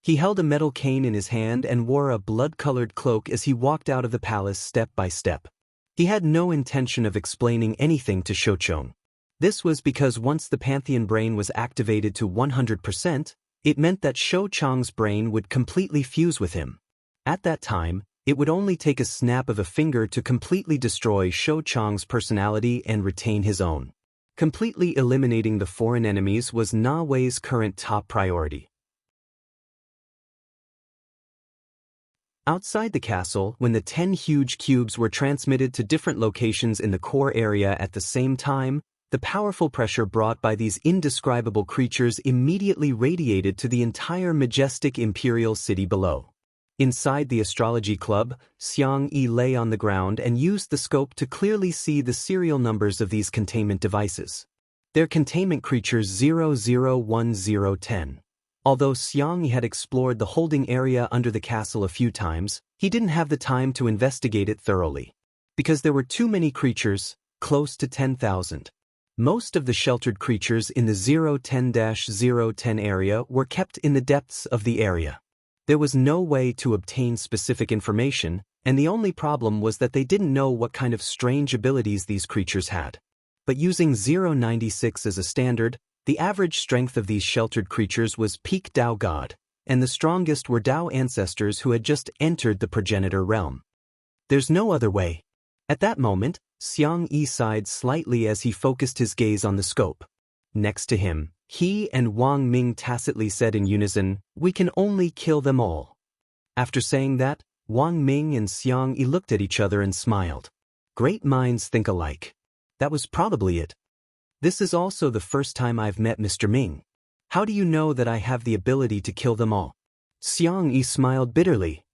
He held a metal cane in his hand and wore a blood-colored cloak as he walked out of the palace step by step. He had no intention of explaining anything to Shochong. This was because once the Pantheon brain was activated to 100%, it meant that Shochong's brain would completely fuse with him. At that time, it would only take a snap of a finger to completely destroy Shochong's personality and retain his own. Completely eliminating the foreign enemies was Na Wei's current top priority. Outside the castle, when the 10 huge cubes were transmitted to different locations in the core area at the same time, the powerful pressure brought by these indescribable creatures immediately radiated to the entire majestic imperial city below. Inside the astrology club, Xiang Yi lay on the ground and used the scope to clearly see the serial numbers of these containment devices. They're containment creatures 001010. Although Xiang Yi had explored the holding area under the castle a few times, he didn't have the time to investigate it thoroughly. Because there were too many creatures, close to 10,000. Most of the sheltered creatures in the 010-010 area were kept in the depths of the area. There was no way to obtain specific information, and the only problem was that they didn't know what kind of strange abilities these creatures had. But using 096 as a standard, the average strength of these sheltered creatures was peak Dao God, and the strongest were Dao ancestors who had just entered the progenitor realm. There's no other way. At that moment, Xiang Yi sighed slightly as he focused his gaze on the scope. Next to him, he and Wang Ming tacitly said in unison, "We can only kill them all." After saying that, Wang Ming and Xiang Yi looked at each other and smiled. Great minds think alike. That was probably it. This is also the first time I've met Mr. Ming. How do you know that I have the ability to kill them all? Xiang Yi smiled bitterly.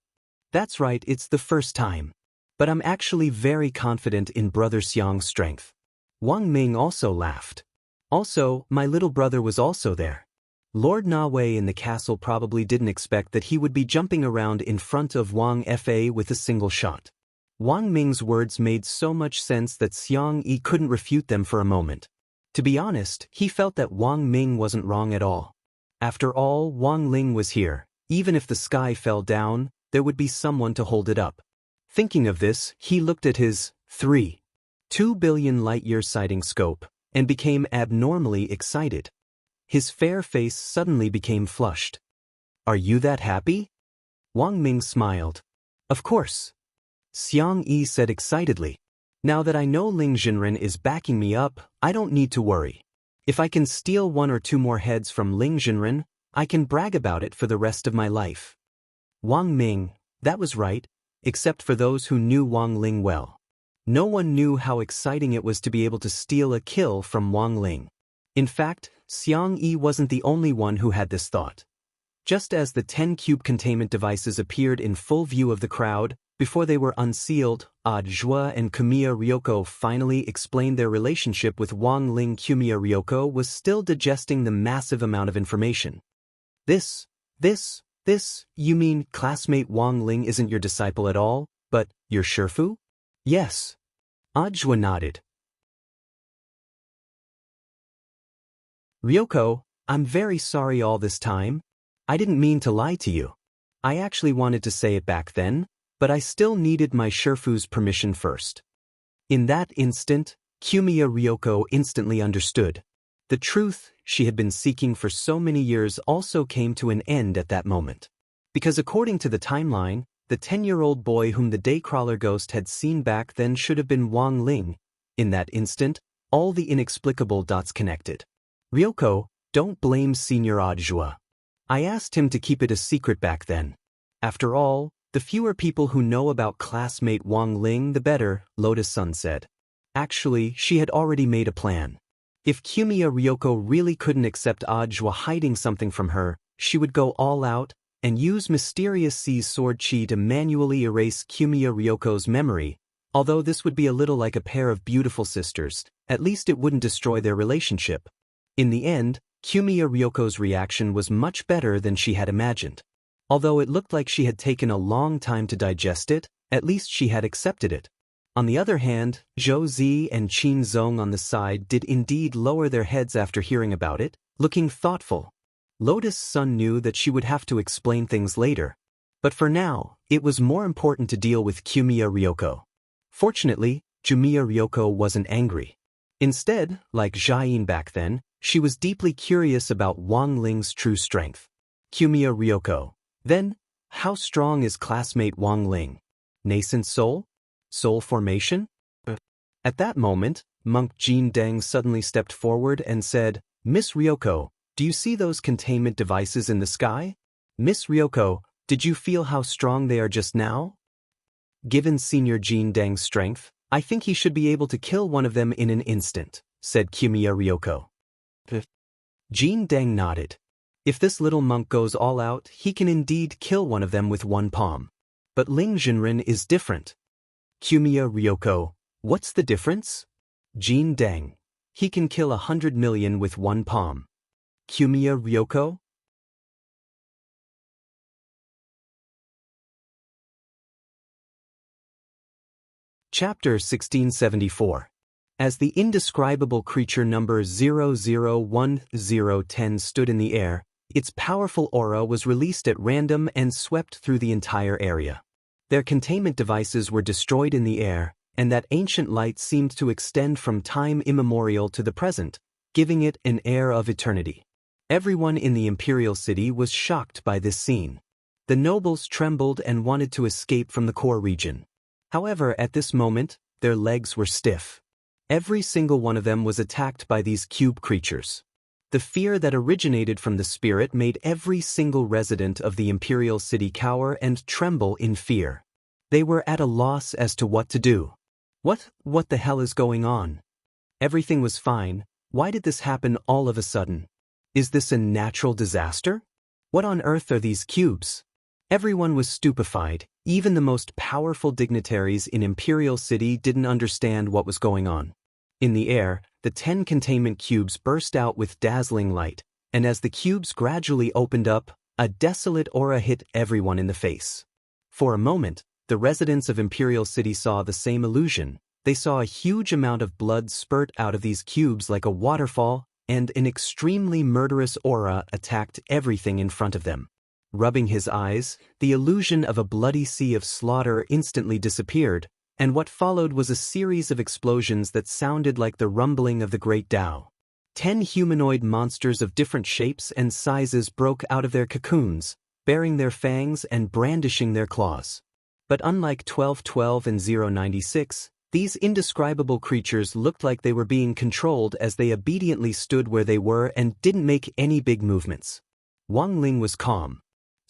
That's right, it's the first time. But I'm actually very confident in Brother Xiang's strength. Wang Ming also laughed. Also, my little brother was also there. Lord Na Wei in the castle probably didn't expect that he would be jumping around in front of Wang Fa with a single shot. Wang Ming's words made so much sense that Xiang Yi couldn't refute them for a moment. To be honest, he felt that Wang Ming wasn't wrong at all. After all, Wang Ling was here. Even if the sky fell down, there would be someone to hold it up. Thinking of this, he looked at his 2 billion light-year sighting scope and became abnormally excited. His fair face suddenly became flushed. Are you that happy? Wang Ming smiled. Of course. Xiang Yi said excitedly. Now that I know Ling Jinren is backing me up, I don't need to worry. If I can steal 1 or 2 more heads from Ling Jinren, I can brag about it for the rest of my life. Wang Ming, that was right, except for those who knew Wang Ling well. No one knew how exciting it was to be able to steal a kill from Wang Ling. In fact, Xiang Yi wasn't the only one who had this thought. Just as the 10 cube containment devices appeared in full view of the crowd, before they were unsealed, Jua and Kumiya Ryoko finally explained their relationship with Wang Ling. Kumiya Ryoko was still digesting the massive amount of information. This, you mean classmate Wang Ling isn't your disciple at all? But, your Shifu? Yes. Ajwa nodded. Ryoko, I'm very sorry all this time. I didn't mean to lie to you. I actually wanted to say it back then, but I still needed my Shifu's permission first. In that instant, Kiyomiya Ryoko instantly understood. The truth she had been seeking for so many years also came to an end at that moment. Because according to the timeline, the 10-year-old boy whom the Daycrawler ghost had seen back then should have been Wang Ling. In that instant, all the inexplicable dots connected. Ryoko, don't blame Senior Ajwa. I asked him to keep it a secret back then. After all, the fewer people who know about classmate Wang Ling the better, Lotus-sun said. Actually, she had already made a plan. If Kiyomiya Ryoko really couldn't accept Ajwa hiding something from her, she would go all out and use Mysterious Sea's sword chi to manually erase Kiyomiya Ryoko's memory. Although this would be a little like a pair of beautiful sisters, at least it wouldn't destroy their relationship. In the end, Kiyomiya Ryoko's reaction was much better than she had imagined. Although it looked like she had taken a long time to digest it, at least she had accepted it. On the other hand, Zhou Zi and Qin Zong on the side did indeed lower their heads after hearing about it, looking thoughtful. Lotus-sun knew that she would have to explain things later. But for now, it was more important to deal with Kiyomiya Ryoko. Fortunately, Kiyomiya Ryoko wasn't angry. Instead, like Jiayin back then, she was deeply curious about Wang Ling's true strength. Kiyomiya Ryoko. Then, how strong is classmate Wang Ling? Nascent soul? Soul formation? At that moment, Monk Jin Deng suddenly stepped forward and said, Miss Ryoko, do you see those containment devices in the sky? Miss Ryoko, did you feel how strong they are just now? Given Senior Jin Deng's strength, I think he should be able to kill one of them in an instant, said Kiyomiya Ryoko. Jin Deng nodded. If this little monk goes all out, he can indeed kill one of them with one palm. But Ling Jinren is different. Kiyomiya Ryoko, what's the difference? Jin Deng. He can kill 100 million with one palm. Kiyomiya Ryoko? Chapter 1674. As the indescribable creature number 001010 stood in the air, its powerful aura was released at random and swept through the entire area. Their containment devices were destroyed in the air, and that ancient light seemed to extend from time immemorial to the present, giving it an air of eternity. Everyone in the imperial city was shocked by this scene. The nobles trembled and wanted to escape from the core region. However, at this moment, their legs were stiff. Every single one of them was attacked by these cube creatures. The fear that originated from the spirit made every single resident of the imperial city cower and tremble in fear. They were at a loss as to what to do. What the hell is going on? Everything was fine. Why did this happen all of a sudden? Is this a natural disaster? What on earth are these cubes? Everyone was stupefied. Even the most powerful dignitaries in Imperial City didn't understand what was going on. In the air, the 10 containment cubes burst out with dazzling light, and as the cubes gradually opened up, a desolate aura hit everyone in the face. For a moment, the residents of Imperial City saw the same illusion. They saw a huge amount of blood spurt out of these cubes like a waterfall, and an extremely murderous aura attacked everything in front of them. Rubbing his eyes, the illusion of a bloody sea of slaughter instantly disappeared, and what followed was a series of explosions that sounded like the rumbling of the Great Tao. 10 humanoid monsters of different shapes and sizes broke out of their cocoons, baring their fangs and brandishing their claws. But unlike 1212 and 096, these indescribable creatures looked like they were being controlled as they obediently stood where they were and didn't make any big movements. Wang Ling was calm.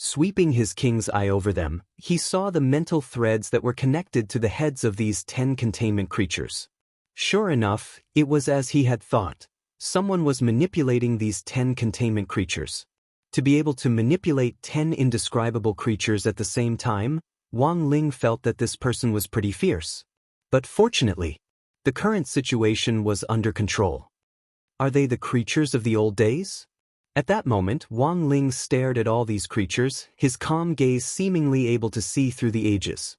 Sweeping his king's eye over them, he saw the mental threads that were connected to the heads of these 10 containment creatures. Sure enough, it was as he had thought. Someone was manipulating these 10 containment creatures. To be able to manipulate 10 indescribable creatures at the same time, Wang Ling felt that this person was pretty fierce. But fortunately, the current situation was under control. Are they the creatures of the old days? At that moment, Wang Ling stared at all these creatures, his calm gaze seemingly able to see through the ages.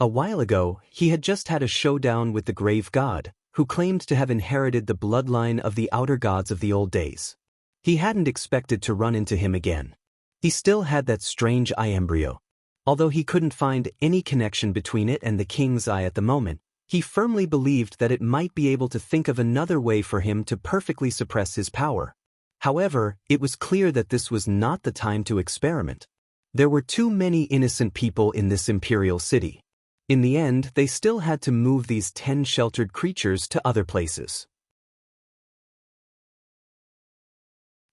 A while ago, he had just had a showdown with the grave god, who claimed to have inherited the bloodline of the outer gods of the old days. He hadn't expected to run into him again. He still had that strange eye embryo. Although he couldn't find any connection between it and the king's eye at the moment, he firmly believed that it might be able to think of another way for him to perfectly suppress his power. However, it was clear that this was not the time to experiment. There were too many innocent people in this imperial city. In the end, they still had to move these 10 sheltered creatures to other places.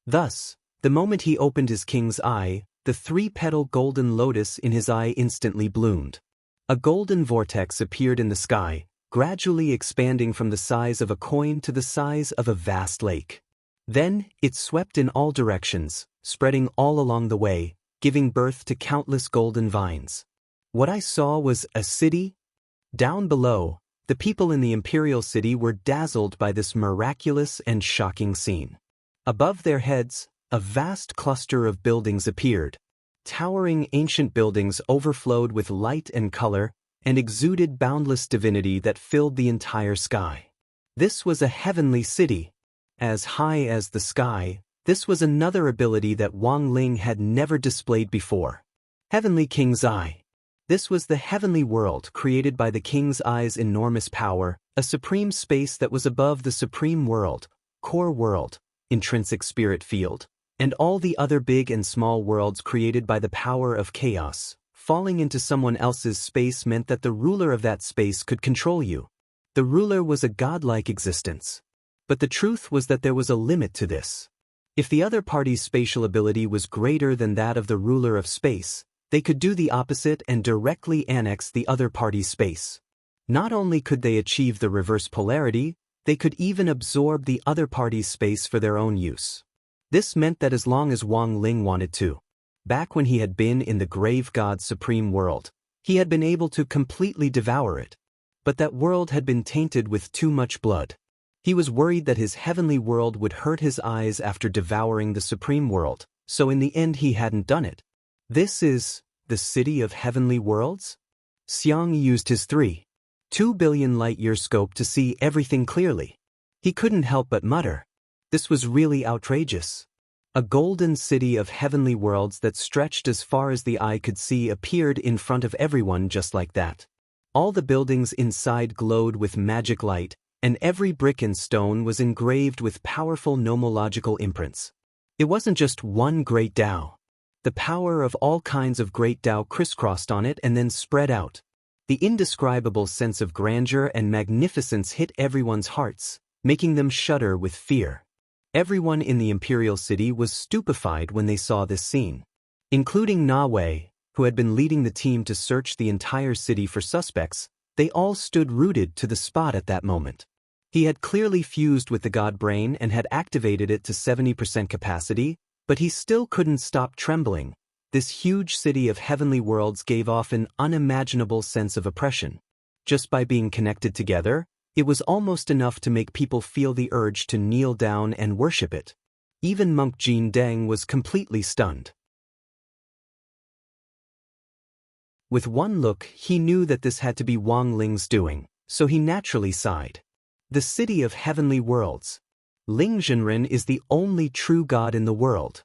Thus, the moment he opened his king's eye, the 3-petal golden lotus in his eye instantly bloomed. A golden vortex appeared in the sky, gradually expanding from the size of a coin to the size of a vast lake. Then, it swept in all directions, spreading all along the way, giving birth to countless golden vines. What I saw was a city. Down below, the people in the imperial city were dazzled by this miraculous and shocking scene. Above their heads, a vast cluster of buildings appeared. Towering ancient buildings overflowed with light and color and exuded boundless divinity that filled the entire sky. This was a heavenly city. As high as the sky, this was another ability that Wang Ling had never displayed before. Heavenly King's Eye. This was the heavenly world created by the King's Eye's enormous power, a supreme space that was above the supreme world, core world, intrinsic spirit field, and all the other big and small worlds created by the power of chaos. Falling into someone else's space meant that the ruler of that space could control you. The ruler was a godlike existence. But the truth was that there was a limit to this. If the other party's spatial ability was greater than that of the ruler of space, they could do the opposite and directly annex the other party's space. Not only could they achieve the reverse polarity, they could even absorb the other party's space for their own use. This meant that as long as Wang Ling wanted to, back when he had been in the grave god's supreme world, he had been able to completely devour it. But that world had been tainted with too much blood. He was worried that his heavenly world would hurt his eyes after devouring the supreme world, so in the end he hadn't done it. This is the city of heavenly worlds? Xiang used his 3.2 billion light-year scope to see everything clearly. He couldn't help but mutter. This was really outrageous. A golden city of heavenly worlds that stretched as far as the eye could see appeared in front of everyone just like that. All the buildings inside glowed with magic light, and every brick and stone was engraved with powerful nomological imprints. It wasn't just one great Tao. The power of all kinds of great Tao crisscrossed on it and then spread out. The indescribable sense of grandeur and magnificence hit everyone's hearts, making them shudder with fear. Everyone in the imperial city was stupefied when they saw this scene. Including Na Wei, who had been leading the team to search the entire city for suspects. They all stood rooted to the spot at that moment. He had clearly fused with the god brain and had activated it to 70% capacity, but he still couldn't stop trembling. This huge city of heavenly worlds gave off an unimaginable sense of oppression. Just by being connected together, it was almost enough to make people feel the urge to kneel down and worship it. Even monk Jin Deng was completely stunned. With one look, he knew that this had to be Wang Ling's doing, so he naturally sighed. The city of heavenly worlds. Ling Zhenren is the only true god in the world.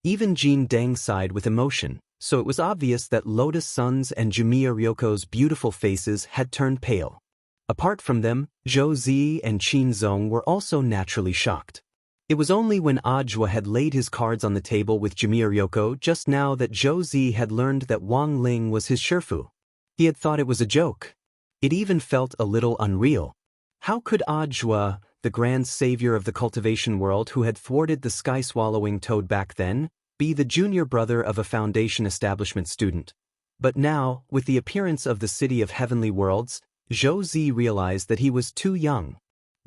Even Jin Deng sighed with emotion, so it was obvious that Lotus Sun's and Jumiya Ryoko's beautiful faces had turned pale. Apart from them, Zhou Zi and Qin Zong were also naturally shocked. It was only when Ajwa had laid his cards on the table with Jumiya Ryoko just now that Zhou Zi had learned that Wang Ling was his Shifu. He had thought it was a joke. It even felt a little unreal. How could Ajwa, the grand savior of the cultivation world who had thwarted the sky-swallowing toad back then, be the junior brother of a foundation establishment student? But now, with the appearance of the city of heavenly worlds, Zhou Zi realized that he was too young.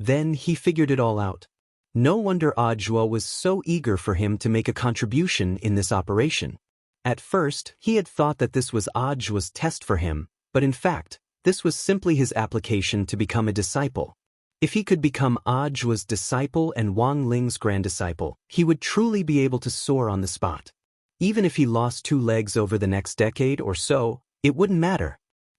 Then he figured it all out. No wonder Ajwa was so eager for him to make a contribution in this operation. At first, he had thought that this was Ajwa's test for him, but in fact, this was simply his application to become a disciple. If he could become Ajwa's disciple and Wang Ling's grand disciple, he would truly be able to soar on the spot. Even if he lost 2 legs over the next decade or so, it wouldn't matter.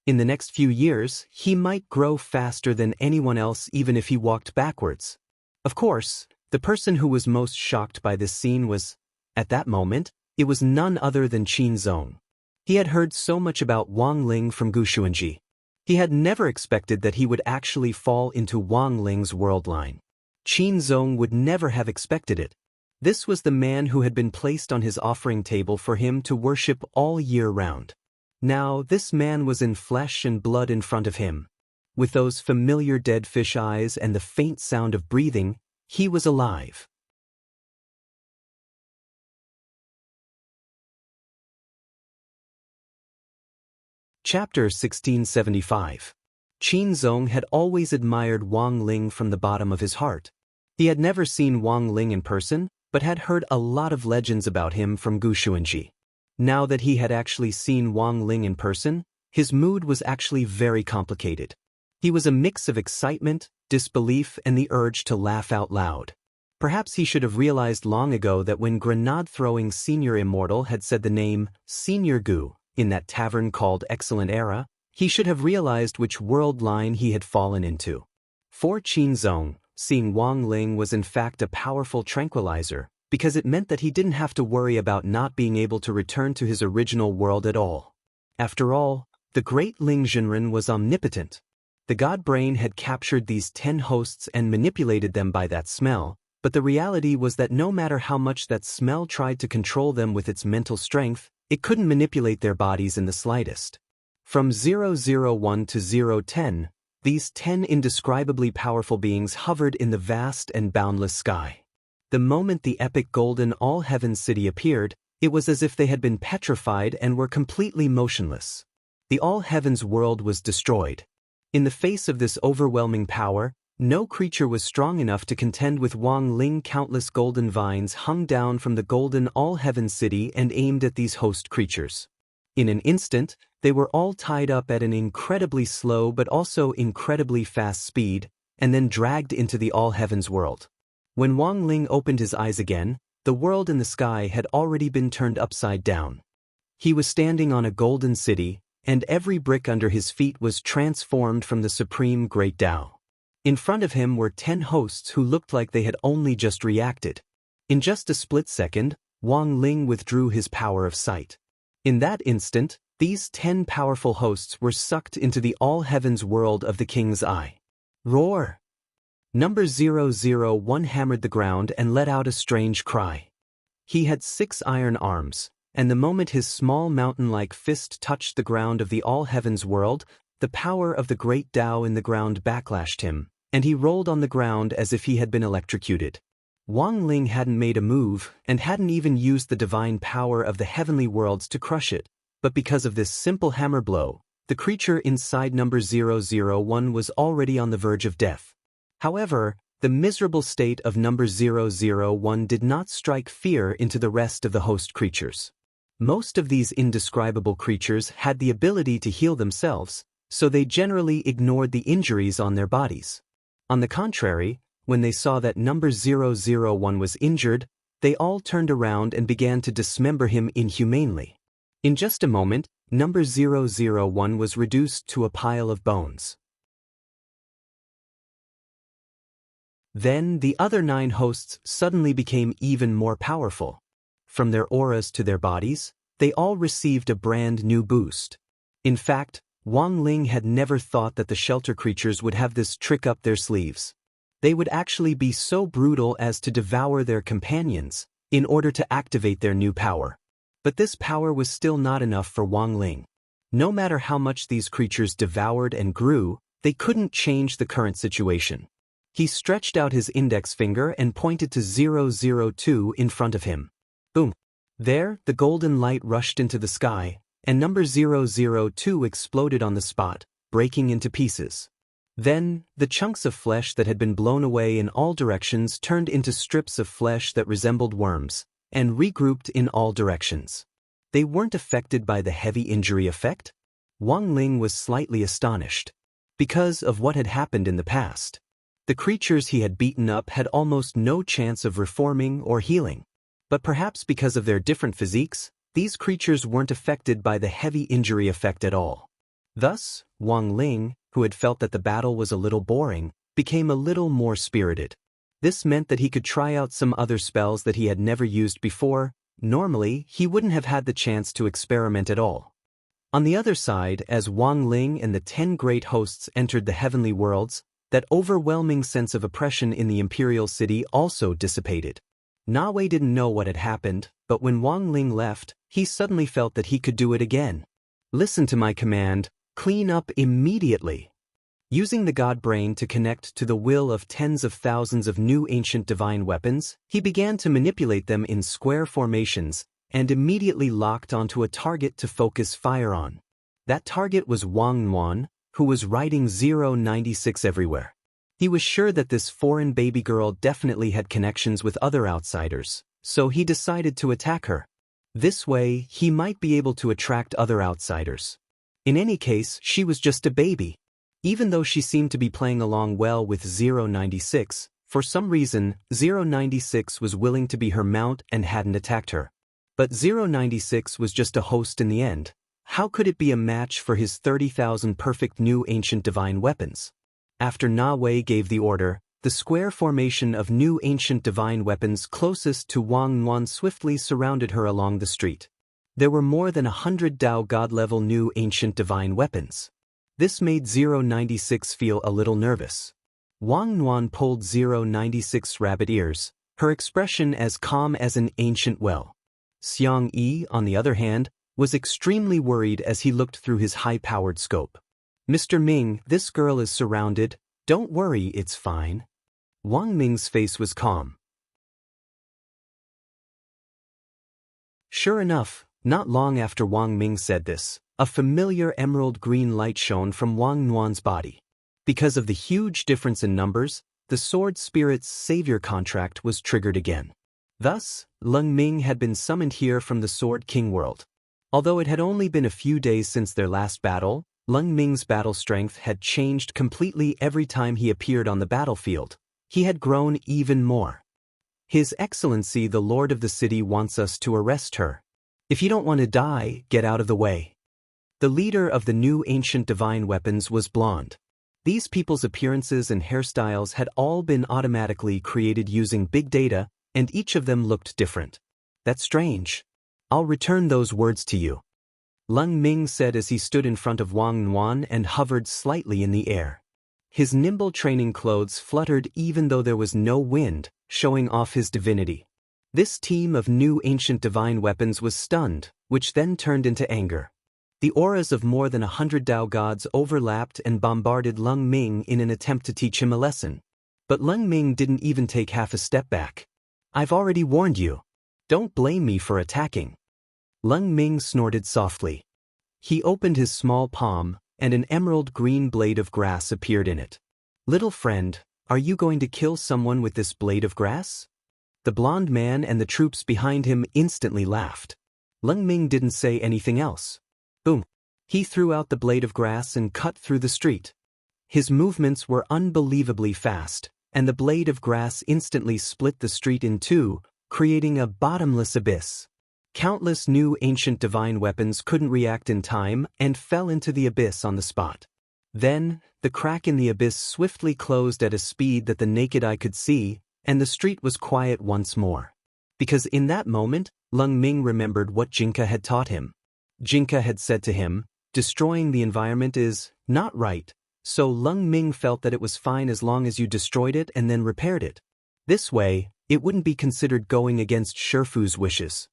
In the next few years, he might grow faster than anyone else even if he walked backwards. Of course, the person who was most shocked by this scene was, at that moment, it was none other than Qin Zong. He had heard so much about Wang Ling from Gu Xuanji. He had never expected that he would actually fall into Wang Ling's world line. Qin Zong would never have expected it. This was the man who had been placed on his offering table for him to worship all year round. Now this man was in flesh and blood in front of him. With those familiar dead fish eyes and the faint sound of breathing, he was alive. Chapter 1675. Qin Zong had always admired Wang Ling from the bottom of his heart. He had never seen Wang Ling in person, but had heard a lot of legends about him from Gu Xuanji. Now that he had actually seen Wang Ling in person, his mood was actually very complicated. He was a mix of excitement, disbelief, and the urge to laugh out loud. Perhaps he should have realized long ago that when grenade-throwing Senior Immortal had said the name Senior Gu in that tavern called Excellent Era, he should have realized which world line he had fallen into. For Qin Zong, seeing Wang Ling was in fact a powerful tranquilizer, because it meant that he didn't have to worry about not being able to return to his original world at all. After all, the great Ling Zhenren was omnipotent. The god brain had captured these 10 hosts and manipulated them by that smell, but the reality was that no matter how much that smell tried to control them with its mental strength, it couldn't manipulate their bodies in the slightest. From 001 to 010, these 10 indescribably powerful beings hovered in the vast and boundless sky. The moment the epic golden all-heaven city appeared, it was as if they had been petrified and were completely motionless. The all-heavens world was destroyed. In the face of this overwhelming power, no creature was strong enough to contend with Wang Ling. Countless golden vines hung down from the golden all-heaven city and aimed at these host creatures. In an instant, they were all tied up at an incredibly slow but also incredibly fast speed, and then dragged into the all-heavens world. When Wang Ling opened his eyes again, the world in the sky had already been turned upside down. He was standing on a golden city, and every brick under his feet was transformed from the supreme great Tao. In front of him were 10 hosts who looked like they had only just reacted. In just a split second, Wang Ling withdrew his power of sight. In that instant, these 10 powerful hosts were sucked into the all-heavens world of the King's Eye. Roar! Number 001 hammered the ground and let out a strange cry. He had 6 iron arms, and the moment his small mountain-like fist touched the ground of the all-heavens world, the power of the great Tao in the ground backlashed him, and he rolled on the ground as if he had been electrocuted. Wang Ling hadn't made a move and hadn't even used the divine power of the heavenly worlds to crush it, but because of this simple hammer blow, the creature inside number 001 was already on the verge of death. However, the miserable state of number 001 did not strike fear into the rest of the host creatures. Most of these indescribable creatures had the ability to heal themselves, so they generally ignored the injuries on their bodies. On the contrary, when they saw that number 001 was injured, they all turned around and began to dismember him inhumanely. In just a moment, number 001 was reduced to a pile of bones. Then the other 9 hosts suddenly became even more powerful. From their auras to their bodies, they all received a brand new boost. In fact, Wang Ling had never thought that the shelter creatures would have this trick up their sleeves. They would actually be so brutal as to devour their companions, in order to activate their new power. But this power was still not enough for Wang Ling. No matter how much these creatures devoured and grew, they couldn't change the current situation. He stretched out his index finger and pointed to 002 in front of him. Boom! There, the golden light rushed into the sky, and number 002 exploded on the spot, breaking into pieces. Then, the chunks of flesh that had been blown away in all directions turned into strips of flesh that resembled worms, and regrouped in all directions. They weren't affected by the heavy injury effect? Wang Ling was slightly astonished. Because of what had happened in the past. The creatures he had beaten up had almost no chance of reforming or healing. But perhaps because of their different physiques, these creatures weren't affected by the heavy injury effect at all. Thus, Wang Ling, who had felt that the battle was a little boring, became a little more spirited. This meant that he could try out some other spells that he had never used before. Normally, he wouldn't have had the chance to experiment at all. On the other side, as Wang Ling and the 10 great hosts entered the heavenly worlds, that overwhelming sense of oppression in the imperial city also dissipated. Na Wei didn't know what had happened, but when Wang Ling left, he suddenly felt that he could do it again. Listen to my command, clean up immediately. Using the god brain to connect to the will of tens of thousands of new ancient divine weapons, he began to manipulate them in square formations, and immediately locked onto a target to focus fire on. That target was Wang Nuan, who was writing 096 everywhere. He was sure that this foreign baby girl definitely had connections with other outsiders, so he decided to attack her. This way, he might be able to attract other outsiders. In any case, she was just a baby. Even though she seemed to be playing along well with 096, for some reason, 096 was willing to be her mount and hadn't attacked her. But 096 was just a host in the end. How could it be a match for his 30,000 perfect new ancient divine weapons? After Na Wei gave the order, the square formation of new ancient divine weapons closest to Wang Nuan swiftly surrounded her along the street. There were more than 100 Dao God-level new ancient divine weapons. This made 096 feel a little nervous. Wang Nuan pulled 096's rabbit ears, her expression as calm as an ancient well. Xiang Yi, on the other hand, was extremely worried as he looked through his high-powered scope. Mr. Ming, this girl is surrounded. Don't worry, it's fine. Wang Ming's face was calm. Sure enough, not long after Wang Ming said this, a familiar emerald green light shone from Wang Nuan's body. Because of the huge difference in numbers, the Sword Spirit's savior contract was triggered again. Thus, Leng Ming had been summoned here from the Sword King world. Although it had only been a few days since their last battle, Leng Ming's battle strength had changed completely every time he appeared on the battlefield. He had grown even more. His Excellency the Lord of the City wants us to arrest her. If you don't want to die, get out of the way. The leader of the new ancient divine weapons was blonde. These people's appearances and hairstyles had all been automatically created using big data, and each of them looked different. That's strange. I'll return those words to you. Leng Ming said as he stood in front of Wang Nuan and hovered slightly in the air. His nimble training clothes fluttered even though there was no wind, showing off his divinity. This team of new ancient divine weapons was stunned, which then turned into anger. The auras of more than 100 Dao gods overlapped and bombarded Leng Ming in an attempt to teach him a lesson. But Leng Ming didn't even take half a step back. I've already warned you. Don't blame me for attacking. Leng Ming snorted softly. He opened his small palm, and an emerald green blade of grass appeared in it. Little friend, are you going to kill someone with this blade of grass? The blond man and the troops behind him instantly laughed. Leng Ming didn't say anything else. Boom! He threw out the blade of grass and cut through the street. His movements were unbelievably fast, and the blade of grass instantly split the street in two, creating a bottomless abyss. Countless new ancient divine weapons couldn't react in time and fell into the abyss on the spot. Then, the crack in the abyss swiftly closed at a speed that the naked eye could see, and the street was quiet once more. Because in that moment, Leng Ming remembered what Jinka had taught him. Jinka had said to him, destroying the environment is not right, so Leng Ming felt that it was fine as long as you destroyed it and then repaired it. This way, it wouldn't be considered going against Shifu's wishes.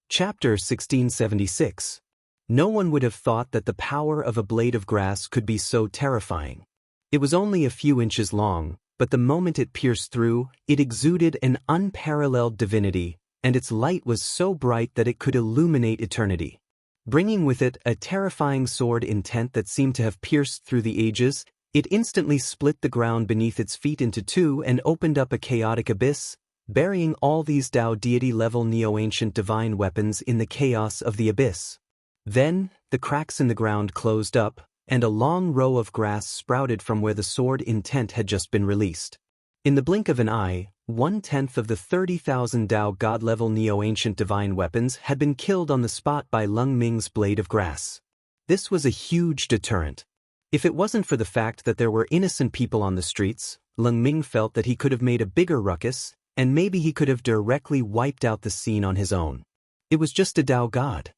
Chapter 1676. No one would have thought that the power of a blade of grass could be so terrifying. It was only a few inches long, but the moment it pierced through, it exuded an unparalleled divinity, and its light was so bright that it could illuminate eternity. Bringing with it a terrifying sword intent that seemed to have pierced through the ages, it instantly split the ground beneath its feet into two and opened up a chaotic abyss, burying all these Dao deity-level neo-ancient divine weapons in the chaos of the abyss. Then, the cracks in the ground closed up, and a long row of grass sprouted from where the sword intent had just been released. In the blink of an eye, 1/10 of the 30,000 Dao God-level Neo-Ancient Divine weapons had been killed on the spot by Lung Ming's blade of grass. This was a huge deterrent. If it wasn't for the fact that there were innocent people on the streets, Lung Ming felt that he could have made a bigger ruckus, and maybe he could have directly wiped out the scene on his own. It was just a Dao God.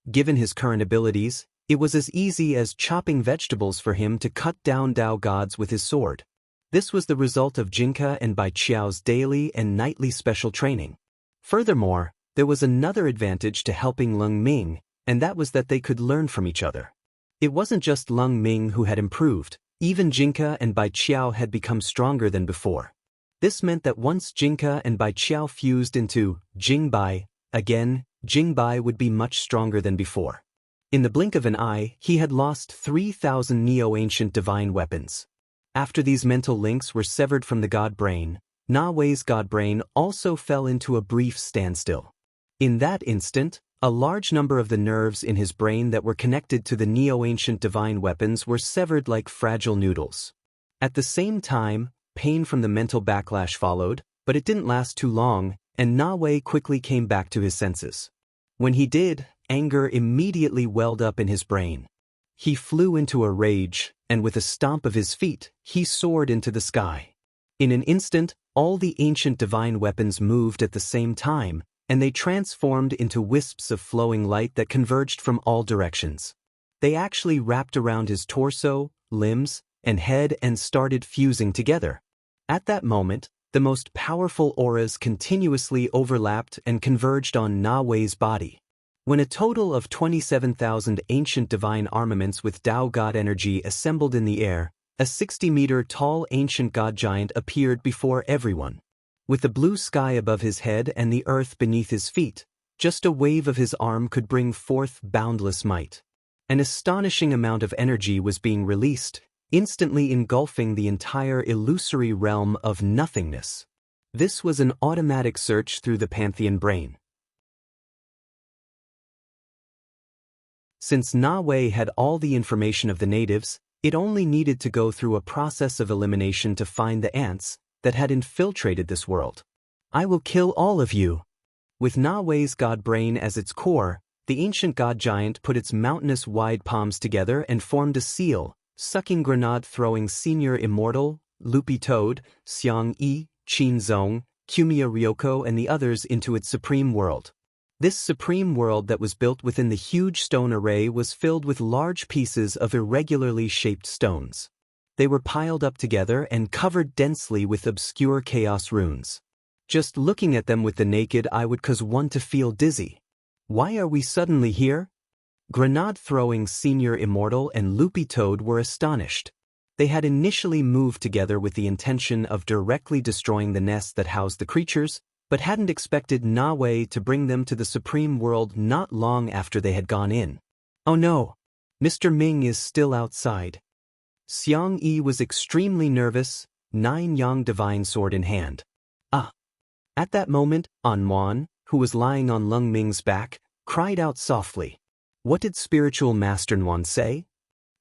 Given his current abilities, it was as easy as chopping vegetables for him to cut down Dao gods with his sword. This was the result of Jinka and Bai Qiao's daily and nightly special training. Furthermore, there was another advantage to helping Lung Ming, and that was that they could learn from each other. It wasn't just Lung Ming who had improved, even Jinka and Bai Qiao had become stronger than before. This meant that once Jinka and Bai Qiao fused into Jingbai, again, Jingbai would be much stronger than before. In the blink of an eye, he had lost 3,000 Neo-Ancient Divine weapons. After these mental links were severed from the God Brain, Na Wei's God Brain also fell into a brief standstill. In that instant, a large number of the nerves in his brain that were connected to the Neo-Ancient Divine weapons were severed like fragile noodles. At the same time, pain from the mental backlash followed, but it didn't last too long, and Na Wei quickly came back to his senses. When he did, anger immediately welled up in his brain. He flew into a rage, and with a stomp of his feet, he soared into the sky. In an instant, all the ancient divine weapons moved at the same time, and they transformed into wisps of flowing light that converged from all directions. They actually wrapped around his torso, limbs, and head and started fusing together. At that moment, the most powerful auras continuously overlapped and converged on Na Wei's body. When a total of 27,000 ancient divine armaments with Dao God energy assembled in the air, a 60-meter tall ancient god giant appeared before everyone. With the blue sky above his head and the earth beneath his feet, just a wave of his arm could bring forth boundless might. An astonishing amount of energy was being released, instantly engulfing the entire illusory realm of nothingness. This was an automatic search through the Pantheon brain. Since Na Wei had all the information of the natives, it only needed to go through a process of elimination to find the ants that had infiltrated this world. I will kill all of you. With Na Wei's god brain as its core, the ancient god giant put its mountainous wide palms together and formed a seal, sucking grenade-throwing senior immortal, Loopy Toad, Xiang Yi, Qin Zong, Kumiya Ryoko and the others into its supreme world. This supreme world that was built within the huge stone array was filled with large pieces of irregularly shaped stones. They were piled up together and covered densely with obscure chaos runes. Just looking at them with the naked eye would cause one to feel dizzy. Why are we suddenly here? Grenade-throwing senior immortal and Loopy Toad were astonished. They had initially moved together with the intention of directly destroying the nest that housed the creatures, but hadn't expected Na Wei to bring them to the supreme world not long after they had gone in. Oh no! Mr. Ming is still outside. Xiang Yi was extremely nervous, 9-yang divine sword in hand. Ah! At that moment, An Muan, who was lying on Lung Ming's back, cried out softly. What did spiritual Master Nuan say?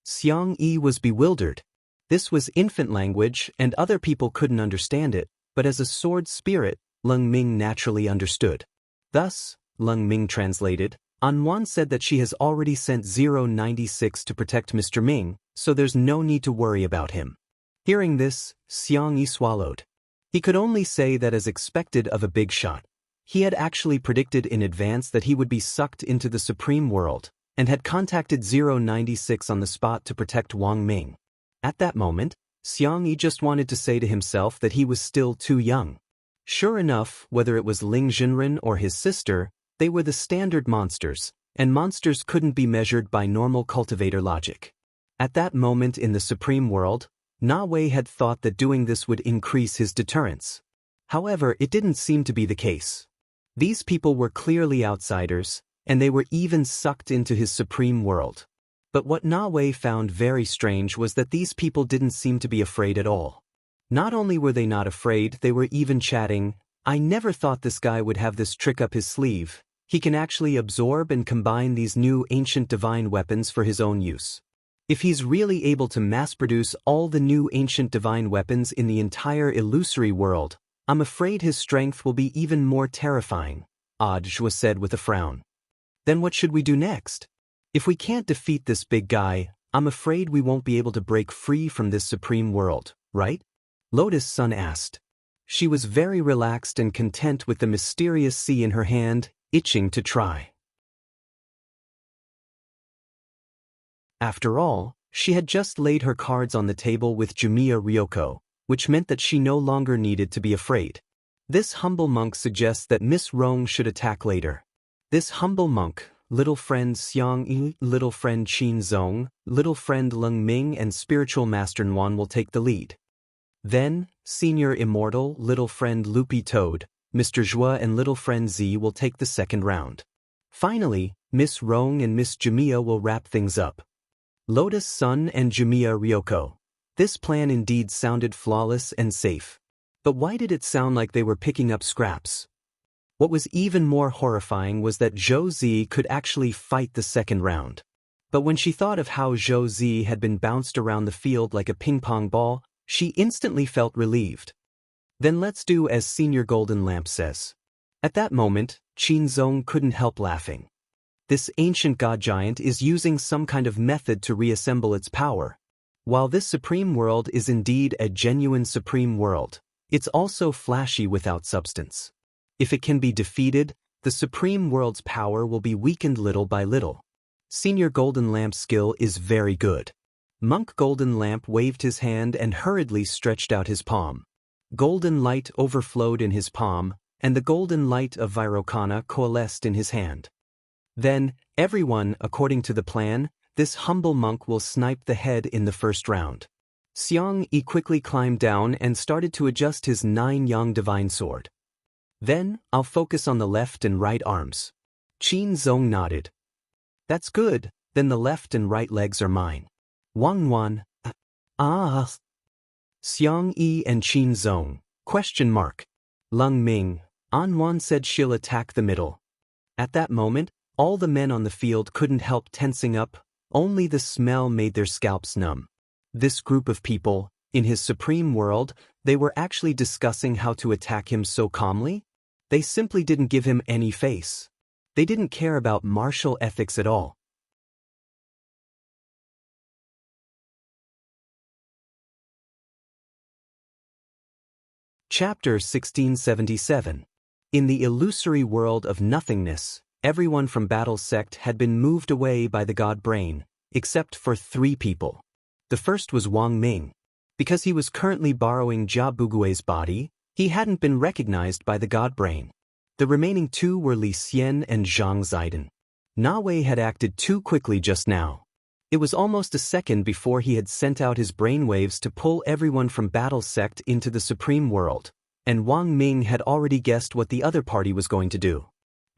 Xiang Yi was bewildered. This was infant language and other people couldn't understand it, but as a sword spirit, Lung Ming naturally understood. Thus, Lung Ming translated, An Muan said that she has already sent 096 to protect Mr. Ming, so there's no need to worry about him. Hearing this, Xiang Yi swallowed. He could only say that as expected of a big shot. He had actually predicted in advance that he would be sucked into the supreme world, and had contacted 096 on the spot to protect Wang Ming. At that moment, Xiang Yi just wanted to say to himself that he was still too young. Sure enough, whether it was Ling Jinren or his sister, they were the standard monsters, and monsters couldn't be measured by normal cultivator logic. At that moment in the supreme world, Na Wei had thought that doing this would increase his deterrence. However, it didn't seem to be the case. These people were clearly outsiders, and they were even sucked into his supreme world. But what Na Wei found very strange was that these people didn't seem to be afraid at all. Not only were they not afraid, they were even chatting, I never thought this guy would have this trick up his sleeve. He can actually absorb and combine these new ancient divine weapons for his own use. If he's really able to mass-produce all the new ancient divine weapons in the entire illusory world, I'm afraid his strength will be even more terrifying, Audiobook said with a frown. Then what should we do next? If we can't defeat this big guy, I'm afraid we won't be able to break free from this supreme world, right? Lotus Sun asked. She was very relaxed and content with the mysterious sea in her hand, itching to try. After all, she had just laid her cards on the table with Jumiya Ryoko, which meant that she no longer needed to be afraid. This humble monk suggests that Miss Rong should attack later. This humble monk, little friend Xiang Yi, little friend Qin Zong, little friend Leng Ming and spiritual master Nuan will take the lead. Then, senior immortal, little friend Loopy Toad, Mr. Zhua and little friend Z will take the second round. Finally, Miss Rong and Miss Jumiya will wrap things up. Lotus Sun and Jumiya Ryoko. This plan indeed sounded flawless and safe. But why did it sound like they were picking up scraps? What was even more horrifying was that Zhou Zi could actually fight the second round. But when she thought of how Zhou Zi had been bounced around the field like a ping-pong ball, she instantly felt relieved. Then let's do as Senior Golden Lamp says. At that moment, Qin Zong couldn't help laughing. This ancient god giant is using some kind of method to reassemble its power. While this supreme world is indeed a genuine supreme world, it's also flashy without substance. If it can be defeated, the supreme world's power will be weakened little by little. Senior Golden Lamp's skill is very good. Monk Golden Lamp waved his hand and hurriedly stretched out his palm. Golden light overflowed in his palm, and the golden light of Vairocana coalesced in his hand. Then, everyone, according to the plan, this humble monk will snipe the head in the first round. Xiang Yi quickly climbed down and started to adjust his 9-yang divine sword. Then, I'll focus on the left and right arms. Qin Zong nodded. That's good, then the left and right legs are mine. Wang Wan. Xiang Yi and Qin Zong. ? Leng Ming. An Wan said she'll attack the middle. At that moment, all the men on the field couldn't help tensing up, only the smell made their scalps numb. This group of people, in his supreme world, they were actually discussing how to attack him so calmly? They simply didn't give him any face. They didn't care about martial ethics at all. Chapter 1677. In the illusory world of nothingness, everyone from Battle's sect had been moved away by the god brain, except for 3 people. The first was Wang Ming. Because he was currently borrowing Jia Bugui's body, he hadn't been recognized by the god brain. The remaining 2 were Li Xian and Zhang Ziden. Na Wei had acted too quickly just now. It was almost a second before he had sent out his brainwaves to pull everyone from Battle's sect into the supreme world, and Wang Ming had already guessed what the other party was going to do.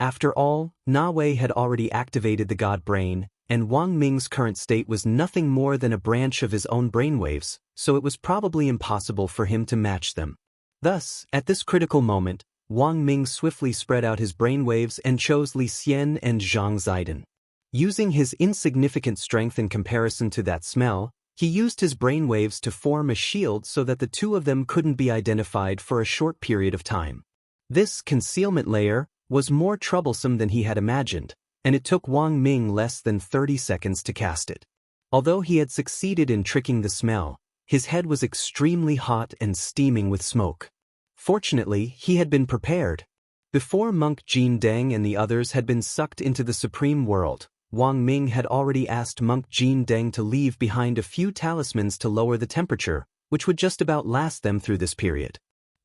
After all, Na Wei had already activated the god brain, and Wang Ming's current state was nothing more than a branch of his own brainwaves, so it was probably impossible for him to match them. Thus, at this critical moment, Wang Ming swiftly spread out his brainwaves and chose Li Xian and Zhang Ziden. Using his insignificant strength in comparison to that smell, he used his brainwaves to form a shield so that the 2 of them couldn't be identified for a short period of time. This concealment layer was more troublesome than he had imagined, and it took Wang Ming less than 30 seconds to cast it. Although he had succeeded in tricking the smell, his head was extremely hot and steaming with smoke. Fortunately, he had been prepared. Before Monk Jin Deng and the others had been sucked into the supreme world, Wang Ming had already asked Monk Jin Deng to leave behind a few talismans to lower the temperature, which would just about last them through this period.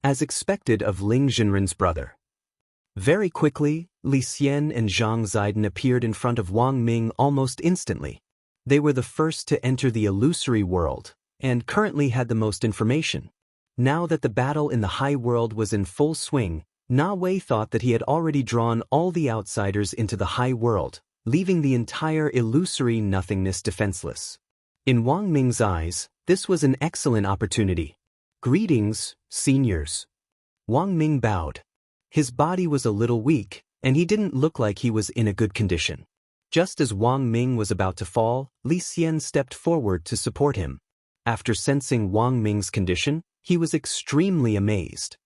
As expected of Ling Jinren's brother. Very quickly, Li Xian and Zhang Ziden appeared in front of Wang Ming almost instantly. They were the first to enter the illusory world, and currently had the most information. Now that the battle in the high world was in full swing, Na Wei thought that he had already drawn all the outsiders into the high world, leaving the entire illusory nothingness defenseless. In Wang Ming's eyes, this was an excellent opportunity. Greetings, seniors. Wang Ming bowed. His body was a little weak, and he didn't look like he was in a good condition. Just as Wang Ming was about to fall, Li Xian stepped forward to support him. After sensing Wang Ming's condition, he was extremely amazed.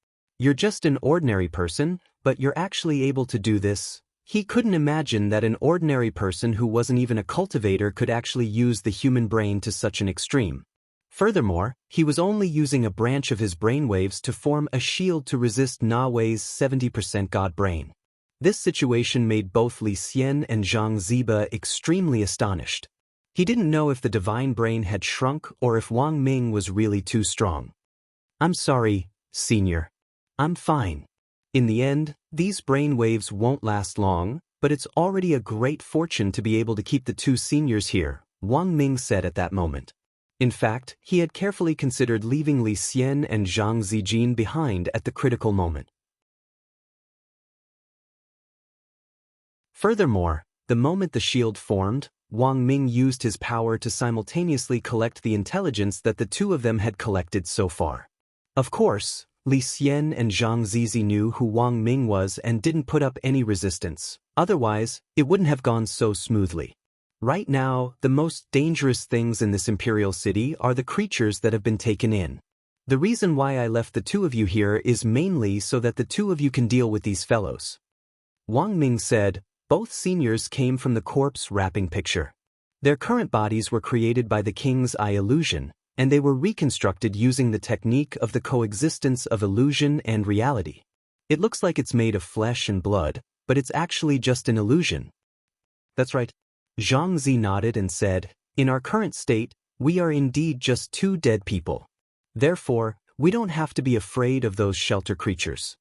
You're just an ordinary person, but you're actually able to do this. He couldn't imagine that an ordinary person who wasn't even a cultivator could actually use the human brain to such an extreme. Furthermore, he was only using a branch of his brainwaves to form a shield to resist Na Wei's 70% God brain. This situation made both Li Xian and Zhang Ziba extremely astonished. He didn't know if the divine brain had shrunk or if Wang Ming was really too strong. I'm sorry, Senior. I'm fine. In the end, these brain waves won't last long, but it's already a great fortune to be able to keep the two seniors here, Wang Ming said at that moment. In fact, he had carefully considered leaving Li Xian and Zhang Zijin behind at the critical moment. Furthermore, the moment the shield formed, Wang Ming used his power to simultaneously collect the intelligence that the two of them had collected so far. Of course, Li Xian and Zhang Zizi knew who Wang Ming was and didn't put up any resistance, otherwise, it wouldn't have gone so smoothly. Right now, the most dangerous things in this imperial city are the creatures that have been taken in. The reason why I left the two of you here is mainly so that the two of you can deal with these fellows. Wang Ming said. Both seniors came from the corpse wrapping picture. Their current bodies were created by the king's eye illusion, and they were reconstructed using the technique of the coexistence of illusion and reality. It looks like it's made of flesh and blood, but it's actually just an illusion. That's right. Zhang Zi nodded and said, in our current state, we are indeed just two dead people. Therefore, we don't have to be afraid of those shelter creatures.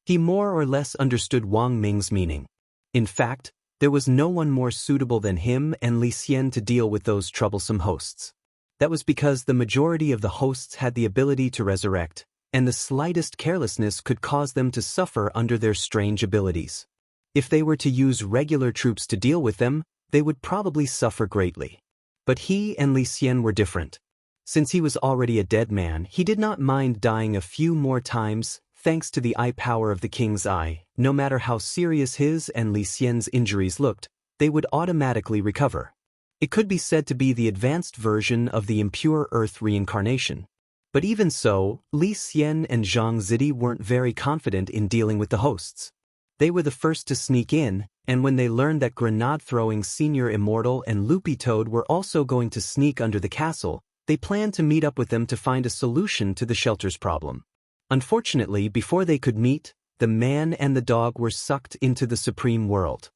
He more or less understood Wang Ming's meaning. In fact, there was no one more suitable than him and Li Xian to deal with those troublesome hosts. That was because the majority of the hosts had the ability to resurrect, and the slightest carelessness could cause them to suffer under their strange abilities. If they were to use regular troops to deal with them, they would probably suffer greatly. But he and Li Xian were different. Since he was already a dead man, he did not mind dying a few more times, thanks to the eye power of the king's eye. No matter how serious his and Li Xian's injuries looked, they would automatically recover. It could be said to be the advanced version of the impure earth reincarnation. But even so, Li Xian and Zhang Zidi weren't very confident in dealing with the hosts. They were the first to sneak in, and when they learned that grenade-throwing Senior Immortal and Loopy Toad were also going to sneak under the castle, they planned to meet up with them to find a solution to the shelter's problem. Unfortunately, before they could meet, the man and the dog were sucked into the supreme world.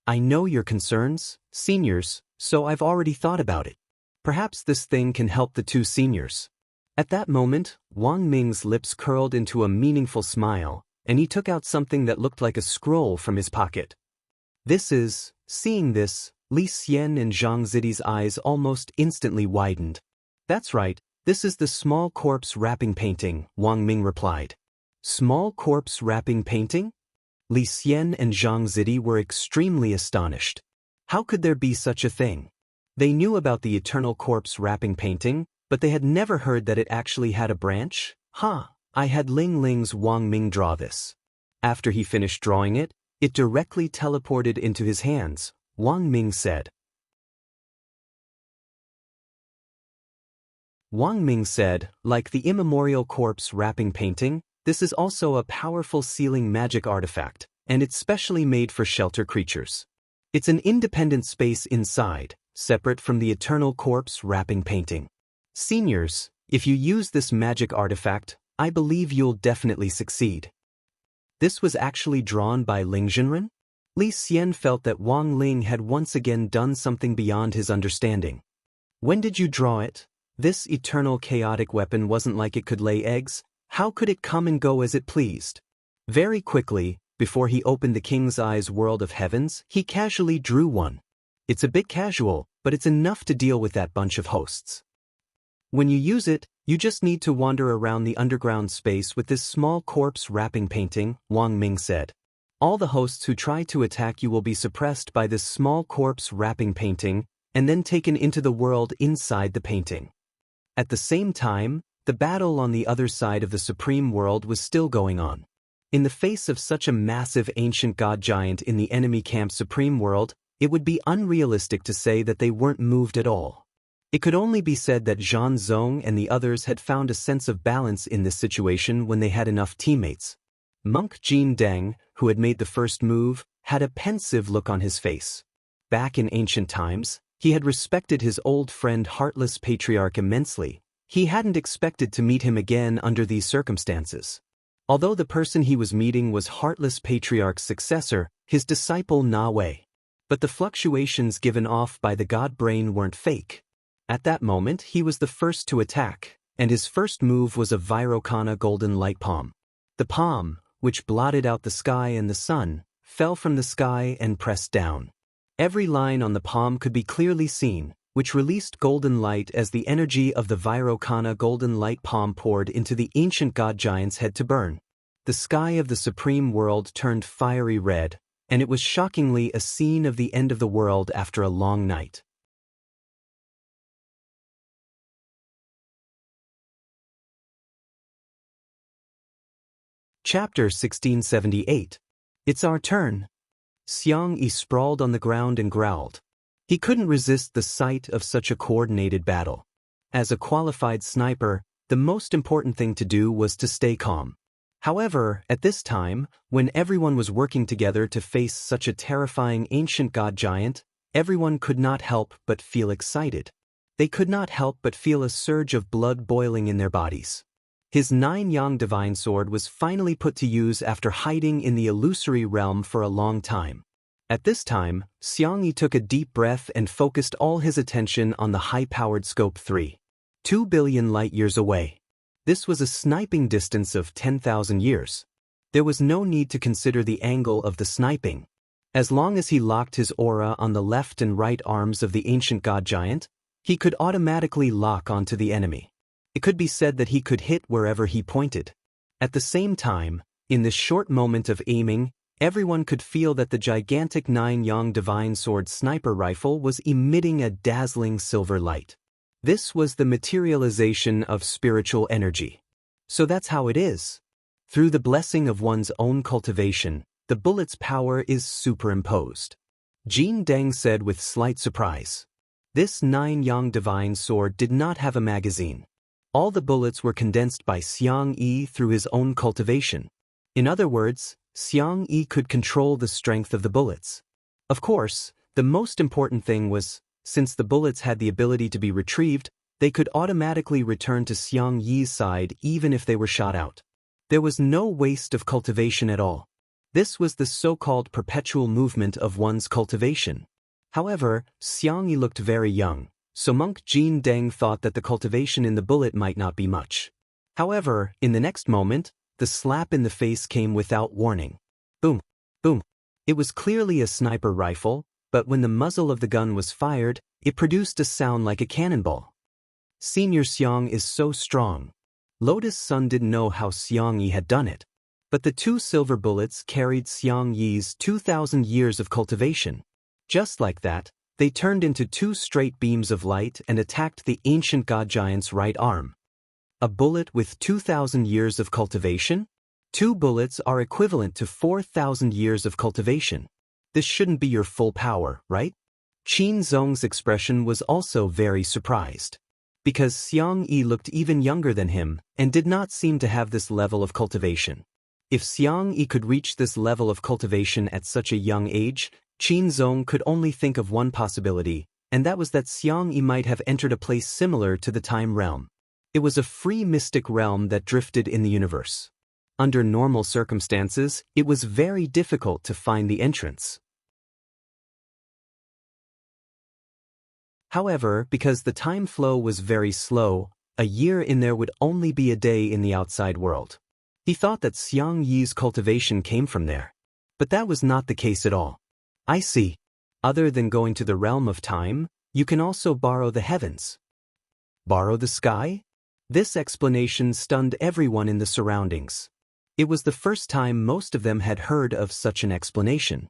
I know your concerns, seniors, so I've already thought about it. Perhaps this thing can help the two seniors. At that moment, Wang Ming's lips curled into a meaningful smile, and he took out something that looked like a scroll from his pocket. Seeing this, Li Xian and Zhang Zidi's eyes almost instantly widened. That's right. This is the small corpse wrapping painting, Wang Ming replied. Small corpse wrapping painting? Li Xian and Zhang Zidi were extremely astonished. How could there be such a thing? They knew about the eternal corpse wrapping painting, but they had never heard that it actually had a branch. I had Ling Ling's Wang Ming draw this. After he finished drawing it, it directly teleported into his hands, Wang Ming said. Wang Ming said, like the immemorial corpse wrapping painting, this is also a powerful sealing magic artifact, and it's specially made for shelter creatures. It's an independent space inside, separate from the eternal corpse wrapping painting. Seniors, if you use this magic artifact, I believe you'll definitely succeed. This was actually drawn by Ling Zhenren? Li Xian felt that Wang Ling had once again done something beyond his understanding. When did you draw it? This eternal chaotic weapon wasn't like it could lay eggs. How could it come and go as it pleased? Very quickly, before he opened the King's Eye's world of heavens, he casually drew one. It's a bit casual, but it's enough to deal with that bunch of hosts. When you use it, you just need to wander around the underground space with this small corpse wrapping painting, Wang Ming said. All the hosts who try to attack you will be suppressed by this small corpse wrapping painting, and then taken into the world inside the painting. At the same time, the battle on the other side of the supreme world was still going on. In the face of such a massive ancient god giant in the enemy camp's supreme world, it would be unrealistic to say that they weren't moved at all. It could only be said that Zhang Zong and the others had found a sense of balance in this situation when they had enough teammates. Monk Jin Deng, who had made the first move, had a pensive look on his face. Back in ancient times, he had respected his old friend Heartless Patriarch immensely. He hadn't expected to meet him again under these circumstances. Although the person he was meeting was Heartless Patriarch's successor, his disciple Na Wei. But the fluctuations given off by the god brain weren't fake. At that moment he was the first to attack, and his first move was a Virokana golden light palm. The palm, which blotted out the sky and the sun, fell from the sky and pressed down. Every line on the palm could be clearly seen, which released golden light as the energy of the Virokana golden light palm poured into the ancient god giant's head to burn. The sky of the supreme world turned fiery red, and it was shockingly a scene of the end of the world after a long night. Chapter 1678. It's our turn. Xiang Yi sprawled on the ground and growled. He couldn't resist the sight of such a coordinated battle. As a qualified sniper, the most important thing to do was to stay calm. However, at this time, when everyone was working together to face such a terrifying ancient god giant, everyone could not help but feel excited. They could not help but feel a surge of blood boiling in their bodies. His 9-yang divine sword was finally put to use after hiding in the illusory realm for a long time. At this time, Xiang Yi took a deep breath and focused all his attention on the high-powered scope 3. 2 billion light-years away. This was a sniping distance of 10,000 years. There was no need to consider the angle of the sniping. As long as he locked his aura on the left and right arms of the ancient god giant, he could automatically lock onto the enemy. It could be said that he could hit wherever he pointed. At the same time, in this short moment of aiming, everyone could feel that the gigantic 9-yang divine sword sniper rifle was emitting a dazzling silver light. This was the materialization of spiritual energy. So that's how it is. Through the blessing of one's own cultivation, the bullet's power is superimposed. Jin Deng said with slight surprise. This 9-yang divine sword did not have a magazine. All the bullets were condensed by Xiang Yi through his own cultivation. In other words, Xiang Yi could control the strength of the bullets. Of course, the most important thing was, since the bullets had the ability to be retrieved, they could automatically return to Xiang Yi's side even if they were shot out. There was no waste of cultivation at all. This was the so-called perpetual movement of one's cultivation. However, Xiang Yi looked very young, so Monk Jin Deng thought that the cultivation in the bullet might not be much. However, in the next moment, the slap in the face came without warning. Boom, boom. It was clearly a sniper rifle, but when the muzzle of the gun was fired, it produced a sound like a cannonball. Senior Xiang is so strong. Lotus Sun didn't know how Xiang Yi had done it. But the 2 silver bullets carried Xiang Yi's 2,000 years of cultivation. Just like that, they turned into 2 straight beams of light and attacked the ancient god giant's right arm. A bullet with 2,000 years of cultivation? 2 bullets are equivalent to 4,000 years of cultivation. This shouldn't be your full power, right? Qin Zong's expression was also very surprised. Because Xiang Yi looked even younger than him and did not seem to have this level of cultivation. If Xiang Yi could reach this level of cultivation at such a young age, Qin Zong could only think of one possibility, and that was that Xiang Yi might have entered a place similar to the time realm. It was a free mystic realm that drifted in the universe. Under normal circumstances, it was very difficult to find the entrance. However, because the time flow was very slow, a year in there would only be a day in the outside world. He thought that Xiang Yi's cultivation came from there. But that was not the case at all. I see. Other than going to the realm of time, you can also borrow the heavens. Borrow the sky? This explanation stunned everyone in the surroundings. It was the first time most of them had heard of such an explanation.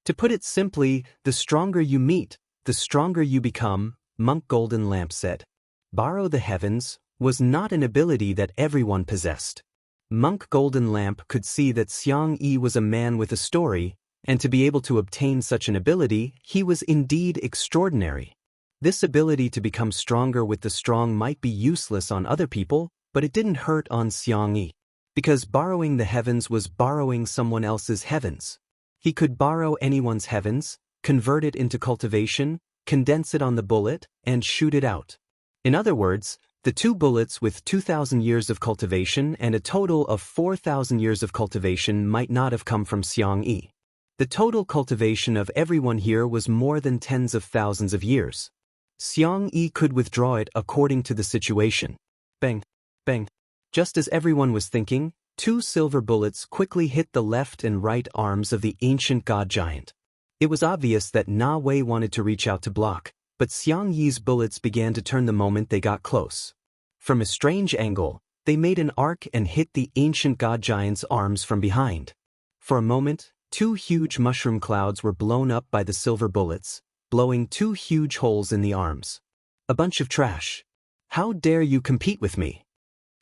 To put it simply, the stronger you meet, the stronger you become, Monk Golden Lamp said. Borrow the heavens was not an ability that everyone possessed. Monk Golden Lamp could see that Xiang Yi was a man with a story, and to be able to obtain such an ability, he was indeed extraordinary. This ability to become stronger with the strong might be useless on other people, but it didn't hurt on Xiangyi. Because borrowing the heavens was borrowing someone else's heavens. He could borrow anyone's heavens, convert it into cultivation, condense it on the bullet, and shoot it out. In other words, the two bullets with 2,000 years of cultivation and a total of 4,000 years of cultivation might not have come from Xiangyi. The total cultivation of everyone here was more than tens of thousands of years. Xiangyi could withdraw it according to the situation. Bang, bang. Just as everyone was thinking, two silver bullets quickly hit the left and right arms of the ancient god giant. It was obvious that Na Wei wanted to reach out to block, but Xiangyi's bullets began to turn the moment they got close. From a strange angle, they made an arc and hit the ancient god giant's arms from behind. For a moment, two huge mushroom clouds were blown up by the silver bullets, blowing two huge holes in the arms. A bunch of trash. How dare you compete with me?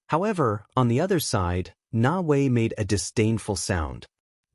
However, on the other side, Na Wei made a disdainful sound.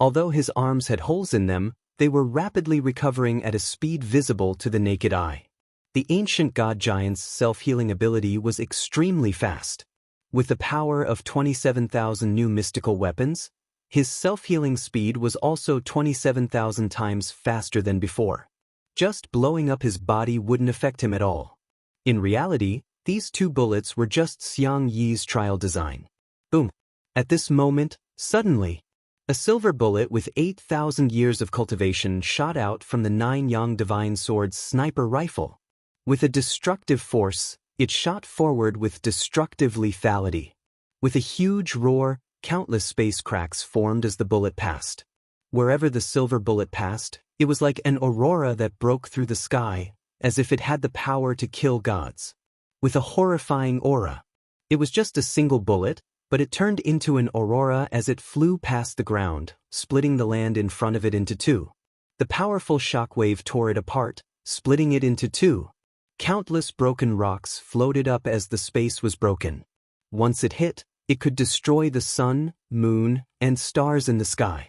Although his arms had holes in them, they were rapidly recovering at a speed visible to the naked eye. The ancient god giant's self-healing ability was extremely fast. With the power of 27,000 new mystical weapons, his self-healing speed was also 27,000 times faster than before. Just blowing up his body wouldn't affect him at all. In reality, these two bullets were just Xiangyi's trial design. Boom. At this moment, suddenly, a silver bullet with 8,000 years of cultivation shot out from the 9-yang divine sword's sniper rifle. With a destructive force, it shot forward with destructive lethality. With a huge roar, countless space cracks formed as the bullet passed. Wherever the silver bullet passed, it was like an aurora that broke through the sky, as if it had the power to kill gods. With a horrifying aura. It was just a single bullet, but it turned into an aurora as it flew past the ground, splitting the land in front of it into two. The powerful shockwave tore it apart, splitting it into two. Countless broken rocks floated up as the space was broken. Once it hit, it could destroy the sun, moon, and stars in the sky.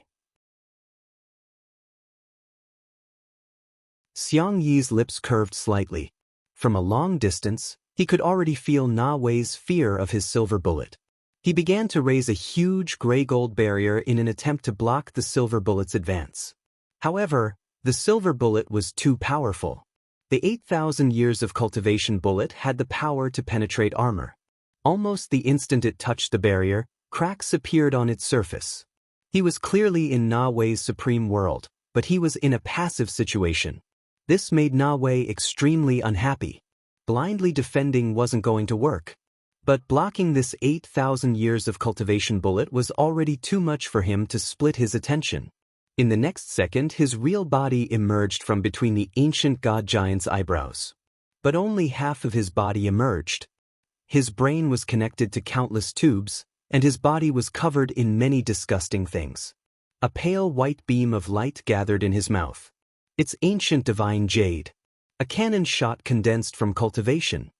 Xiangyi's lips curved slightly. From a long distance, he could already feel Na Wei's fear of his silver bullet. He began to raise a huge gray-gold barrier in an attempt to block the silver bullet's advance. However, the silver bullet was too powerful. The 8,000 years of cultivation bullet had the power to penetrate armor. Almost the instant it touched the barrier, cracks appeared on its surface. He was clearly in Na Wei's supreme world, but he was in a passive situation. This made Na Wei extremely unhappy. Blindly defending wasn't going to work. But blocking this 8,000 years of cultivation bullet was already too much for him to split his attention. In the next second, his real body emerged from between the ancient god giant's eyebrows. But only half of his body emerged. His brain was connected to countless tubes, and his body was covered in many disgusting things. A pale white beam of light gathered in his mouth. It's ancient divine jade. A cannon shot condensed from cultivation.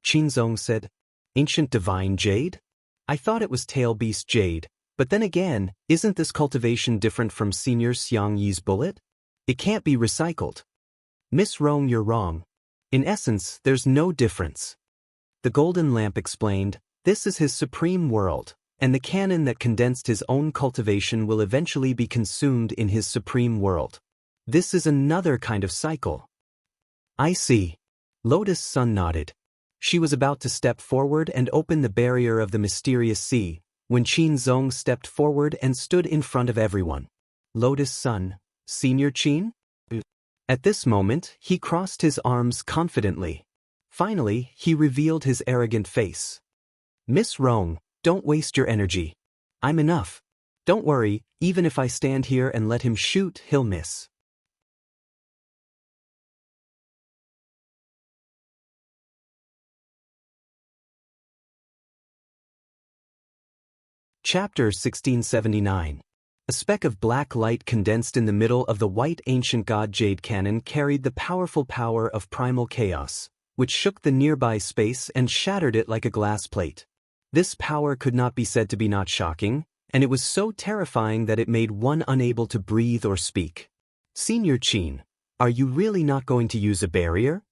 Qinzong said, "Ancient divine jade? I thought it was tail beast jade, but then again, isn't this cultivation different from Senior Xiangyi's bullet? It can't be recycled." "Miss Rong, you're wrong. In essence, there's no difference." The golden lamp explained, "This is his supreme world, and the cannon that condensed his own cultivation will eventually be consumed in his supreme world. This is another kind of cycle." "I see." Lotus Sun nodded. She was about to step forward and open the barrier of the mysterious sea, when Qinzong stepped forward and stood in front of everyone. "Lotus Sun, Senior Qin?" At this moment, he crossed his arms confidently. Finally, he revealed his arrogant face. "Miss Rong, don't waste your energy. I'm enough. Don't worry, even if I stand here and let him shoot, he'll miss." Chapter 1679. A speck of black light condensed in the middle of the white ancient god jade cannon carried the powerful power of primal chaos, which shook the nearby space and shattered it like a glass plate. This power could not be said to be not shocking, and it was so terrifying that it made one unable to breathe or speak. "Senior Qin, are you really not going to use a barrier?"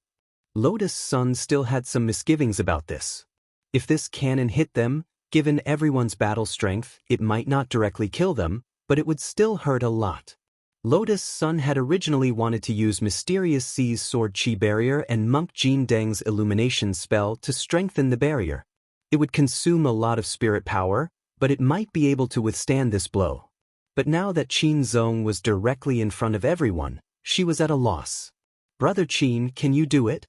Lotus Sun still had some misgivings about this. If this cannon hit them, given everyone's battle strength, it might not directly kill them, but it would still hurt a lot. Lotus Sun had originally wanted to use Mysterious Sea's Sword Chi barrier and Monk Jin Deng's Illumination spell to strengthen the barrier. It would consume a lot of spirit power, but it might be able to withstand this blow. But now that Qin Zong was directly in front of everyone, she was at a loss. "Brother Qin, can you do it?"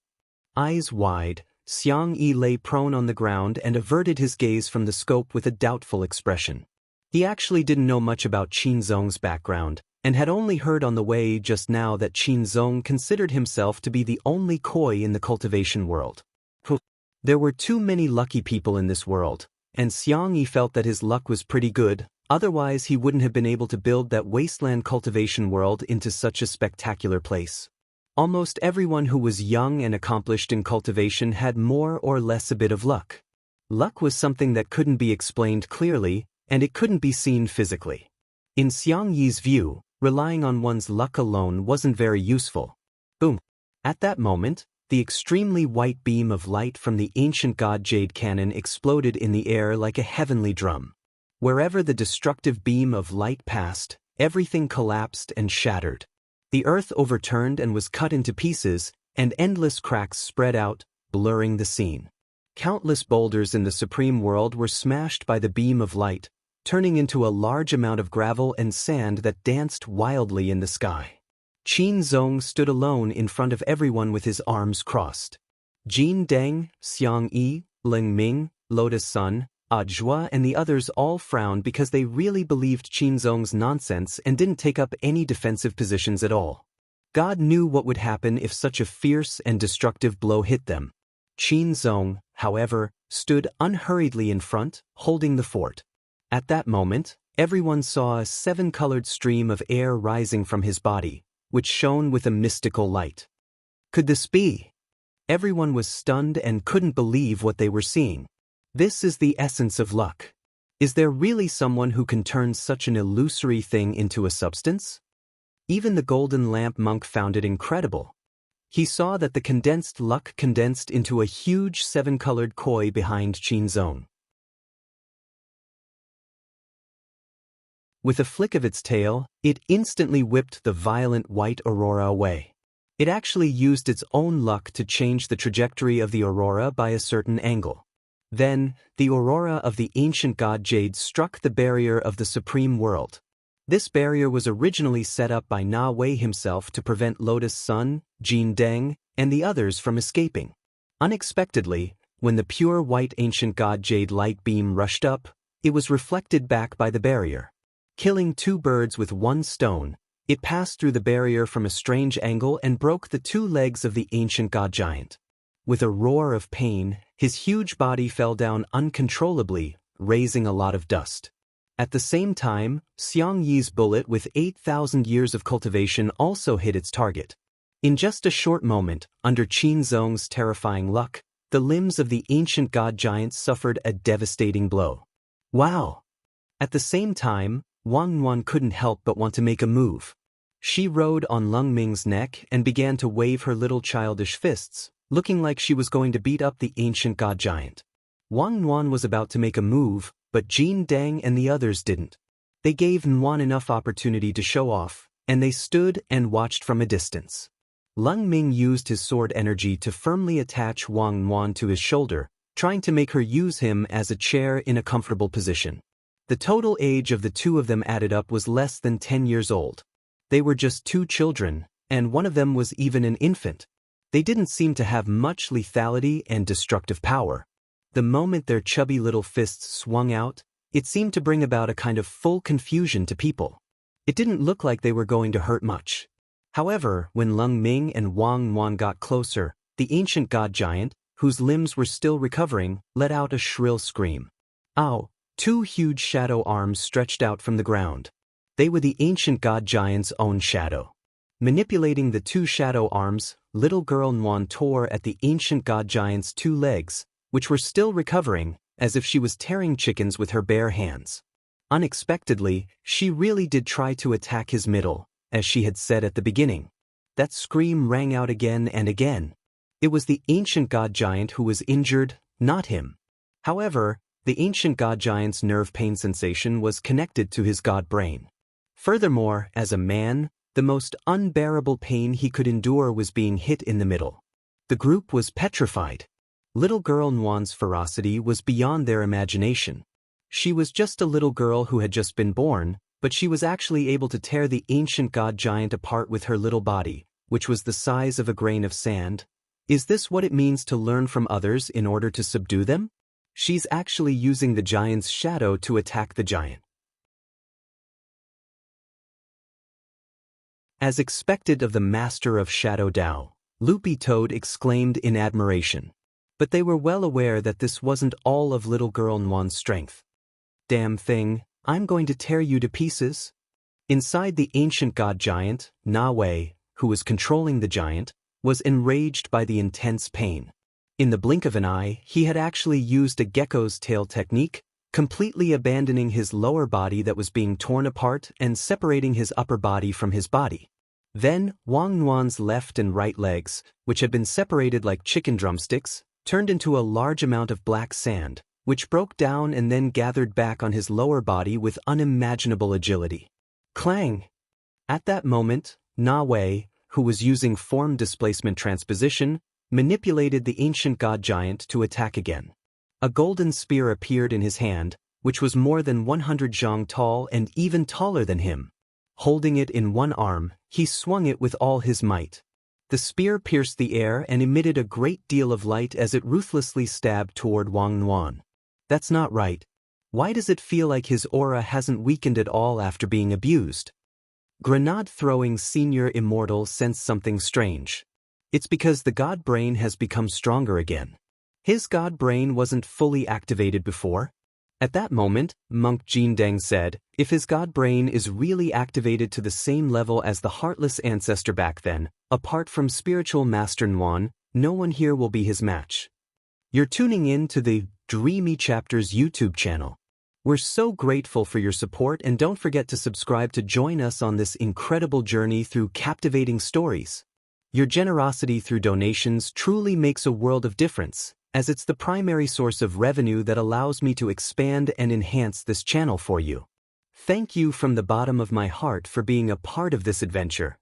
Eyes wide, Xiang Yi lay prone on the ground and averted his gaze from the scope with a doubtful expression. He actually didn't know much about Qin Zong's background, and had only heard on the way just now that Qin Zong considered himself to be the only koi in the cultivation world. There were too many lucky people in this world, and Xiang Yi felt that his luck was pretty good, otherwise he wouldn't have been able to build that wasteland cultivation world into such a spectacular place. Almost everyone who was young and accomplished in cultivation had more or less a bit of luck. Luck was something that couldn't be explained clearly, and it couldn't be seen physically. In Xiang Yi's view, relying on one's luck alone wasn't very useful. Boom! At that moment, the extremely white beam of light from the ancient god Jade Cannon exploded in the air like a heavenly drum. Wherever the destructive beam of light passed, everything collapsed and shattered. The earth overturned and was cut into pieces, and endless cracks spread out, blurring the scene. Countless boulders in the Supreme World were smashed by the beam of light, turning into a large amount of gravel and sand that danced wildly in the sky. Qin Zong stood alone in front of everyone with his arms crossed. Jin Deng, Xiang Yi, Ling Ming, Lotus Sun, Ajua and the others all frowned because they really believed Qin Zong's nonsense and didn't take up any defensive positions at all. God knew what would happen if such a fierce and destructive blow hit them. Qin Zong, however, stood unhurriedly in front, holding the fort. At that moment, everyone saw a seven-colored stream of air rising from his body, which shone with a mystical light. Could this be? Everyone was stunned and couldn't believe what they were seeing. This is the essence of luck. Is there really someone who can turn such an illusory thing into a substance? Even the golden lamp monk found it incredible. He saw that the condensed luck condensed into a huge seven-colored koi behind Qin Zong. With a flick of its tail, it instantly whipped the violent white aurora away. It actually used its own luck to change the trajectory of the aurora by a certain angle. Then, the aurora of the ancient god Jade struck the barrier of the Supreme World. This barrier was originally set up by Na Wei himself to prevent Lotus Sun, Jin Deng, and the others from escaping. Unexpectedly, when the pure white ancient god Jade light beam rushed up, it was reflected back by the barrier. Killing two birds with one stone, it passed through the barrier from a strange angle and broke the two legs of the ancient god giant. With a roar of pain, his huge body fell down uncontrollably, raising a lot of dust. At the same time, Xiang Yi's bullet with 8,000 years of cultivation also hit its target. In just a short moment, under Qin Zong's terrifying luck, the limbs of the ancient god giant suffered a devastating blow. Wow! At the same time, Wang Yuan couldn't help but want to make a move. She rode on Lung Ming's neck and began to wave her little childish fists, looking like she was going to beat up the ancient god giant. Wang Yuan was about to make a move, but Jin Deng and the others didn't. They gave Yuan enough opportunity to show off, and they stood and watched from a distance. Lung Ming used his sword energy to firmly attach Wang Yuan to his shoulder, trying to make her use him as a chair in a comfortable position. The total age of the two of them added up was less than 10 years old. They were just two children, and one of them was even an infant. They didn't seem to have much lethality and destructive power. The moment their chubby little fists swung out, it seemed to bring about a kind of full confusion to people. It didn't look like they were going to hurt much. However, when Lung Ming and Wang Yuan got closer, the ancient god giant, whose limbs were still recovering, let out a shrill scream. Ow! Two huge shadow arms stretched out from the ground. They were the ancient god giant's own shadow. Manipulating the two shadow arms, little girl Yuan tore at the ancient god giant's two legs, which were still recovering, as if she was tearing chickens with her bare hands. Unexpectedly, she really did try to attack his middle, as she had said at the beginning. That scream rang out again and again. It was the ancient god giant who was injured, not him. However, the ancient god giant's nerve pain sensation was connected to his god brain. Furthermore, as a man, the most unbearable pain he could endure was being hit in the middle. The group was petrified. Little girl Nguyen's ferocity was beyond their imagination. She was just a little girl who had just been born, but she was actually able to tear the ancient god giant apart with her little body, which was the size of a grain of sand. Is this what it means to learn from others in order to subdue them? She's actually using the giant's shadow to attack the giant. As expected of the master of Shadow Dao, Loopy Toad exclaimed in admiration. But they were well aware that this wasn't all of little girl Nguyen's strength. Damn thing, I'm going to tear you to pieces. Inside the ancient god giant, Na Wei, who was controlling the giant, was enraged by the intense pain. In the blink of an eye, he had actually used a gecko's tail technique, completely abandoning his lower body that was being torn apart and separating his upper body from his body. Then, Wang Nguyen's left and right legs, which had been separated like chicken drumsticks, turned into a large amount of black sand, which broke down and then gathered back on his lower body with unimaginable agility. Clang! At that moment, Na Wei, who was using form displacement transposition, manipulated the ancient god giant to attack again. A golden spear appeared in his hand, which was more than 100 zhang tall and even taller than him. Holding it in one arm, he swung it with all his might. The spear pierced the air and emitted a great deal of light as it ruthlessly stabbed toward Wang Nguyen. That's not right. Why does it feel like his aura hasn't weakened at all after being abused? Grenade-throwing senior immortal sensed something strange. It's because the god brain has become stronger again. His god brain wasn't fully activated before. At that moment, Monk Jindeng said, if his god brain is really activated to the same level as the heartless ancestor back then, apart from spiritual master Nguyen, no one here will be his match. You're tuning in to the Dreamy Chapters YouTube channel. We're so grateful for your support, and don't forget to subscribe to join us on this incredible journey through captivating stories. Your generosity through donations truly makes a world of difference, as it's the primary source of revenue that allows me to expand and enhance this channel for you. Thank you from the bottom of my heart for being a part of this adventure.